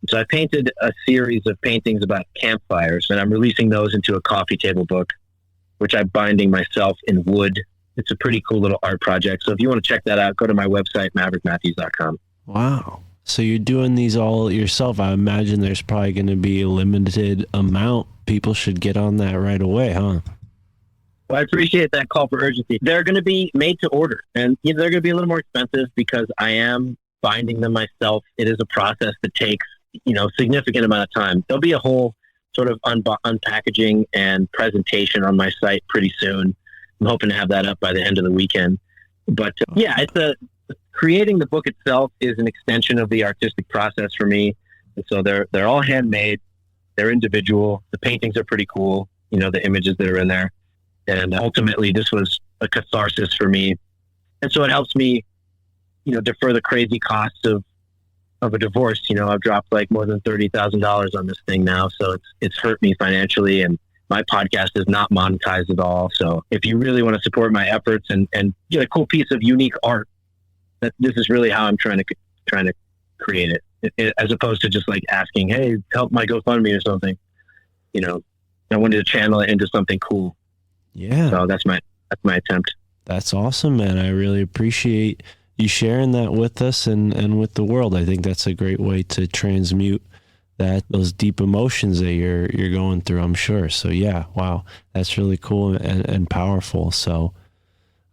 So I painted a series of paintings about campfires, and I'm releasing those into a coffee table book, which I'm binding myself in wood. It's a pretty cool little art project. So if you want to check that out, go to my website, maverickmatthews.com. Wow. So you're doing these all yourself. I imagine there's probably going to be a limited amount. People should get on that right away, huh? Well, I appreciate that call for urgency. They're going to be made to order, and they're going to be a little more expensive because I am binding them myself. It is a process that takes, significant amount of time. There'll be a whole sort of unpackaging and presentation on my site pretty soon. I'm hoping to have that up by the end of the weekend. But creating the book itself is an extension of the artistic process for me. And so they're all handmade. They're individual. The paintings are pretty cool. The images that are in there. And ultimately, this was a catharsis for me. And so it helps me, defer the crazy costs of a divorce. I've dropped like more than $30,000 on this thing now. So it's hurt me financially, and my podcast is not monetized at all. So if you really want to support my efforts and get a cool piece of unique art, this is really how I'm trying to create it, as opposed to just like asking, hey, help my GoFundMe or something. I wanted to channel it into something cool. Yeah. So that's my attempt. That's awesome, man. I really appreciate you sharing that with us and with the world. I think that's a great way to transmute those deep emotions that you're going through, I'm sure. So yeah, wow, that's really cool and powerful. So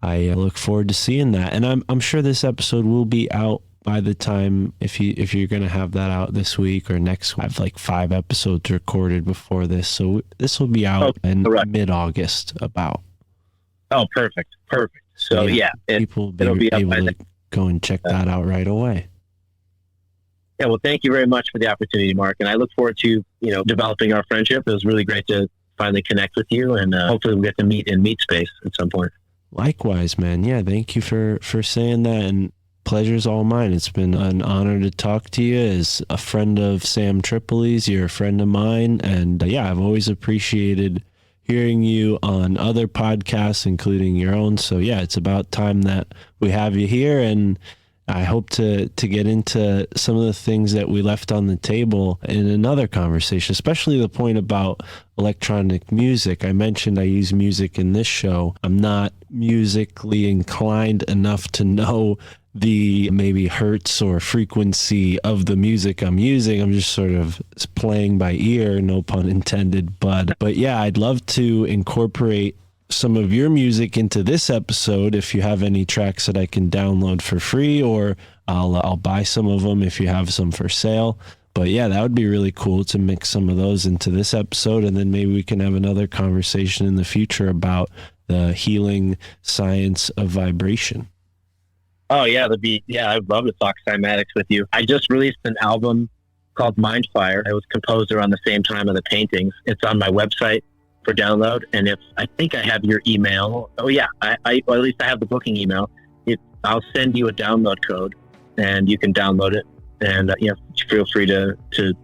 I look forward to seeing that, and I'm sure this episode will be out by the time, if you're going to have that out this week or next week. I have like 5 episodes recorded before this, so this will be out in mid-August about. Oh, perfect. So yeah, people will be able to go and check that out right away. Yeah, well, thank you very much for the opportunity, Mark, and I look forward to developing our friendship. It was really great to finally connect with you, and hopefully we'll get to meet in Meet Space at some point. Likewise, man. Yeah, thank you for saying that, and pleasure's all mine. It's been an honor to talk to you as a friend of Sam Tripoli's. You're a friend of mine, and yeah, I've always appreciated hearing you on other podcasts, including your own. So yeah, it's about time that we have you here, and I hope to get into some of the things that we left on the table in another conversation, especially the point about electronic music. I mentioned I use music in this show. I'm not musically inclined enough to know the maybe hertz or frequency of the music I'm using. I'm just sort of playing by ear, no pun intended. But yeah, I'd love to incorporate some of your music into this episode. If you have any tracks that I can download for free, or I'll buy some of them if you have some for sale. But yeah, that would be really cool to mix some of those into this episode, and then maybe we can have another conversation in the future about the healing science of vibration. Oh yeah, I'd love to talk cymatics with you. I just released an album called Mindfire. I was composed around the same time of the paintings. It's on my website for download, and if I think I have your email. Oh yeah, I or at least I have the booking email. I'll send you a download code, and you can download it, and feel free to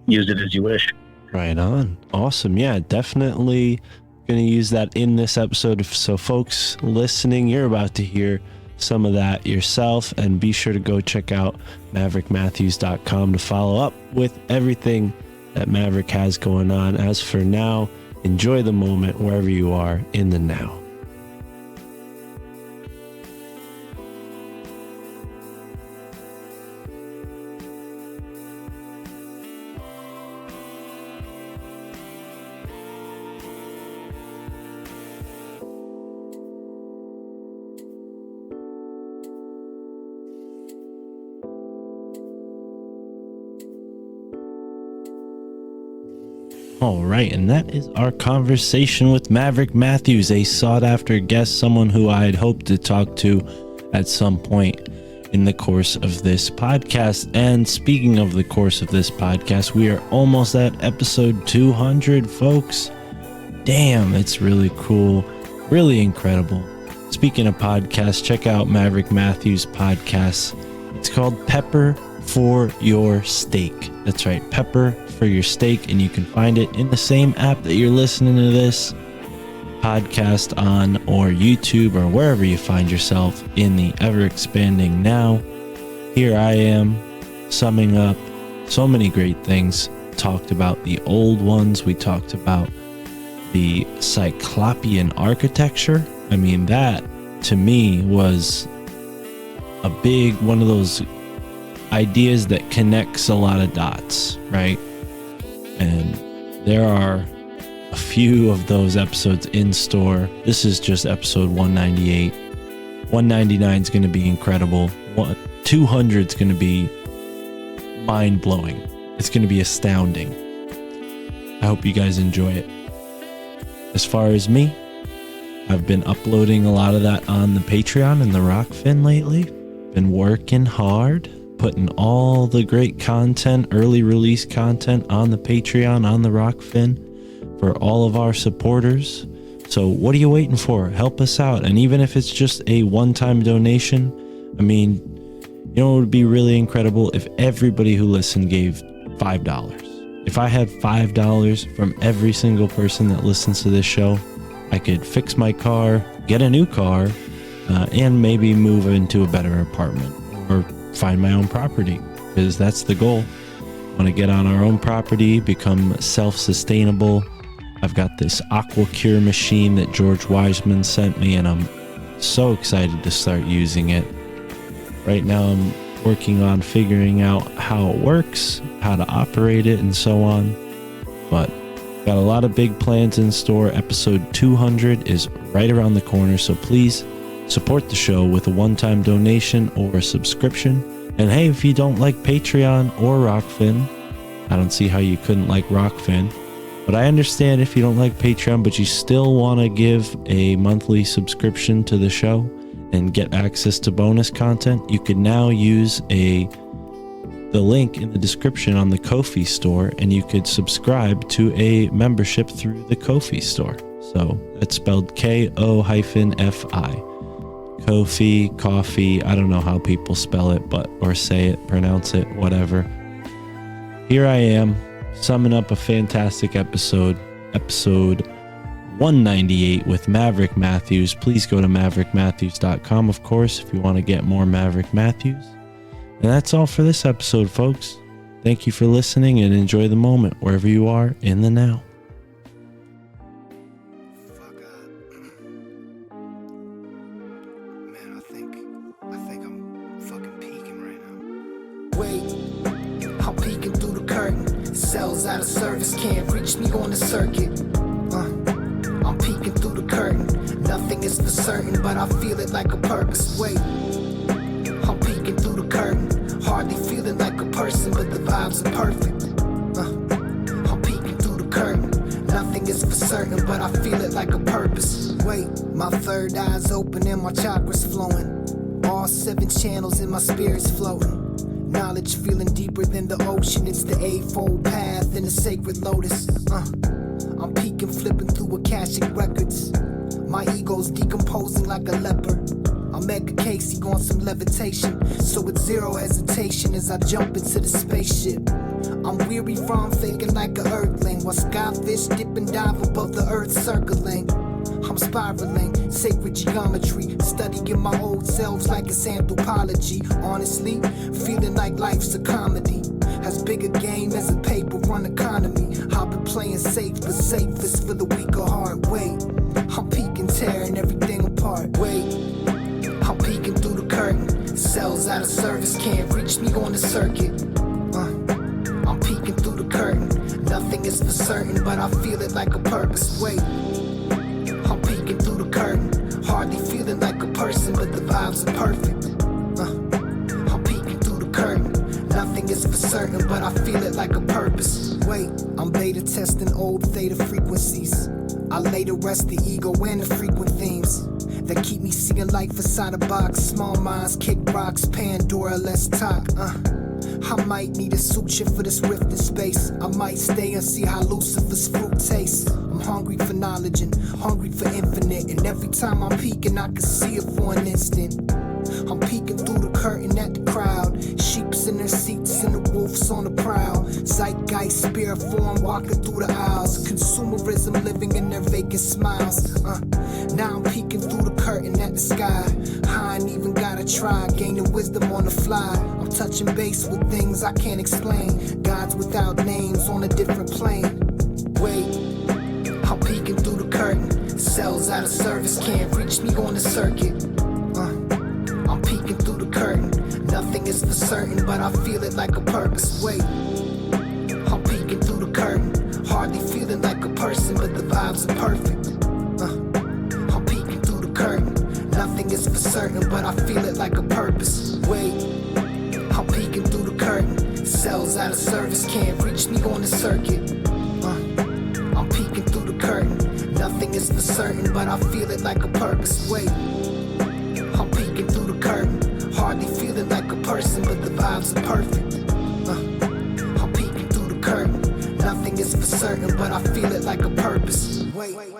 use it as you wish. Right on. Awesome. Yeah, definitely going to use that in this episode. So folks listening, you're about to hear some of that yourself, and be sure to go check out maverickmatthews.com to follow up with everything that Maverick has going on. As for now, enjoy the moment wherever you are in the now. All right, and that is our conversation with Maverick Matthews, a sought-after guest, someone who I had hoped to talk to at some point in the course of this podcast. And speaking of the course of this podcast, we are almost at episode 200, folks. Damn, it's really cool, really incredible. Speaking of podcasts, check out Maverick Matthews' podcast. It's called Pepper for Your Steak. That's right, Pepper for Your Steak, and you can find it in the same app that you're listening to this podcast on, or YouTube, or wherever you find yourself in the ever-expanding now. Here I am, summing up so many great things. Talked about the old ones. We talked about the Cyclopean architecture. I mean, that to me was a big one of those ideas that connects a lot of dots, right? And there are a few of those episodes in store. This is just episode 198. 199 is going to be incredible. 200 is going to be mind-blowing. It's going to be astounding. I hope you guys enjoy it. As far as me, I've been uploading a lot of that on the Patreon and the Rockfin lately. Been working hard, putting all the great content, early release content on the Patreon, on the Rockfin for all of our supporters. So what are you waiting for? Help us out. And even if it's just a one-time donation, I mean, you know, it would be really incredible if everybody who listened gave $5. If I had $5 from every single person that listens to this show, I could fix my car, get a new car, and maybe move into a better apartment or find my own property, because that's the goal. I want to get on our own property, become self-sustainable. I've got this AquaCure machine that George Wiseman sent me, and I'm so excited to start using it. Right now I'm working on figuring out how it works, how to operate it, and so on. But got a lot of big plans in store. Episode 200 is right around the corner, so please support the show with a one-time donation or a subscription. And hey, if you don't like Patreon or Rockfin, I don't see how you couldn't like Rockfin, but I understand if you don't like Patreon, but you still want to give a monthly subscription to the show and get access to bonus content, you can now use the link in the description on the Ko-fi store, and you could subscribe to a membership through the Ko-fi store. So that's spelled Ko-fi. Ko-fi, coffee, I don't know how people spell it, or say it, pronounce it, whatever. Here I am, summing up a fantastic episode 198 with Maverick Matthews. Please go to maverickmatthews.com, of course, if you want to get more Maverick Matthews. And that's all for this episode, folks. Thank you for listening, and enjoy the moment wherever you are in the now. Man, I think I'm fucking peeking right now. Wait, I'm peeking through the curtain. Cells out of service, can't reach me on the circuit. I'm peeking through the curtain. Nothing is for certain, but I feel it like a purpose. Wait, I'm peeking through the curtain. Hardly feeling like a person, but the vibes are perfect. I'm peeking through the curtain. Nothing is for certain, but I feel it like a purpose. Wait, my third eye's open and my chakras flowing. All 7 channels in my spirit's floating. Knowledge feeling deeper than the ocean. It's the eightfold path in the sacred lotus. I'm peeking, flipping through Akashic records. My ego's decomposing like a leopard. I'm Edgar Casey on some levitation, so it's zero hesitation as I jump into the spaceship. I'm weary from faking like an earthling, while skyfish dip and dive above the earth circling. I'm spiraling, sacred geometry, studying my old selves like it's anthropology. Honestly, feeling like life's a comedy, as big a game as a paper-run economy. I've been playing safe, but safest for the weak of heart. Wait, I'm peeking, tearing everything apart. Wait, I'm peeking through the curtain. Cells out of service, can't reach me on the circuit. I'm peeking through the curtain. Nothing is for certain, but I feel it like a purpose. Wait, I'm peeking through the curtain. Hardly feeling like a person, but the vibes are perfect. I'm peeking through the curtain. Nothing is for certain, but I feel it like a purpose. Wait, I'm beta testing old theta frequencies. I lay to rest the ego and the frequent themes that keep me seeing life inside a box. Small minds kick rocks, Pandora, let's talk. I might need a suture for this rift in space. I might stay and see how Lucifer's fruit tastes. I'm hungry for knowledge and hungry for infinite, and every time I'm peeking I can see it for an instant. I'm peeking through the curtain at the crowd. Sheeps in their seats and the wolves on the prowl. Zeitgeist, spirit form walking through the aisles. Consumerism living in their vacant smiles. Now I'm peeking through the curtain at the sky. I ain't even gotta try, gaining wisdom on the fly. I'm touching base with things I can't explain. Gods without names on a different plane. Wait, I'm peeking through the curtain. Cells out of service, can't reach me on the circuit. I'm peeking through the curtain. Nothing is for certain, but I feel it like a purpose. Wait, I'm peeking through the curtain. Hardly feeling like a person, but the vibes are perfect. I'm peeking through the curtain. Nothing is for certain, but I feel it like a purpose. Wait, I'm peeking through the curtain. Cells out of service, can't reach me on the circuit. I'm peeking through the curtain. Nothing is for certain, but I feel it like a purpose. Wait, I'm peeking through the curtain. Hardly feeling like a person, but the vibes are perfect. I'm peeking through the curtain. Nothing is for certain, but I feel it like a purpose. Wait.